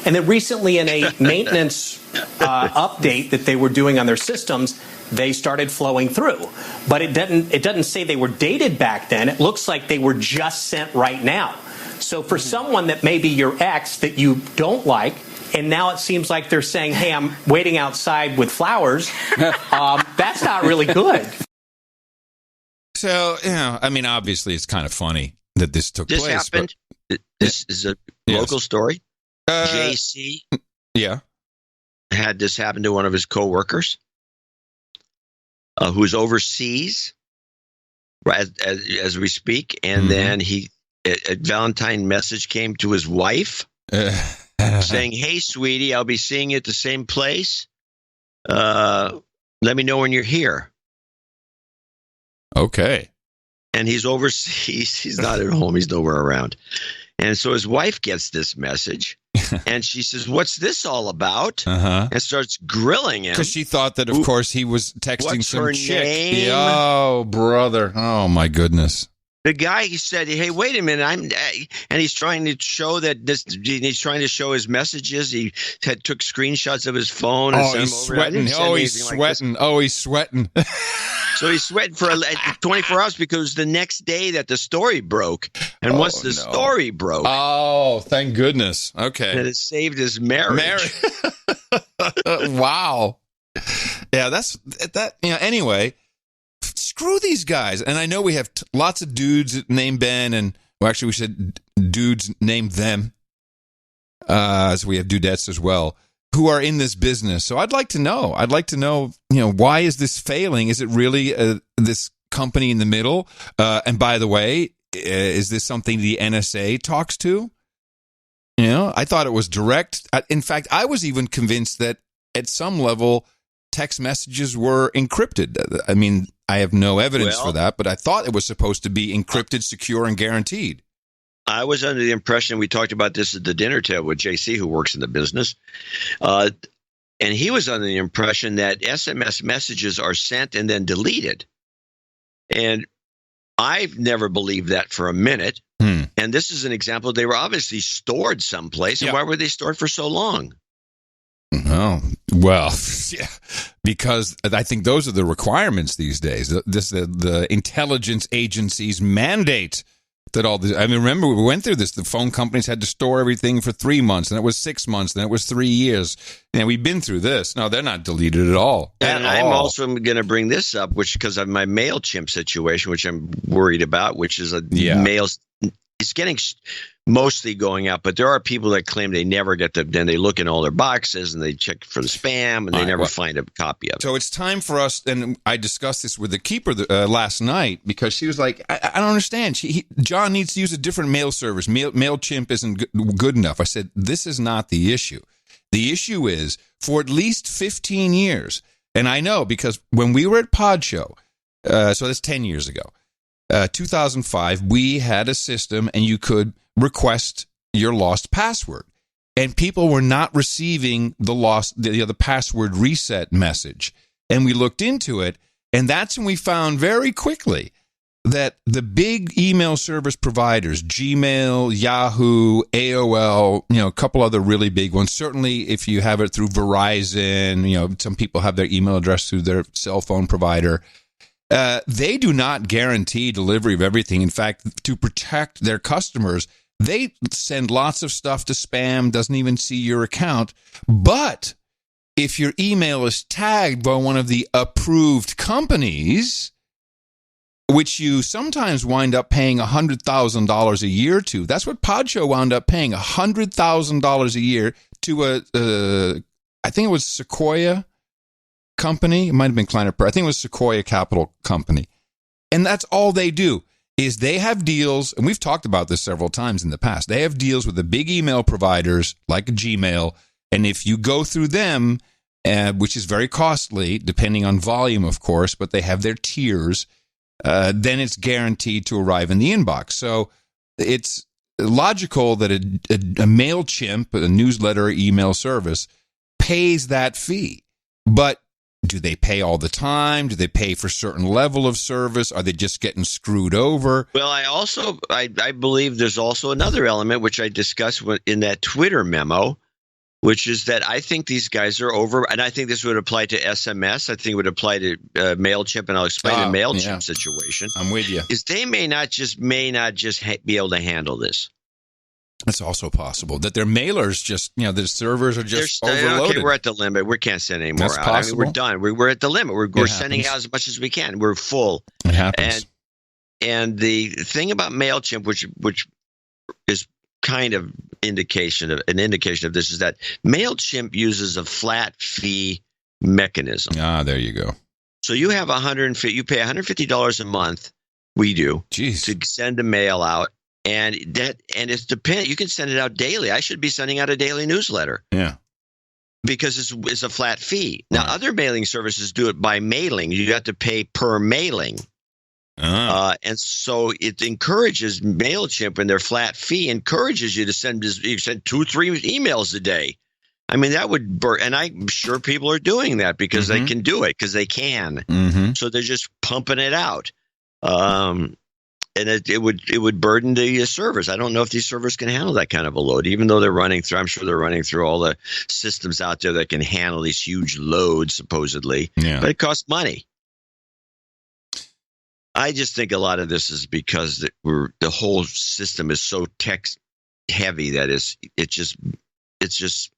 And then recently in a maintenance update that they were doing on their systems, they started flowing through. But it doesn't say they were dated back then. It looks like they were just sent right now. So for someone that may be your ex that you don't like, and now it seems like they're saying, hey, I'm waiting outside with flowers, that's not really good. So, I mean, obviously it's kind of funny that this took place. This happened. This is a local story. JC had this happen to one of his coworkers who's overseas as we speak. And then a Valentine message came to his wife saying, hey, sweetie, I'll be seeing you at the same place. Let me know when you're here. Okay. And he's overseas. He's not at home. He's nowhere around. And so his wife gets this message, and she says, what's this all about? And starts grilling him. Because she thought that, of course, he was texting some her chick. name? Oh, brother. Oh, my goodness. The guy, he said, hey, wait a minute. And he's trying to show he's trying to show his messages. He took screenshots of his phone. And he's sweating. He's sweating. He's sweating. So he's sweating for 24 hours because the next day that the story broke. And once the story broke. Oh, thank goodness. Okay. And it saved his marriage. Wow. Yeah, that's that. Anyway, screw these guys. And I know we have lots of dudes named Ben, and well, actually we said dudes named them. So we have dudettes as well, who are in this business. So I'd like to know. Why is this failing? Is it really this company in the middle? And by the way, is this something the NSA talks to? I thought it was direct. In fact, I was even convinced that at some level, text messages were encrypted. I mean, I have no evidence for that, but I thought it was supposed to be encrypted, secure, and guaranteed. I was under the impression, we talked about this at the dinner table with JC, who works in the business, and he was under the impression that SMS messages are sent and then deleted. And I've never believed that for a minute. And this is an example. They were obviously stored someplace. And why were they stored for so long? Oh, well, yeah, because I think those are the requirements these days. The intelligence agencies mandate that all this. I mean, remember, we went through this. The phone companies had to store everything for 3 months, and it was 6 months, then it was 3 years. And we've been through this. No, they're not deleted at all. And I'm also going to bring this up, which because of my MailChimp situation, which I'm worried about, which is mails. It's getting mostly going out, but there are people that claim they never get them. Then they look in all their boxes and they check for the spam, and they never find a copy of it. So it's time for us, and I discussed this with the keeper last night, because she was like, I don't understand. John needs to use a different mail service. MailChimp isn't good enough. I said, this is not the issue. The issue is, for at least 15 years, and I know because when we were at Pod Show, so that's 10 years ago, 2005, we had a system, and you could request your lost password, and people were not receiving the password reset message. And we looked into it, and that's when we found very quickly that the big email service providers, Gmail, Yahoo, AOL, a couple other really big ones. Certainly, if you have it through Verizon, some people have their email address through their cell phone provider. They do not guarantee delivery of everything. In fact, to protect their customers, they send lots of stuff to spam, doesn't even see your account. But if your email is tagged by one of the approved companies, which you sometimes wind up paying $100,000 a year to, that's what Podshow wound up paying, $100,000 a year to I think it was Sequoia Company. It might have been Kleiner. I think it was Sequoia Capital Company. And that's all they do, is they have deals, and we've talked about this several times in the past. They have deals with the big email providers like Gmail, and if you go through them, which is very costly, depending on volume, of course, but they have their tiers, then it's guaranteed to arrive in the inbox. So it's logical that a MailChimp, a newsletter email service, pays that fee. But do they pay all the time? Do they pay for a certain level of service? Are they just getting screwed over? Well, I believe there's also another element, which I discussed in that Twitter memo, which is that I think these guys are over, and I think this would apply to SMS. I think it would apply to MailChimp, and I'll explain the MailChimp situation. I'm with you. Is they may not just be able to handle this. It's also possible that their mailers just, the servers are just overloaded. Okay, we're at the limit. We can't send any more That's out. possible. I mean, we're done. We're at the limit. We're sending out as much as we can. We're full. It happens. And the thing about MailChimp, which is kind of an indication of this, is that MailChimp uses a flat fee mechanism. There you go. So you have you pay $150 a month. We do. Jeez. To send a mail out. And it's dependent. You can send it out daily. I should be sending out a daily newsletter. Yeah. Because it's a flat fee. Now, other mailing services do it by mailing. You have to pay per mailing. And so it encourages MailChimp, and their flat fee encourages you to send 2-3 emails a day. I mean, that would burn. And I'm sure people are doing that because they can do it, because they can. Mm-hmm. So they're just pumping it out. And it would burden the servers. I don't know if these servers can handle that kind of a load, even though I'm sure they're running through all the systems out there that can handle these huge loads, supposedly. Yeah. But it costs money. I just think a lot of this is because the whole system is so text heavy that it just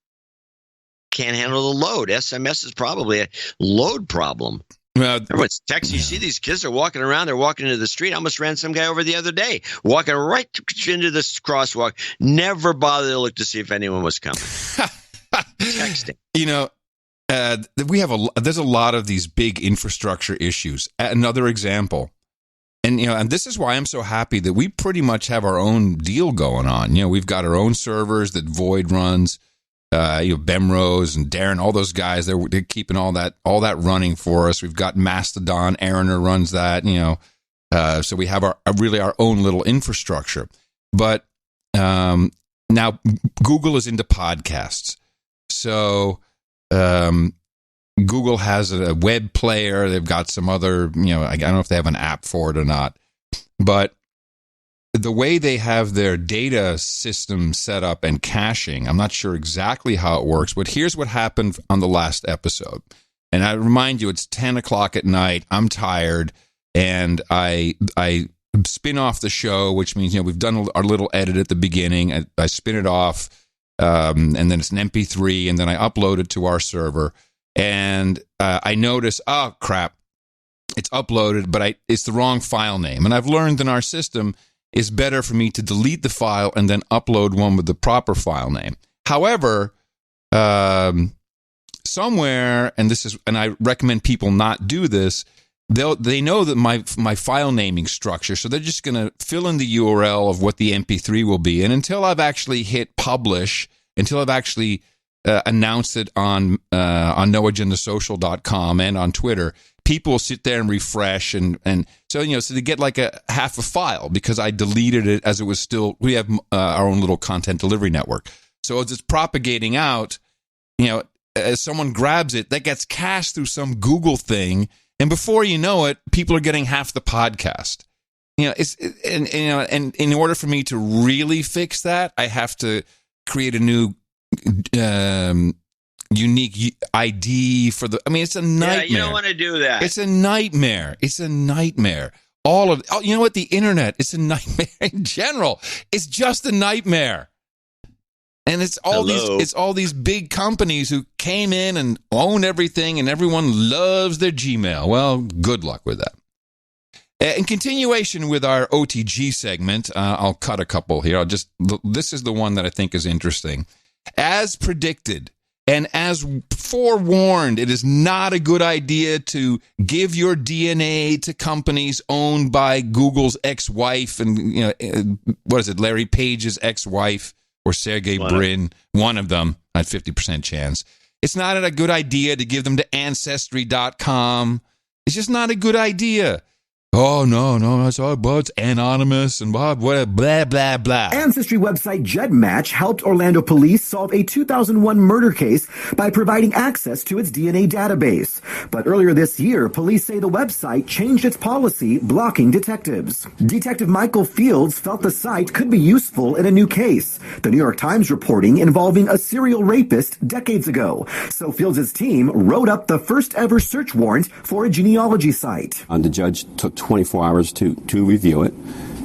can't handle the load. SMS is probably a load problem. Everyone's texting. You see these kids are walking around. They're walking into the street. I almost ran some guy over the other day, walking right into this crosswalk. Never bothered to look to see if anyone was coming. Texting. There's a lot of these big infrastructure issues. Another example, and this is why I'm so happy that we pretty much have our own deal going on. We've got our own servers that Void runs. Bemrose and Darren, all those guys, they're keeping all that running for us. We've got Mastodon, Aaroner runs that, so we have our own little infrastructure. But now Google is into podcasts. So Google has a web player. They've got some other, I don't know if they have an app for it or not. but the way they have their data system set up and caching, I'm not sure exactly how it works, but here's what happened on the last episode. And I remind you, it's 10 o'clock at night. I'm tired, and I spin off the show, which means, we've done our little edit at the beginning. I spin it off, and then it's an MP3, and then I upload it to our server. And I notice, oh, crap, it's uploaded, but it's the wrong file name. And I've learned in our system, it's better for me to delete the file and then upload one with the proper file name. However, somewhere, and I recommend people not do this, they know that my file naming structure, so they're just going to fill in the URL of what the MP3 will be. And until I've actually hit publish, until I've actually announced it on noagendasocial.com and on Twitter, people will sit there and refresh, and so they get like a half a file because I deleted it as it was still. We have our own little content delivery network, so as it's propagating out, as someone grabs it, that gets cached through some Google thing, and before you know it, people are getting half the podcast. And in order for me to really fix that, I have to create a new unique ID for it's a nightmare. Yeah, you don't want to do that. It's a nightmare. You know what? The internet, it's a nightmare in general. It's just a nightmare. And it's all these big companies who came in and own everything, and everyone loves their Gmail. Well, good luck with that. In continuation with our OTG segment, I'll cut a couple here. This is the one that I think is interesting. As predicted, and as forewarned, it is not a good idea to give your DNA to companies owned by Google's ex-wife and, Larry Page's ex-wife or Sergey Brin, one of them, at 50% chance. It's not a good idea to give them to Ancestry.com. It's just not a good idea. Oh, no, that's all, but it's anonymous and blah, blah, blah, blah. Ancestry website GEDmatch helped Orlando police solve a 2001 murder case by providing access to its DNA database. But earlier this year, police say the website changed its policy, blocking detectives. Detective Michael Fields felt the site could be useful in a new case, the New York Times reporting involving a serial rapist decades ago. So Fields' team wrote up the first ever search warrant for a genealogy site. The judge took 24 hours to review it,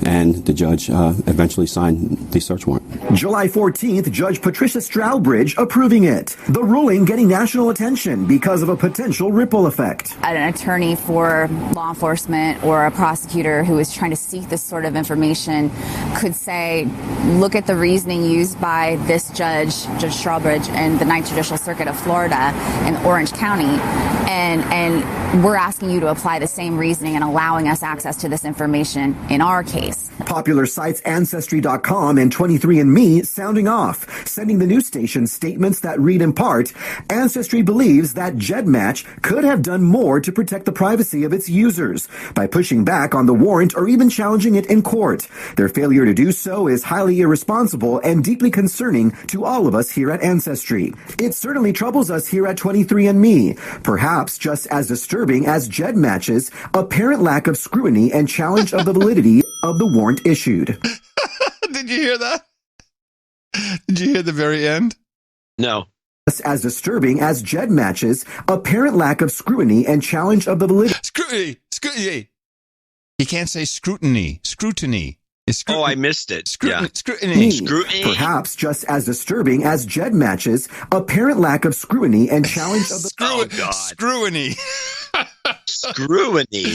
and the judge eventually signed the search warrant. July 14th, Judge Patricia Strourbridge approving it. The ruling getting national attention because of a potential ripple effect. An attorney for law enforcement or a prosecutor who is trying to seek this sort of information could say, look at the reasoning used by this judge, Judge Strourbridge, in the Ninth Judicial Circuit of Florida in Orange County, and we're asking you to apply the same reasoning and allowing us access to this information in our case. Popular sites Ancestry.com and 23andMe sounding off, sending the news station statements that read in part, Ancestry believes that GEDmatch could have done more to protect the privacy of its users by pushing back on the warrant or even challenging it in court. Their failure to do so is highly irresponsible and deeply concerning to all of us here at Ancestry. It certainly troubles us here at 23andMe, perhaps just as disturbing as GEDmatch's apparent lack of scrutiny and challenge of the validity of the warrant issued. Did you hear that? Did you hear the very end? No. As disturbing as GEDmatch's apparent lack of scrutiny and challenge of the validity. Scrutiny. You can't say scrutiny. Scrutiny. Oh, I missed it. Scrutiny. Perhaps just as disturbing as GEDmatch's apparent lack of scrutiny and challenge of the scrutiny. Scrutiny.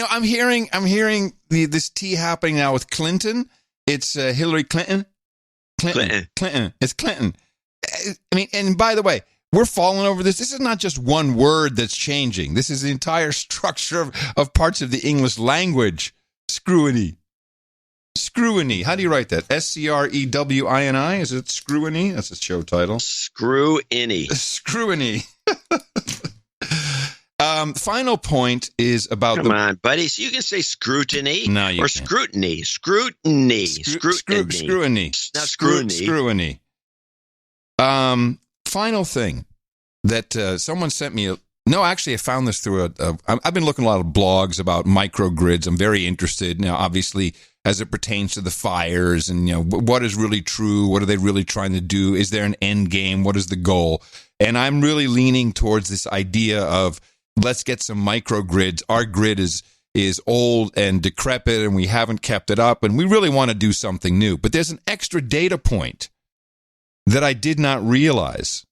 I'm hearing this tea happening now with Clinton. It's Hillary Clinton. Clinton. It's Clinton. I mean, and by the way, we're falling over this. This is not just one word that's changing. This is the entire structure of parts of the English language. Scrutiny. How do you write that? Screwini? Is it Screwini? That's a show title. Screwini. Final point is about Come on, buddy. So you can say scrutiny no, you or can't. Scrutiny. Not scrutiny. Final thing that someone sent me No, actually, I found this through I've been looking at a lot of blogs about microgrids. I'm very interested now, obviously, as it pertains to the fires and, what is really true? What are they really trying to do? Is there an end game? What is the goal? And I'm really leaning towards this idea of let's get some microgrids. Our grid is old and decrepit and we haven't kept it up and we really want to do something new. But there's an extra data point that I did not realize.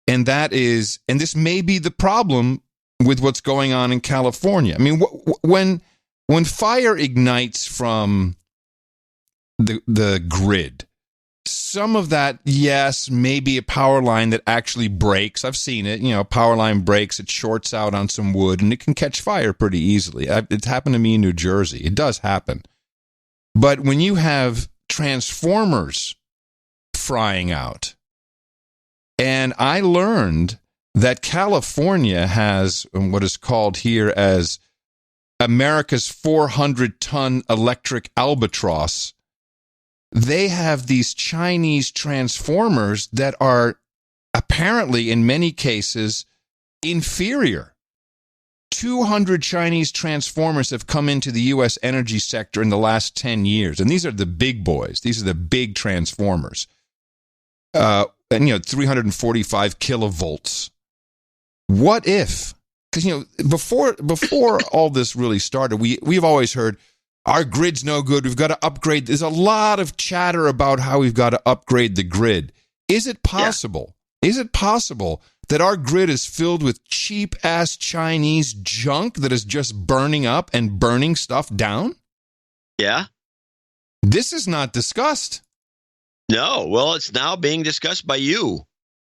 And that is, and this may be the problem with what's going on in California. I mean, when fire ignites from the grid, some of that, yes, maybe a power line that actually breaks. I've seen it. Power line breaks, it shorts out on some wood, and it can catch fire pretty easily. It's happened to me in New Jersey. It does happen. But when you have transformers frying out, and I learned that California has what is called here as America's 400-ton electric albatross. They have these Chinese transformers that are apparently, in many cases, inferior. 200 Chinese transformers have come into the U.S. energy sector in the last 10 years. And these are the big boys. These are the big transformers. And 345 kilovolts. What if? Because before all this really started, we've always heard our grid's no good. We've got to upgrade. There's a lot of chatter about how we've got to upgrade the grid. Is it possible? Yeah. Is it possible that our grid is filled with cheap ass Chinese junk that is just burning up and burning stuff down? Yeah. This is not discussed. No, well, it's now being discussed by you.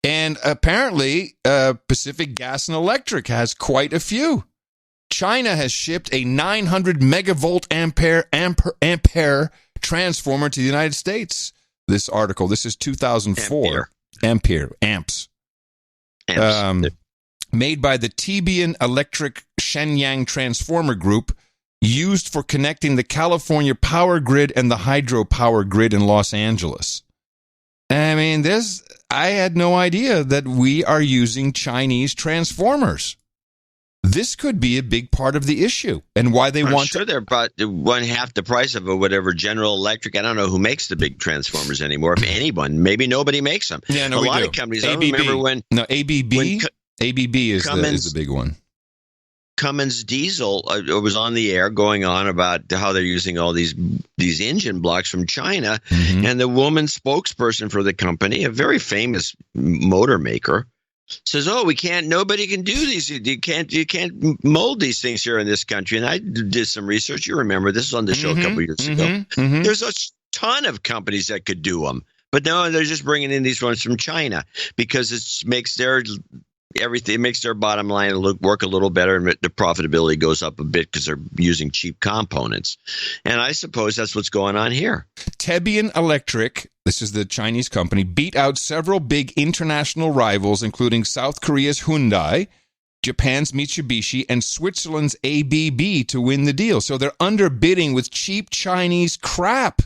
And apparently, Pacific Gas and Electric has quite a few. China has shipped a 900 megavolt ampere transformer to the United States. This article, this is 2004. Amps. Made by the Tibian Electric Shenyang Transformer Group, used for connecting the California power grid and the hydropower grid in Los Angeles. I mean, I had no idea that we are using Chinese transformers. This could be a big part of the issue and why they want to. They're about 1/2 the price of whatever General Electric. I don't know who makes the big transformers anymore. If anyone, maybe nobody makes them. Yeah, no, a lot of companies. I remember when ABB. ABB is the big one. Cummins Diesel was on the air going on about how they're using all these engine blocks from China, and the woman spokesperson for the company, a very famous motor maker, says, nobody can do these. You can't mold these things here in this country. And I did some research. You remember this was on the show a couple years ago. There's a ton of companies that could do them, but no, they're just bringing in these ones from China because it makes their bottom line work a little better, and the profitability goes up a bit because they're using cheap components. And I suppose that's what's going on here. Tibian Electric, this is the Chinese company, beat out several big international rivals, including South Korea's Hyundai, Japan's Mitsubishi, and Switzerland's ABB to win the deal. So they're underbidding with cheap Chinese crap.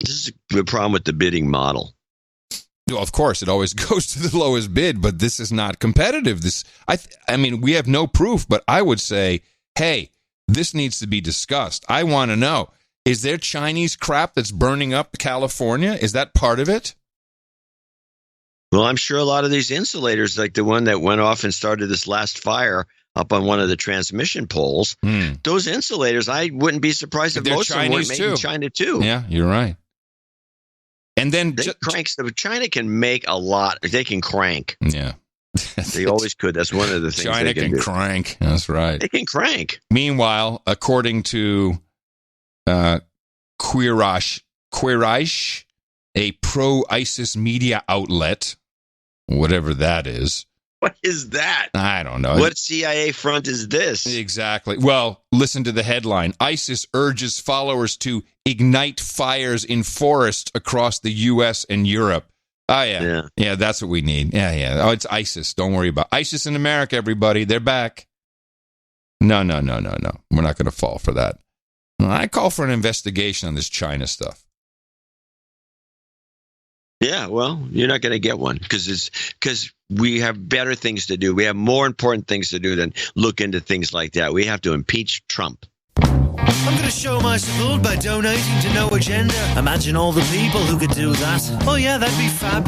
This is the problem with the bidding model. Well, of course, it always goes to the lowest bid, but this is not competitive. I mean, we have no proof, but I would say, hey, this needs to be discussed. I want to know, is there Chinese crap that's burning up California? Is that part of it? Well, I'm sure a lot of these insulators, like the one that went off and started this last fire up on one of the transmission poles, those insulators, I wouldn't be surprised if most of them were made in China too. Yeah, you're right. And then China can make a lot. They can crank. Yeah. They always could. That's one of the things China they can do. Crank. That's right. They can crank. Meanwhile, according to Quirash, a pro-ISIS media outlet, whatever that is. What is that? I don't know. What CIA front is this? Exactly. Well, listen to the headline. ISIS urges followers to ignite fires in forests across the U.S. and Europe. Oh, yeah. Yeah, that's what we need. Yeah. Oh, it's ISIS. Don't worry about ISIS in America, everybody. They're back. No. We're not going to fall for that. I call for an investigation on this China stuff. Yeah, well, you're not going to get one because we have better things to do. We have more important things to do than look into things like that. We have to impeach Trump. I'm going to show my support by donating to No Agenda. Imagine all the people who could do that. Oh yeah, that'd be fab.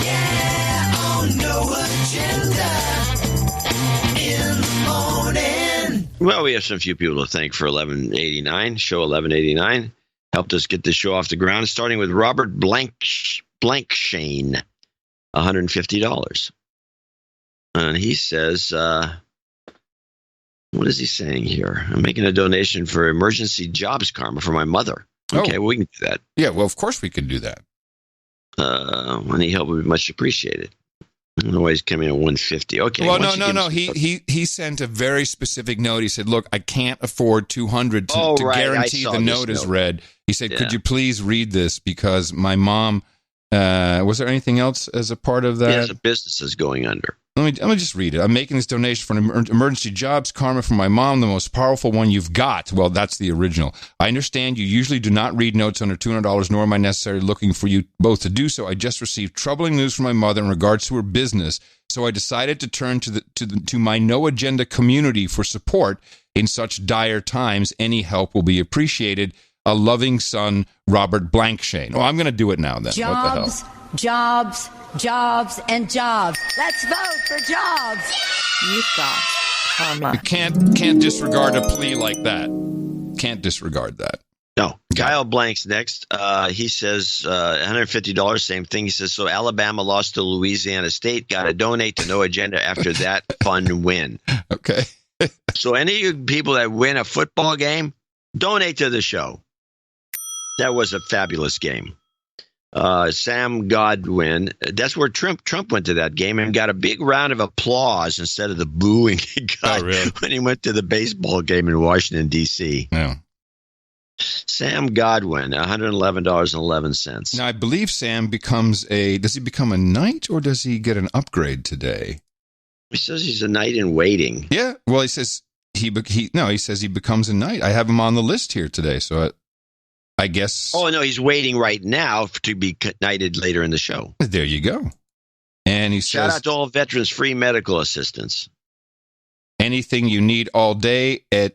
Yeah, on No Agenda in the morning. Well, we have some few people to thank for 1189, show 1189. Helped us get this show off the ground, starting with Robert Blankshane, $150. And he says, what is he saying here? I'm making a donation for emergency jobs karma for my mother. Okay, well, we can do that. Yeah, well, of course we can do that. Any help would be much appreciated. I don't know why he's coming at 150. Okay. Well, no. He sent a very specific note. He said, "Look, I can't afford 200 to guarantee the note is read." He said, "Could you please read this because my mom." Was there anything else as a part of that? Yeah, the business is going under. Let me just read it. I'm making this donation for an emergency jobs karma for my mom, the most powerful one you've got. Well, that's the original. I understand you usually do not read notes under $200, nor am I necessarily looking for you both to do so. I just received troubling news from my mother in regards to her business, so I decided to turn to my No Agenda community for support in such dire times. Any help will be appreciated. A loving son, Robert Blankshane. Oh, I'm going to do it now then. Jobs, what the hell? Jobs, jobs, and jobs. Let's vote for jobs. You've got karma. You can't disregard a plea like that. Can't disregard that. No. Kyle Blank's next. He says $150, same thing. He says, so Alabama lost to Louisiana State. Got to donate to No Agenda after that fun win. Okay. So any of you people that win a football game, donate to the show. That was a fabulous game. Sam Godwin, that's where Trump went to that game and got a big round of applause instead of the booing he got when he went to the baseball game in Washington, D.C. Yeah. Sam Godwin, $111.11. Now, I believe Sam does he become a knight or does he get an upgrade today? He says he's a knight in waiting. Yeah, well, he says he says he becomes a knight. I have him on the list here today, so I guess. Oh, no, he's waiting right now to be knighted later in the show. There you go. And he says, shout out to all veterans, free medical assistance. Anything you need all day at,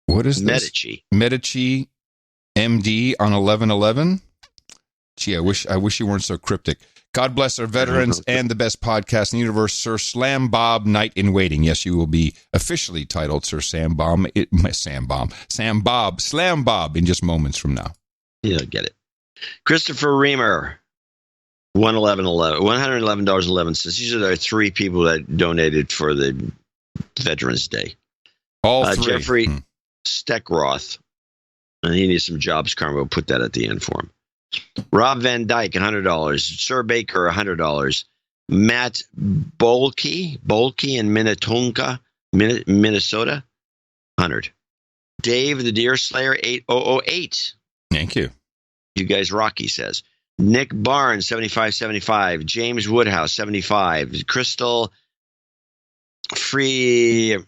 what is this? Medici MD on 1111. Gee, I wish you weren't so cryptic. God bless our veterans and the best podcast in the universe, Sir Slam Bob, Knight in Waiting. Yes, you will be officially titled Sir Slam Bob in just moments from now. Yeah, get it. Christopher Reamer, $111.11. These are the three people that donated for the Veterans Day. All three. Jeffrey Steckroth, and he needs some jobs karma. We'll put that at the end for him. Rob Van Dyke, $100. Sir Baker, $100. Matt Bolke in Minnetonka, Minnesota, $100. Dave the Deer Slayer, 8008. Thank you. You guys rock, he says. Nick Barnes, $75.75. James Woodhouse, $75. Crystal Friedemann.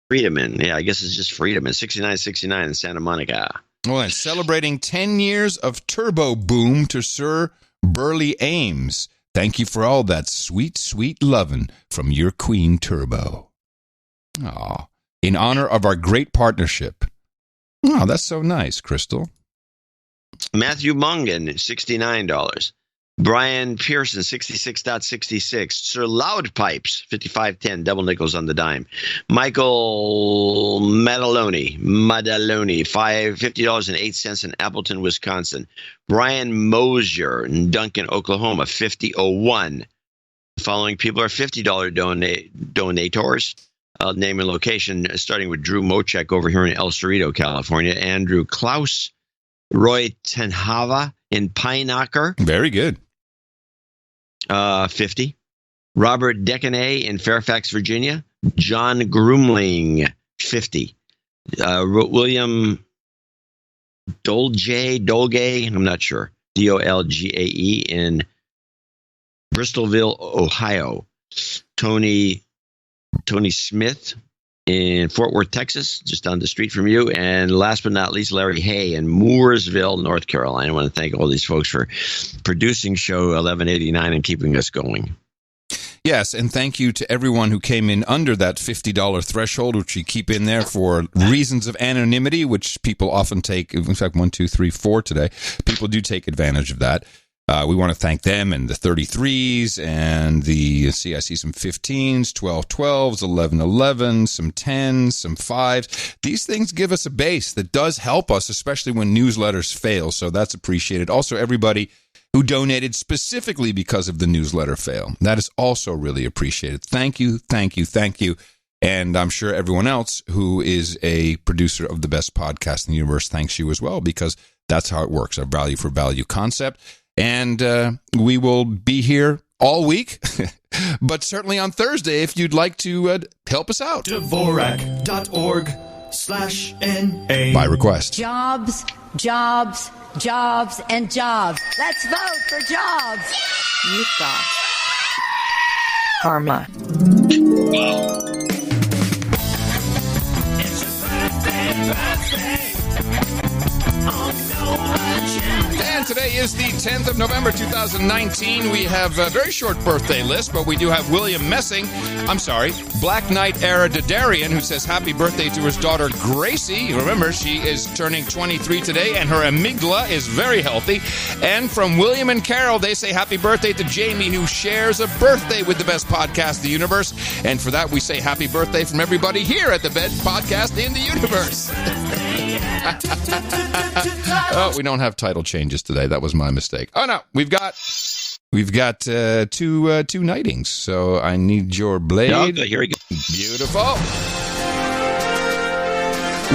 Yeah, I guess it's just Friedemann, $69.69 in Santa Monica. Well, and celebrating 10 years of Turbo Boom to Sir Burley Ames. Thank you for all that sweet, sweet lovin' from your Queen Turbo. Aw, in honor of our great partnership. Oh, that's so nice, Crystal. Matthew Mungan, $69. Brian Pearson, 66.66. Sir Loudpipes, 55.10, double nickels on the dime. Michael Madaloni, $50.08 in Appleton, Wisconsin. Brian Mosier in Duncan, Oklahoma, $50.01. The following people are $50 donators. Name and location, starting with Drew Mochek over here in El Cerrito, California. Andrew Klaus, Roy Tenhava in Pinehawker. Very good. 50. Robert Decanay in Fairfax, Virginia. John Groomling, 50. William Dolge, I'm not sure. Dolgae in Bristolville, Ohio. Tony Smith, in Fort Worth, Texas, just down the street from you. And last but not least, Larry Hay in Mooresville, North Carolina. I want to thank all these folks for producing show 1189 and keeping us going. Yes, and thank you to everyone who came in under that $50 threshold, which we keep in there for reasons of anonymity, which people often take. In fact, 1, 2, 3, 4 today. People do take advantage of that. We want to thank them and the 33s and the, I see some 15s, 12s, 11s, some 10s, some 5s. These things give us a base that does help us, especially when newsletters fail. So that's appreciated. Also, everybody who donated specifically because of the newsletter fail. That is also really appreciated. Thank you, thank you, thank you. And I'm sure everyone else who is a producer of the best podcast in the universe thanks you as well, because that's how it works, our value for value concept. And we will be here all week, but certainly on Thursday if you'd like to help us out. Dvorak.org/NA. By request. Jobs, jobs, jobs, and jobs. Let's vote for jobs. You've got karma. It's a birthday. And today is the 10th of November, 2019. We have a very short birthday list, but we do have William Black Knight Era Dadarian, who says happy birthday to his daughter Gracie. Remember, she is turning 23 today, and her amygdala is very healthy. And from William and Carol, they say happy birthday to Jamie, who shares a birthday with the best podcast in the universe. And for that, we say happy birthday from everybody here at the best podcast in the universe. Oh, we don't have title changes today. That was my mistake. Oh no, we've got two nightings. So I need your blade. Okay, here we go. Beautiful.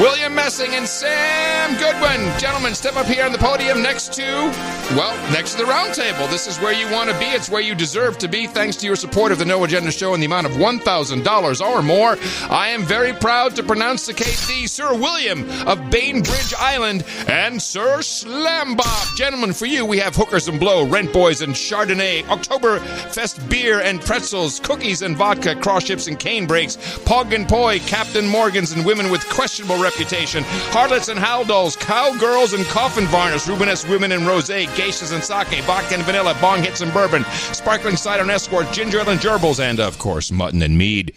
William Messing and Sam Goodwin. Gentlemen, step up here on the podium next to the round table. This is where you want to be. It's where you deserve to be, thanks to your support of the No Agenda Show in the amount of $1,000 or more. I am very proud to pronounce-icate thee, Sir William of Bainbridge Island and Sir Slambob. Gentlemen, for you, we have Hookers and Blow, Rent Boys and Chardonnay, Oktoberfest beer and pretzels, cookies and vodka, cross ships and cane breaks, Pog and Poi, Captain Morgans and women with questionable reputation, harlots and howdolls, cowgirls and coffin varnish, Rubenesque women and rosé, geishas and sake, vodka and vanilla, bong hits and bourbon, sparkling cider and escort, ginger ale and gerbils, and of course, mutton and mead.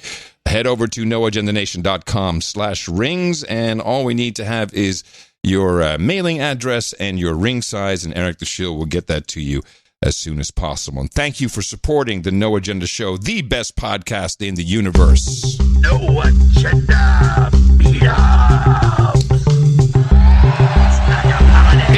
Head over to noagendanation.com/rings, and all we need to have is your mailing address and your ring size, and Eric the Shill will get that to you as soon as possible. And thank you for supporting the No Agenda Show, the best podcast in the universe. No Agenda Meetup.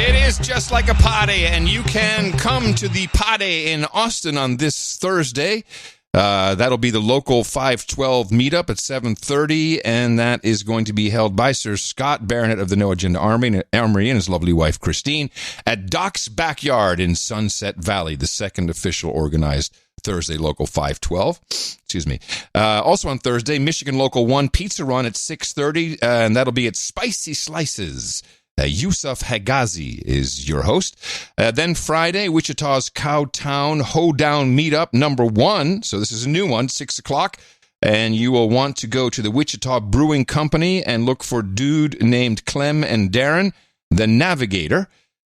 It is just like a party, and you can come to the party in Austin on this Thursday. That'll be the local 512 meetup at 7:30, and that is going to be held by Sir Scott, Baronet of the No Agenda Armory and his lovely wife Christine at Doc's Backyard in Sunset Valley, the second official organized Thursday local 512. Excuse me. Also on Thursday, Michigan Local 1 Pizza Run at 6:30, and that'll be at Spicy Slices. Yusuf Hagazi is your host. Then Friday, Wichita's Cowtown Hoedown Meetup number 1. So this is a new one, 6 o'clock. And you will want to go to the Wichita Brewing Company and look for dude named Clem and Darren, the Navigator.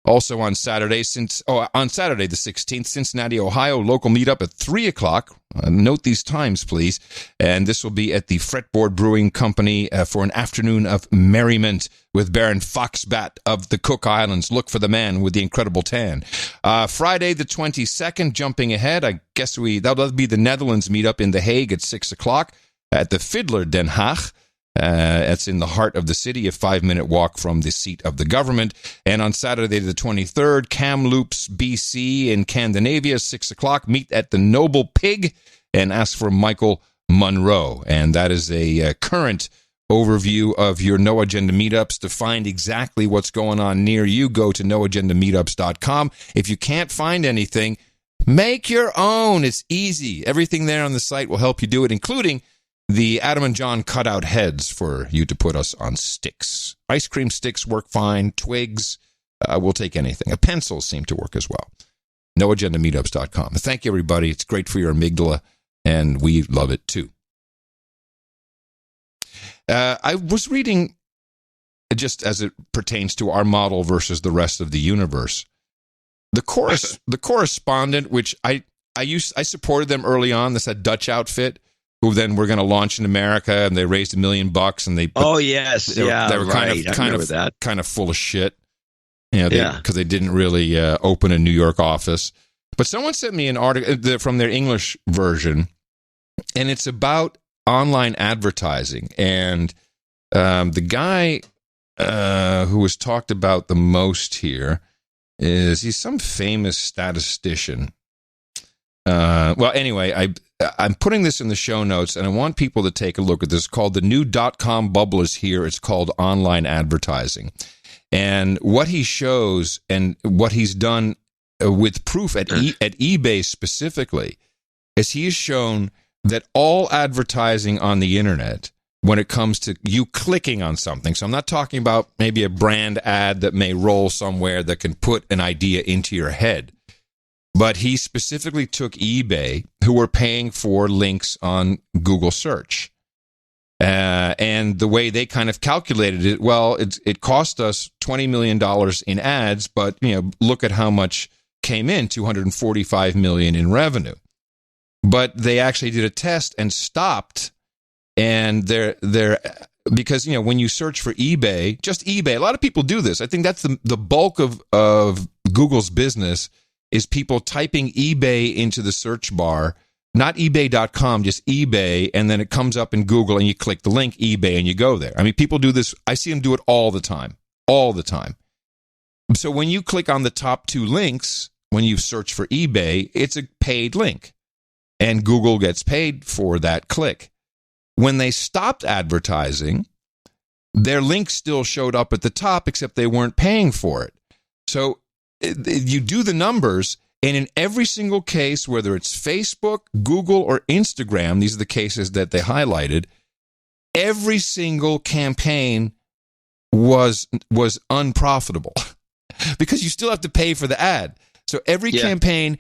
Also on Saturday, on Saturday the 16th, Cincinnati, Ohio, local meetup at 3 o'clock. Note these times, please. And this will be at the Fretboard Brewing Company for an afternoon of merriment with Baron Foxbat of the Cook Islands. Look for the man with the incredible tan. Friday the 22nd, jumping ahead, I guess that'll be the Netherlands meetup in The Hague at 6 o'clock at the Fiddler Den Haag. It's in the heart of the city, a 5-minute walk from the seat of the government. And on Saturday the 23rd, Kamloops, BC in Scandinavia, 6 o'clock. Meet at the Noble Pig and ask for Michael Monroe. And that is a current overview of your No Agenda meetups. To find exactly what's going on near you, go to noagendameetups.com. If you can't find anything, make your own. It's easy. Everything there on the site will help you do it, including the Adam and John cutout heads for you to put us on sticks. Ice cream sticks work fine. Twigs, we'll take anything. Pencils seem to work as well. NoAgendaMeetups.com. Thank you, everybody. It's great for your amygdala, and we love it too. I was reading, just as it pertains to our model versus the rest of the universe, the correspondent, which I supported them early on. This had Dutch outfit, who then were going to launch in America, and they raised $1 million, and they they were kind of full of shit, because they didn't really open a New York office. But someone sent me an article from their English version, and it's about online advertising, and the guy who was talked about the most here he's some famous statistician. Well, anyway, I'm putting this in the show notes, and I want people to take a look at this. It's called The New .com Bubble is Here. It's called Online Advertising. And what he shows and what he's done with proof at eBay specifically is he has shown that all advertising on the internet, when it comes to you clicking on something, so I'm not talking about maybe a brand ad that may roll somewhere that can put an idea into your head, but he specifically took eBay, who were paying for links on Google search. And the way they kind of calculated it, well, it cost us $20 million in ads, but look at how much came in, $245 million in revenue. But they actually did a test and stopped. And they're because when you search for eBay, just eBay, a lot of people do this. I think that's the bulk of Google's business is people typing eBay into the search bar, not ebay.com, just eBay, and then it comes up in Google and you click the link eBay and you go there. I mean, people do this. I see them do it all the time. So when you click on the top two links, when you search for eBay, it's a paid link, and Google gets paid for that click. When they stopped advertising, their link still showed up at the top, except they weren't paying for it. So you do the numbers, and in every single case, whether it's Facebook, Google, or Instagram, these are the cases that they highlighted, every single campaign was unprofitable because you still have to pay for the ad. So every campaign,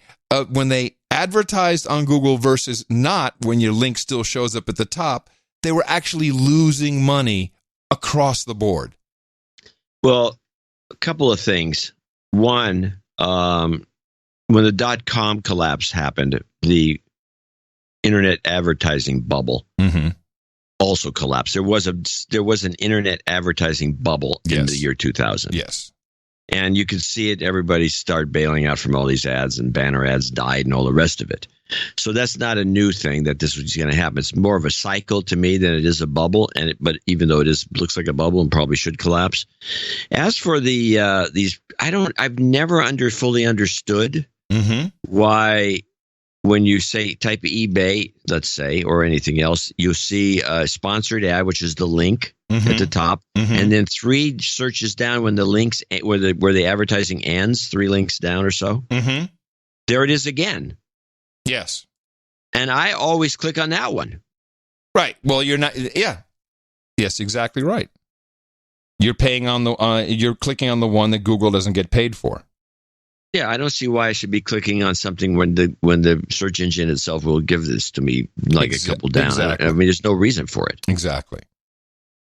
when they advertised on Google versus not, when your link still shows up at the top, they were actually losing money across the board. Well, a couple of things. One, when the .com collapse happened, the internet advertising bubble also collapsed. There was an internet advertising bubble in the year 2000. Yes. And you could see it. Everybody started bailing out from all these ads, and banner ads died and all the rest of it. So that's not a new thing that this was going to happen. It's more of a cycle to me than it is a bubble. But even though it looks like a bubble and probably should collapse. As for these, I've never fully understood why, when you type eBay, let's say, or anything else, you'll see a sponsored ad, which is the link at the top, and then 3 searches down when the links where the advertising ends, 3 links down or so. There it is again. Yes. And I always click on that one. Right. Well, you're not. Yeah. Yes, exactly right. You're paying on you're clicking on the one that Google doesn't get paid for. Yeah, I don't see why I should be clicking on something when the search engine itself will give this to me like a couple down. Exactly. I mean, there's no reason for it. Exactly.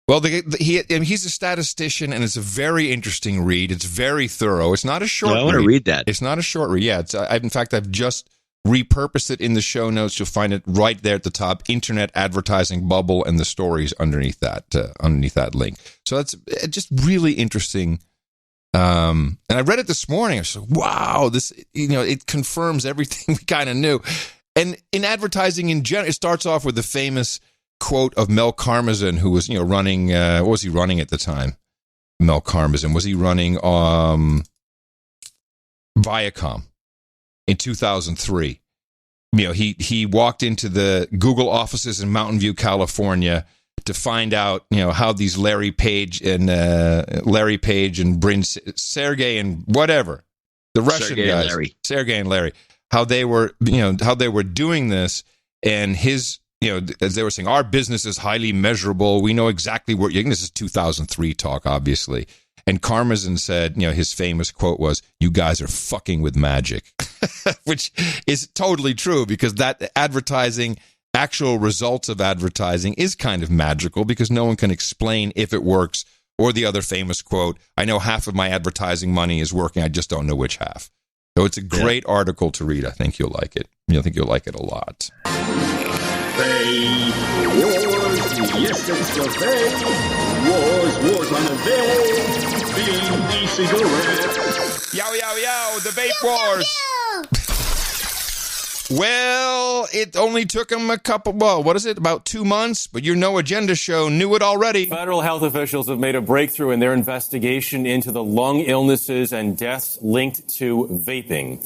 Well, he's a statistician, and it's a very interesting read. It's very thorough. It's not a short read. I want to read that. It's not a short read. Yeah, in fact, I've just repurposed it in the show notes. You'll find it right there at the top, Internet Advertising Bubble, and the stories underneath that link. So that's just really interesting. And I read it this morning. I said, wow, this, it confirms everything we kind of knew. And in advertising in general, it starts off with the famous quote of Mel Karmazin, who was, running, what was he running at the time? Mel Karmazin, was he running Viacom in 2003? He walked into the Google offices in Mountain View, California, to find out, how these Larry Page and Bryn Sergey and whatever, the Russian guys, Sergey and Larry, how they were doing this, and his, as they were saying, our business is highly measurable. We know exactly where. This is 2003 talk, obviously. And Karmazin said, his famous quote was, "You guys are fucking with magic," which is totally true, because that advertising actual results of advertising is kind of magical because no one can explain if it works, or the other famous quote, I know half of my advertising money is working, I just don't know which half. So it's a great article to read. I think you'll like it. I think you'll like it a lot. Yes, it's the vape wars on the vape, e-cigarette. Yow, yow, yow, the vape wars. Well, it only took them about 2 months, but your No Agenda show knew it already. Federal health officials have made a breakthrough in their investigation into the lung illnesses and deaths linked to vaping.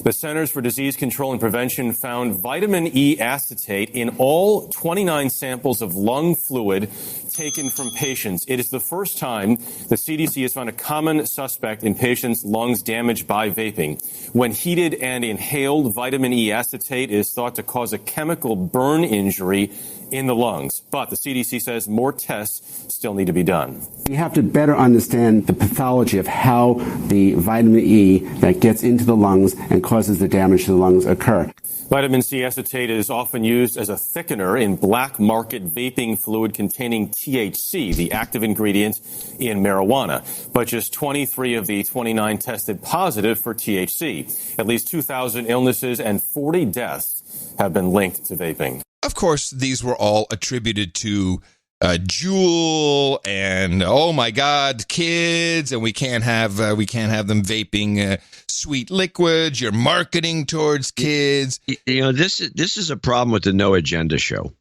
The Centers for Disease Control and Prevention found vitamin E acetate in all 29 samples of lung fluid taken from patients. It is the first time the CDC has found a common suspect in patients' lungs damaged by vaping. When heated and inhaled, vitamin E acetate is thought to cause a chemical burn injury in the lungs. But the CDC says more tests still need to be done. We have to better understand the pathology of how the vitamin E that gets into the lungs and causes the damage to the lungs occur. Vitamin C acetate is often used as a thickener in black market vaping fluid containing THC, the active ingredient in marijuana. But just 23 of the 29 tested positive for THC. At least 2,000 illnesses and 40 deaths have been linked to vaping. Of course, these were all attributed to Juul and, oh my God, kids, and we can't have them vaping sweet liquids. You're marketing towards kids. This is a problem with the No Agenda show.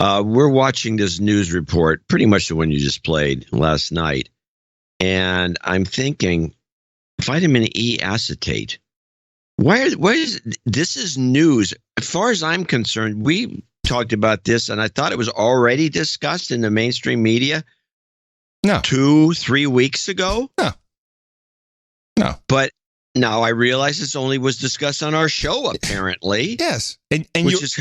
We're watching this news report, pretty much the one you just played last night, and I'm thinking, vitamin E acetate. Why is this is news? As far as I'm concerned, we talked about this, and I thought it was already discussed in the mainstream media. No, 2-3 weeks ago. No. But now I realize this only was discussed on our show, apparently. Yes, and which is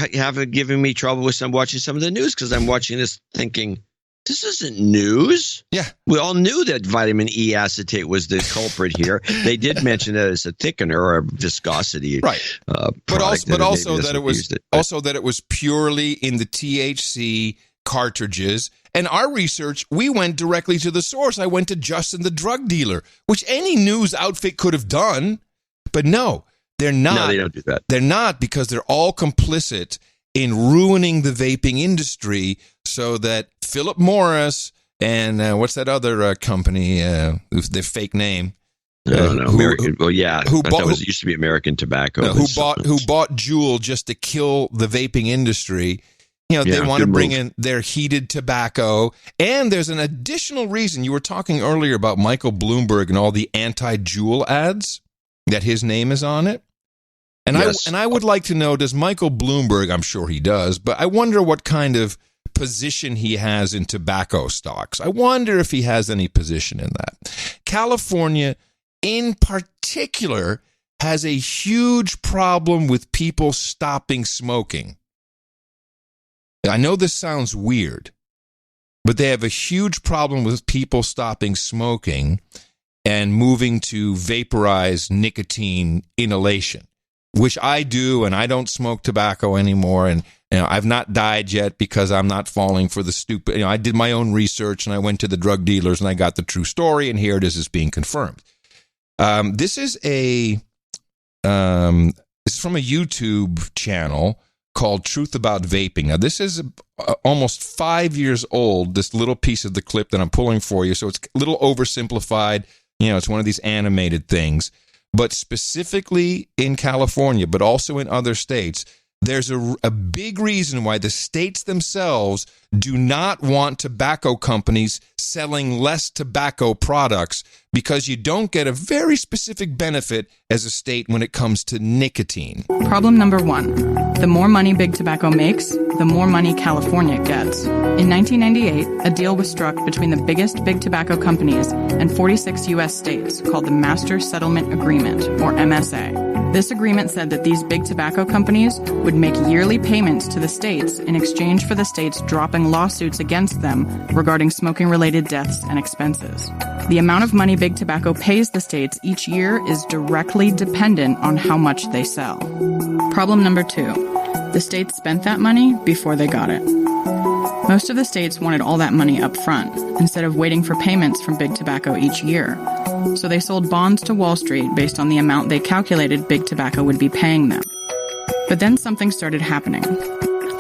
giving me trouble with watching some of the news because I'm watching this thinking, this isn't news. Yeah. We all knew that vitamin E acetate was the culprit here. They did mention that as a thickener or a viscosity. Right. But also that it was purely in the THC cartridges. And our research, we went directly to the source. I went to Justin the drug dealer, which any news outfit could have done. But no, they're not. No, they don't do that. They're not, because they're all complicit in ruining the vaping industry so that Philip Morris and what's that other company, their fake name? American. It used to be American Tobacco. Who bought Juul just to kill the vaping industry. They want to bring in their heated tobacco. And there's an additional reason. You were talking earlier about Michael Bloomberg and all the anti-Juul ads that his name is on it. And yes. I would like to know, does Michael Bloomberg, I'm sure he does, but I wonder what kind of position he has in tobacco stocks. I wonder if he has any position in that. California, in particular, has a huge problem with people stopping smoking. I know this sounds weird, but they have a huge problem with people stopping smoking and moving to vaporized nicotine inhalation, which I do, and I don't smoke tobacco anymore. And I've not died yet because I'm not falling for the stupid. I did my own research and I went to the drug dealers and I got the true story, and here it is being confirmed. This is from a YouTube channel called Truth About Vaping. Now, this is almost 5 years old, this little piece of the clip that I'm pulling for you. So it's a little oversimplified. It's one of these animated things. But specifically in California, but also in other states, there's a big reason why the states themselves do not want tobacco companies selling less tobacco products, because you don't get a very specific benefit as a state when it comes to nicotine. Problem number one. The more money Big Tobacco makes, the more money California gets. In 1998, a deal was struck between the biggest Big Tobacco companies and 46 U.S. states called the Master Settlement Agreement, or MSA. This agreement said that these Big Tobacco companies would make yearly payments to the states in exchange for the states dropping lawsuits against them regarding smoking-related deaths and expenses. The amount of money Big Tobacco pays the states each year is directly dependent on how much they sell. Problem number two. The states spent that money before they got it. Most of the states wanted all that money up front, instead of waiting for payments from Big Tobacco each year. So they sold bonds to Wall Street based on the amount they calculated Big Tobacco would be paying them. But then something started happening.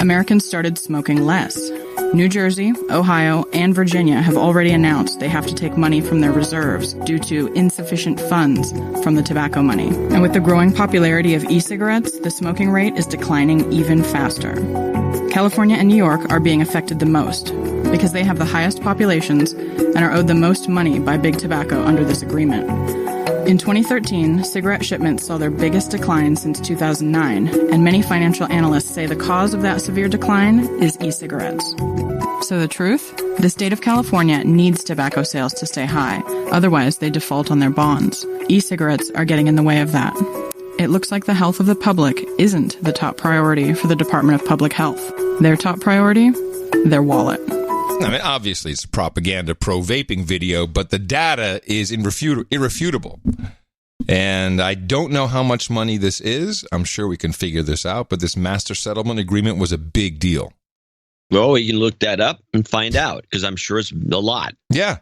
Americans started smoking less. New Jersey, Ohio, and Virginia have already announced they have to take money from their reserves due to insufficient funds from the tobacco money. And with the growing popularity of e-cigarettes, the smoking rate is declining even faster. California and New York are being affected the most because they have the highest populations and are owed the most money by Big Tobacco under this agreement. In 2013, cigarette shipments saw their biggest decline since 2009, and many financial analysts say the cause of that severe decline is e-cigarettes. So the truth? The state of California needs tobacco sales to stay high, otherwise they default on their bonds. E-cigarettes are getting in the way of that. It looks like the health of the public isn't the top priority for the Department of Public Health. Their top priority? Their wallet. I mean, obviously, it's a propaganda pro-vaping video, but the data is irrefutable. And I don't know how much money this is. I'm sure we can figure this out, but this master settlement agreement was a big deal. Well, you can look that up and find out, because I'm sure it's a lot. Yeah.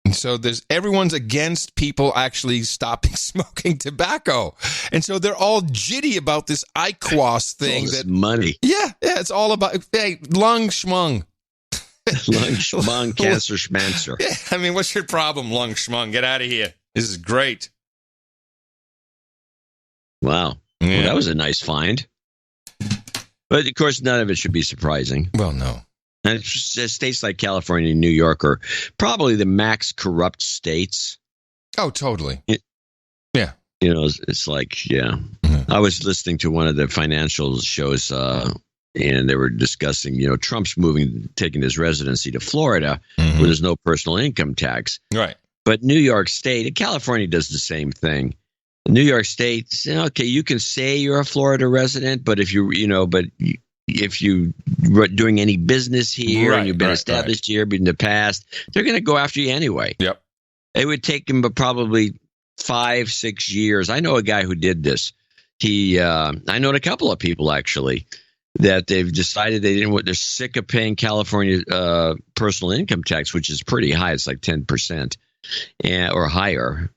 And so everyone's against people actually stopping smoking tobacco. And so they're all jitty about this IQOS thing. All this money. Yeah, it's all about, hey, lung schmung. Lung schmung, cancer schmancer. Yeah, I mean, what's your problem, lung schmung? Get out of here. This is great. Wow. Yeah. Well, that was a nice find. But, of course, none of it should be surprising. Well, no. And states like California and New York are probably the max corrupt states. Oh, totally. Yeah. You know, it's like, yeah. Mm-hmm. I was listening to one of the financial shows, and they were discussing, you know, Trump's taking his residency to Florida, where there's no personal income tax. Right. But New York State, and California does the same thing. New York State, okay, you can say you're a Florida resident, but if you're doing any business here and you've been established here in the past, they're going to go after you anyway. Yep. It would take them probably 5-6 years. I know a guy who did this. I know a couple of people actually that they've decided they're sick of paying California personal income tax, which is pretty high. It's like 10% or higher.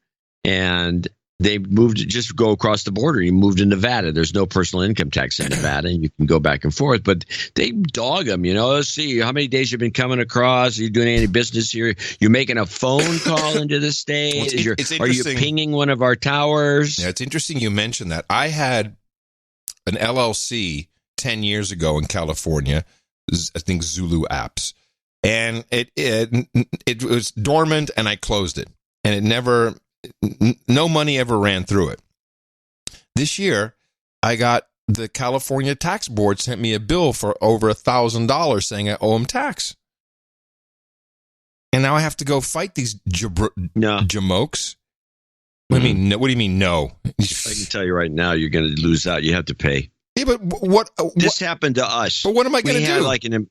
And they moved to just go across the border. You moved to Nevada. There's no personal income tax in Nevada, and you can go back and forth. But they dog them, you know. Let's see how many days you've been coming across. Are you doing any business here? You're making a phone call into the state. Are you pinging one of our towers? Yeah, it's interesting you mentioned that. I had an LLC 10 years ago in California. I think Zulu Apps, and it was dormant, and I closed it, and it never. No money ever ran through it. This year, I got the California Tax Board sent me a bill for over $1,000 saying I owe them tax. And now I have to go fight these jamokes. What do you mean, no? I can tell you right now, you're going to lose out. You have to pay. Yeah, but what? This happened to us. But what am I going to do?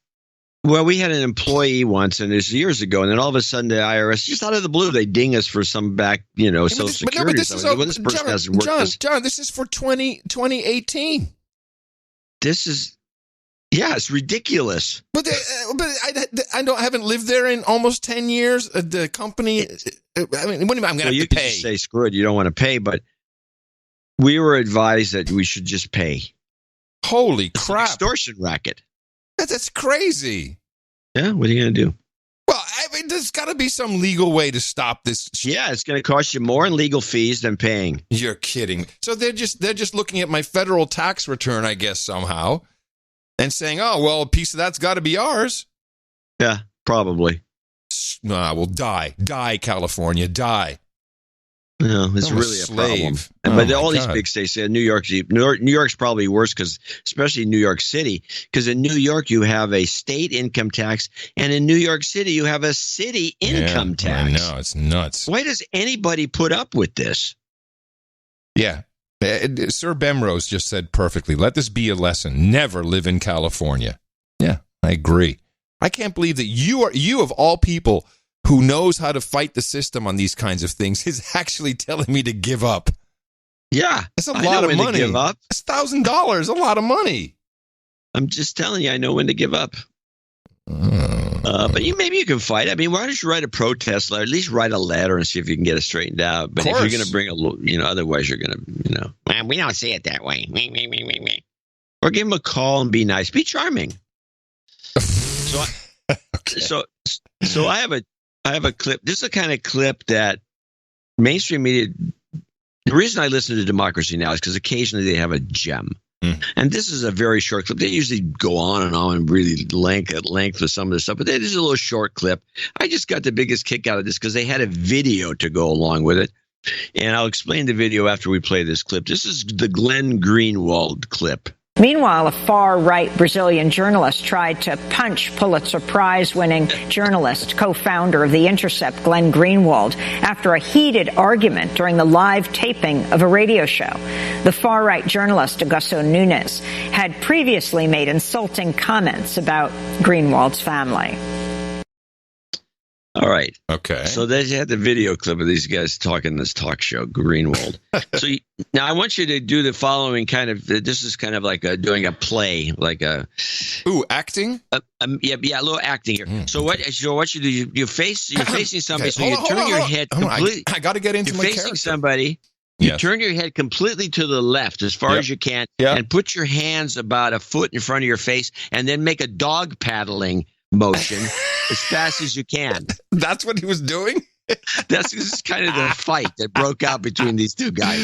We had an employee once, and it was years ago, and then all of a sudden the IRS, just out of the blue, they ding us for some back, Social Security. This is for 2018. This is, it's ridiculous. But I haven't lived there in almost 10 years. The company, I mean, what do you mean I'm going to have to pay? You can say, screw it, you don't want to pay, but we were advised that we should just pay. Holy crap. It's an extortion racket. That's crazy. Yeah, what are you going to do? Well, I mean, there's got to be some legal way to stop this. Yeah, it's going to cost you more in legal fees than paying. You're kidding. So they're just looking at my federal tax return, I guess, somehow, and saying, oh, well, a piece of that's got to be ours. Yeah, probably. Well, die, California, die. No, it's really a problem. But all these big states, New York's probably worse, because especially New York City, because in New York you have a state income tax, and in New York City you have a city income tax. I know, it's nuts. Why does anybody put up with this? Yeah. Sir Bemrose just said perfectly, let this be a lesson. Never live in California. Yeah, I agree. I can't believe that you of all people who knows how to fight the system on these kinds of things is actually telling me to give up. Yeah. That's a lot of money. Give up. It's $1,000, a lot of money. I'm just telling you, I know when to give up. But maybe you can fight. I mean, why don't you write a protest letter? At least write a letter and see if you can get it straightened out. But if you're going to bring otherwise you're going to, well, we don't see it that way. Or give him a call and be nice. Be charming. So I have a clip. This is the kind of clip that mainstream media. The reason I listen to Democracy Now! Is because occasionally they have a gem. And this is a very short clip. They usually go on and really length with some of this stuff, but this is a little short clip. I just got the biggest kick out of this because they had a video to go along with it. And I'll explain the video after we play this clip. This is the Glenn Greenwald clip. Meanwhile, a far-right Brazilian journalist tried to punch Pulitzer Prize-winning journalist, co-founder of The Intercept, Glenn Greenwald, after a heated argument during the live taping of a radio show. The far-right journalist, Augusto Nunes, had previously made insulting comments about Greenwald's family. All right. Okay. So they had the video clip of these guys talking this talk show, Greenwald. Now I want you to do the following kind of. This is kind of like doing a play, like a. Ooh, acting. Yeah, a little acting here. So what you do? You're facing somebody. So you turn your head completely. I got to get into my character. You're facing somebody. You turn your head completely to the left as far as you can, and put your hands about a foot in front of your face, and then make a dog paddling motion as fast as you can. That's what he was doing? This is kind of the fight that broke out between these two guys.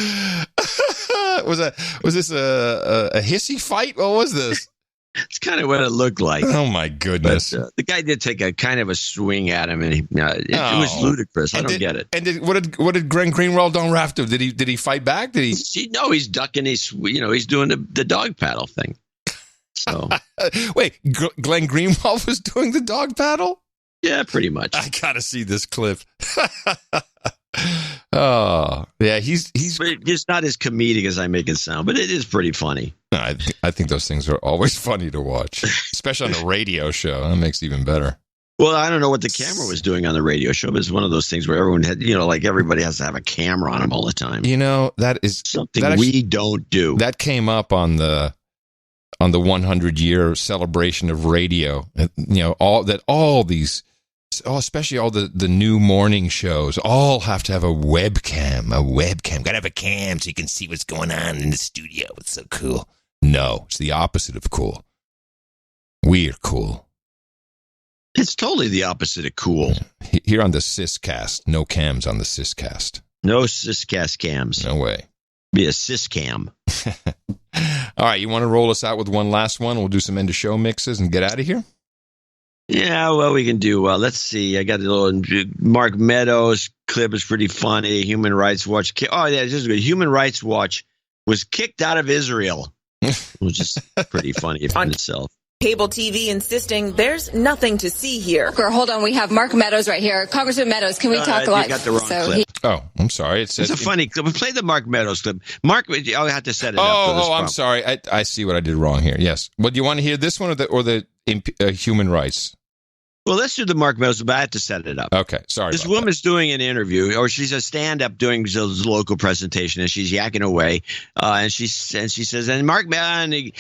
Was this a hissy fight? What was this? It's kind of what it looked like. Oh my goodness! But, the guy did take a kind of a swing at him, and it was ludicrous. I don't get it. And what did Glenn Greenwald don't have to? Did he fight back? Did he? No, he's ducking. He's doing the dog paddle thing. So wait, Glenn Greenwald was doing the dog paddle? Yeah, pretty much. I gotta see this clip. Oh, yeah, he's just not as comedic as I make it sound, but it is pretty funny. I think those things are always funny to watch, especially on a radio show. That makes it even better. Well, I don't know what the camera was doing on the radio show, but it's one of those things where everyone had, like everybody has to have a camera on them all the time. That is something we don't do. That came up on the 100-year celebration of radio. Especially all the new morning shows, all have to have a webcam. Gotta have a cam so you can see what's going on in the studio. It's so cool. No, it's the opposite of cool. We're cool. It's totally the opposite of cool. Here on the CIS-Cast, no cams on the CIS-Cast. No CIS-Cast cams. No way. Be a CIS-Cam. All right, you want to roll us out with one last one? We'll do some end of show mixes and get out of here. Yeah, well, we can do. Let's see. I got a little Mark Meadows clip. Is pretty funny. Human Rights Watch. Oh, yeah, this is good. Human Rights Watch was kicked out of Israel, which is pretty funny in itself. Cable TV insisting there's nothing to see here. Hold on, we have Mark Meadows right here. Congressman Meadows, can we talk live? You got the wrong clip. Oh, I'm sorry. It's a funny clip. We played the Mark Meadows clip. Mark, I'll have to set it up. Oh, I'm sorry. I see what I did wrong here. Yes. Well, do you want to hear this one or the human rights? Well, let's do the Mark Meadows, but I have to set it up. Okay, sorry. This woman's doing an interview, or she's a stand-up doing a local presentation, and she's yakking away. And she says, and Mark,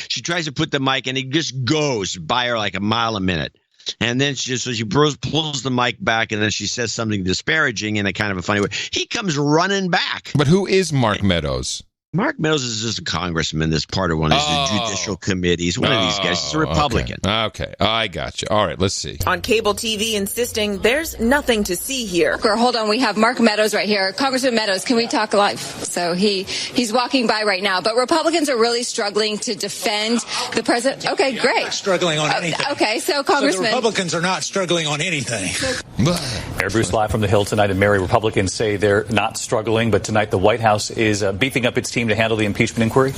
she tries to put the mic, and he just goes by her like a mile a minute. And then she pulls the mic back, and then she says something disparaging in a kind of a funny way. He comes running back. But who is Mark Meadows? Mark Meadows is just a congressman that's part of one of the judicial committees. One of these guys. He's a Republican. Okay. I got you. All right, let's see. On cable TV insisting there's nothing to see here. Hold on, we have Mark Meadows right here. Congressman Meadows, can we talk live? So he's walking by right now. But Republicans are really struggling to defend the president. Okay, great. Not struggling on anything. Okay, so Congressman. So the Republicans are not struggling on anything. Mayor Bruce live from the Hill tonight, and Mary, Republicans say they're not struggling, but tonight the White House is beefing up its team to handle the impeachment inquiry?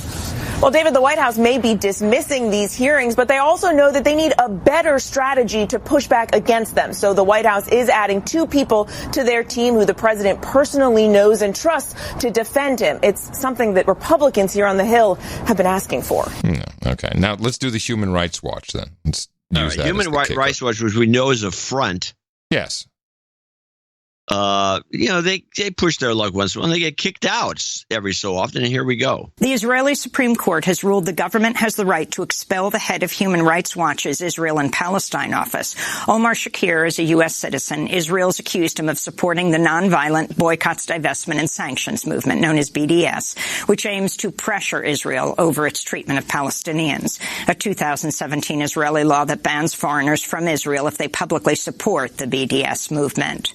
Well, David, the White House may be dismissing these hearings, but they also know that they need a better strategy to push back against them. So the White House is adding 2 people to their team who the president personally knows and trusts to defend him. It's something that Republicans here on the Hill have been asking for. Okay. Now let's do the Human Rights Watch then. Let's use that Human Rights Watch, which we know is a front. Yes. they push their luck once in a while. They get kicked out every so often, and here we go. The Israeli Supreme Court has ruled the government has the right to expel the head of Human Rights Watch's Israel and Palestine office. Omar Shakir is a U.S. citizen. Israel's accused him of supporting the nonviolent boycotts, divestment, and sanctions movement known as BDS, which aims to pressure Israel over its treatment of Palestinians. A 2017 Israeli law that bans foreigners from Israel if they publicly support the BDS movement.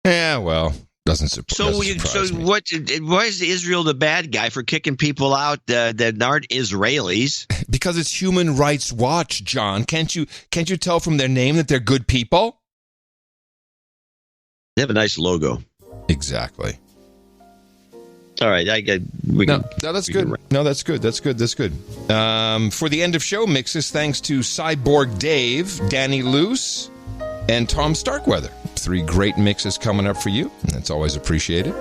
Yeah, well, doesn't surprise me. Why is Israel the bad guy for kicking people out that aren't Israelis? Because it's Human Rights Watch, John. Can't you tell from their name that they're good people? They have a nice logo. Exactly. All right, that's good. No, that's good. That's good. For the end of show mixes, thanks to Cyborg Dave, Danny Luce, and Tom Starkweather. 3 great mixes coming up for you. That's always appreciated.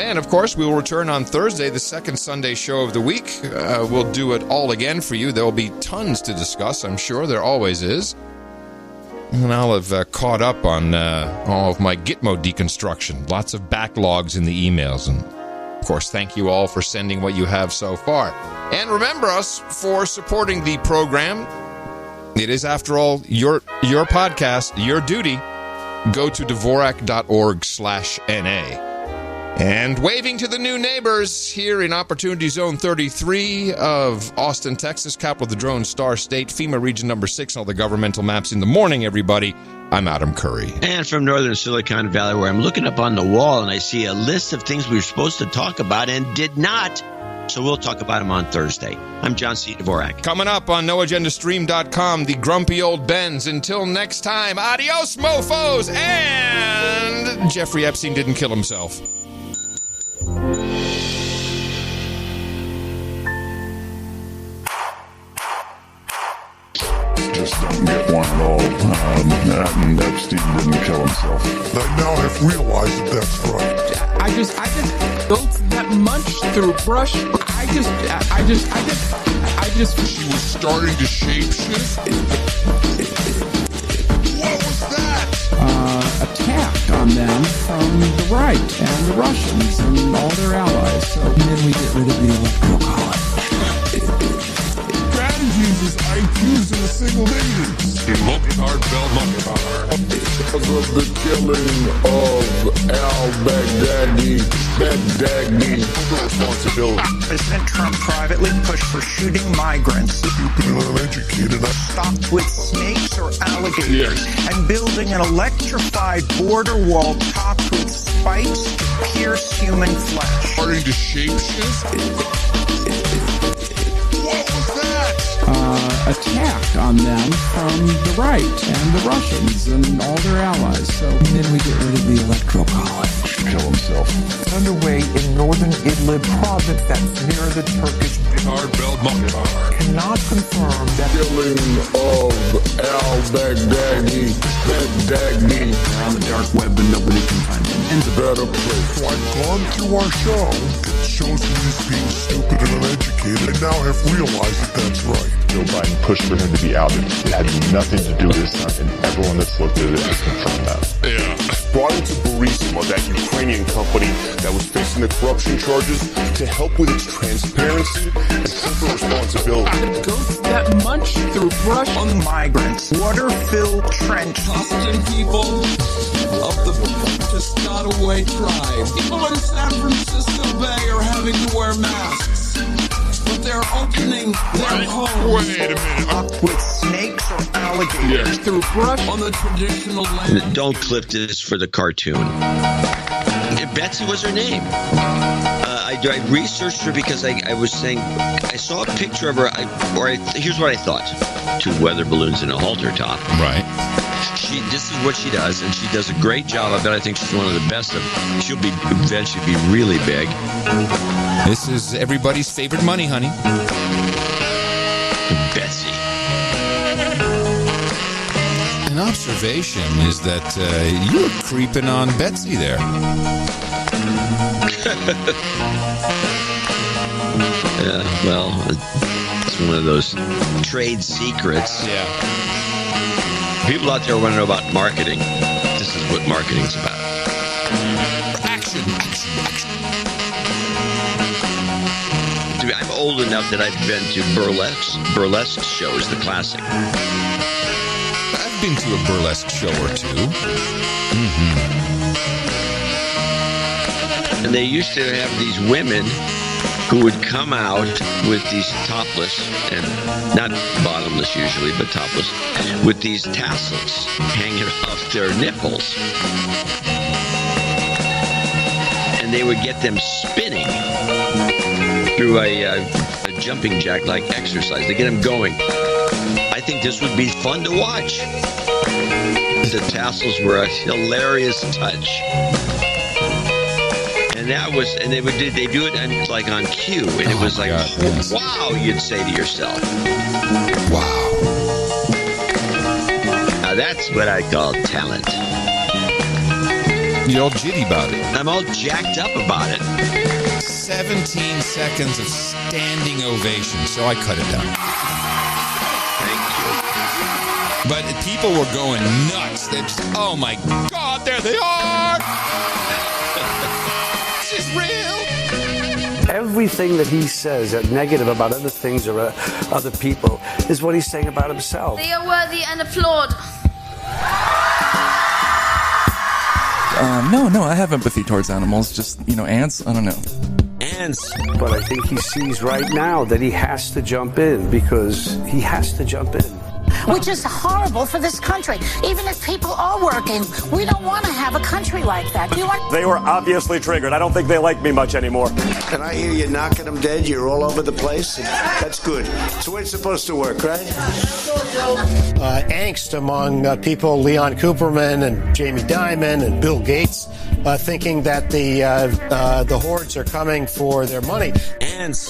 And of course, we will return on Thursday, the second Sunday show of the week. We'll do it all again for you. There will be tons to discuss, I'm sure. There always is. And I'll have caught up on all of my Gitmo deconstruction. Lots of backlogs in the emails. And, of course, thank you all for sending what you have so far. And remember us for supporting the program. It is, after all, your podcast, your duty. Go to Dvorak.org/NA. And waving to the new neighbors here in Opportunity Zone 33 of Austin, Texas, capital of the Drone Star State, FEMA Region number 6, all the governmental maps in the morning, everybody. I'm Adam Curry. And from northern Silicon Valley, where I'm looking up on the wall and I see a list of things we were supposed to talk about and did not. So we'll talk about them on Thursday. I'm John C. Dvorak. Coming up on NoAgendaStream.com, the grumpy old Bens. Until next time, adios, mofos! And Jeffrey Epstein didn't kill himself. Just don't get one at all. And Epstein didn't kill himself. I now have realized that's right. I just built that munch through brush. She was starting to shapeshift. What was that? Attack on them from the right and the Russians and all their allies. So then we get rid of the electoral college. Uses IQs in a single name. Because of the killing of al-Baghdadi. Responsibility. President Trump privately pushed for shooting migrants. Stupid and uneducated. Stocked with snakes or alligators. Yes. And building an electrified border wall topped with spikes to pierce human flesh. Starting to shapeshift? What was that? Attack on them from the right and the Russians and all their allies. So then we get rid of the electoral college. Kill himself. Underway in northern Idlib province that's near the Turkish cannot confirm that killing of al-Baghdadi. on the dark web and nobody can find him. And a better place. So I've gone through our show. It shows me as being stupid and uneducated. I now have realized that that's right. Joe Biden pushed for him to be outed. It had nothing to do with his son, and everyone that's looked at it has confirmed that. Yeah. Brought him to Burisma, that Ukrainian company that was facing the corruption charges, to help with its transparency and corporate responsibility. Ghosts that munch through brush on the migrants. Water-filled trench. Hostile people of the Piscataway tribe. People in San Francisco Bay are having to wear masks. But they're opening their homes. Wait a minute. With snakes or alligators through brush on the traditional land. Don't clip this for the cartoon. Betsy was her name. I researched her because I was saying I saw a picture of her. Here's what I thought: 2 weather balloons and a halter top. Right. This is what she does, and she does a great job of it. I think she's one of the best. She'll eventually be really big. This is everybody's favorite money, honey. Betsy. An observation is that you're creeping on Betsy there. Yeah, well, it's one of those trade secrets. Yeah. People out there want to know about marketing. This is what marketing's about. Action. I'm old enough that I've been to burlesque shows, the classic. I've been to a burlesque show or two. And they used to have these women who would come out with these topless, and not bottomless usually, but topless, with these tassels hanging off their nipples. And they would get them spinning through a jumping jack-like exercise. They get them going. I think this would be fun to watch. The tassels were a hilarious touch. And they do it like on cue, and it was like, wow, you'd say to yourself. Wow. Now that's what I call talent. You're all jitty about it. I'm all jacked up about it. 17 seconds of standing ovation, so I cut it down. Thank you. But people were going nuts. They just, oh my God, there they are! This is real! Everything that he says negative about other things or other people is what he's saying about himself. They are worthy and applaud. No, I have empathy towards animals. Just, ants, I don't know. Ants. But I think he sees right now that he has to jump in because he has to jump in. Which is horrible for this country. Even if people are working, we don't want to have a country like that. They were obviously triggered. I don't think they like me much anymore. And I hear you knocking them dead. You're all over the place. That's good. It's the way it's supposed to work, right? Angst among people, Leon Cooperman and Jamie Dimon and Bill Gates, thinking that the hordes are coming for their money.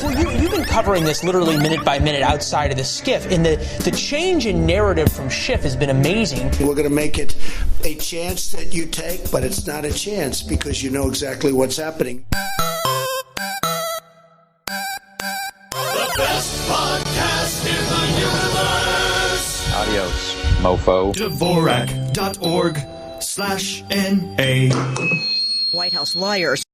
Well, you've been covering this literally minute by minute outside of the skiff, and the change in narrative from Schiff has been amazing. We're going to make it a chance that you take, but it's not a chance because you know exactly what's happening. The best podcast in the universe. Adios, mofo. Dvorak.org/NA. White House lawyers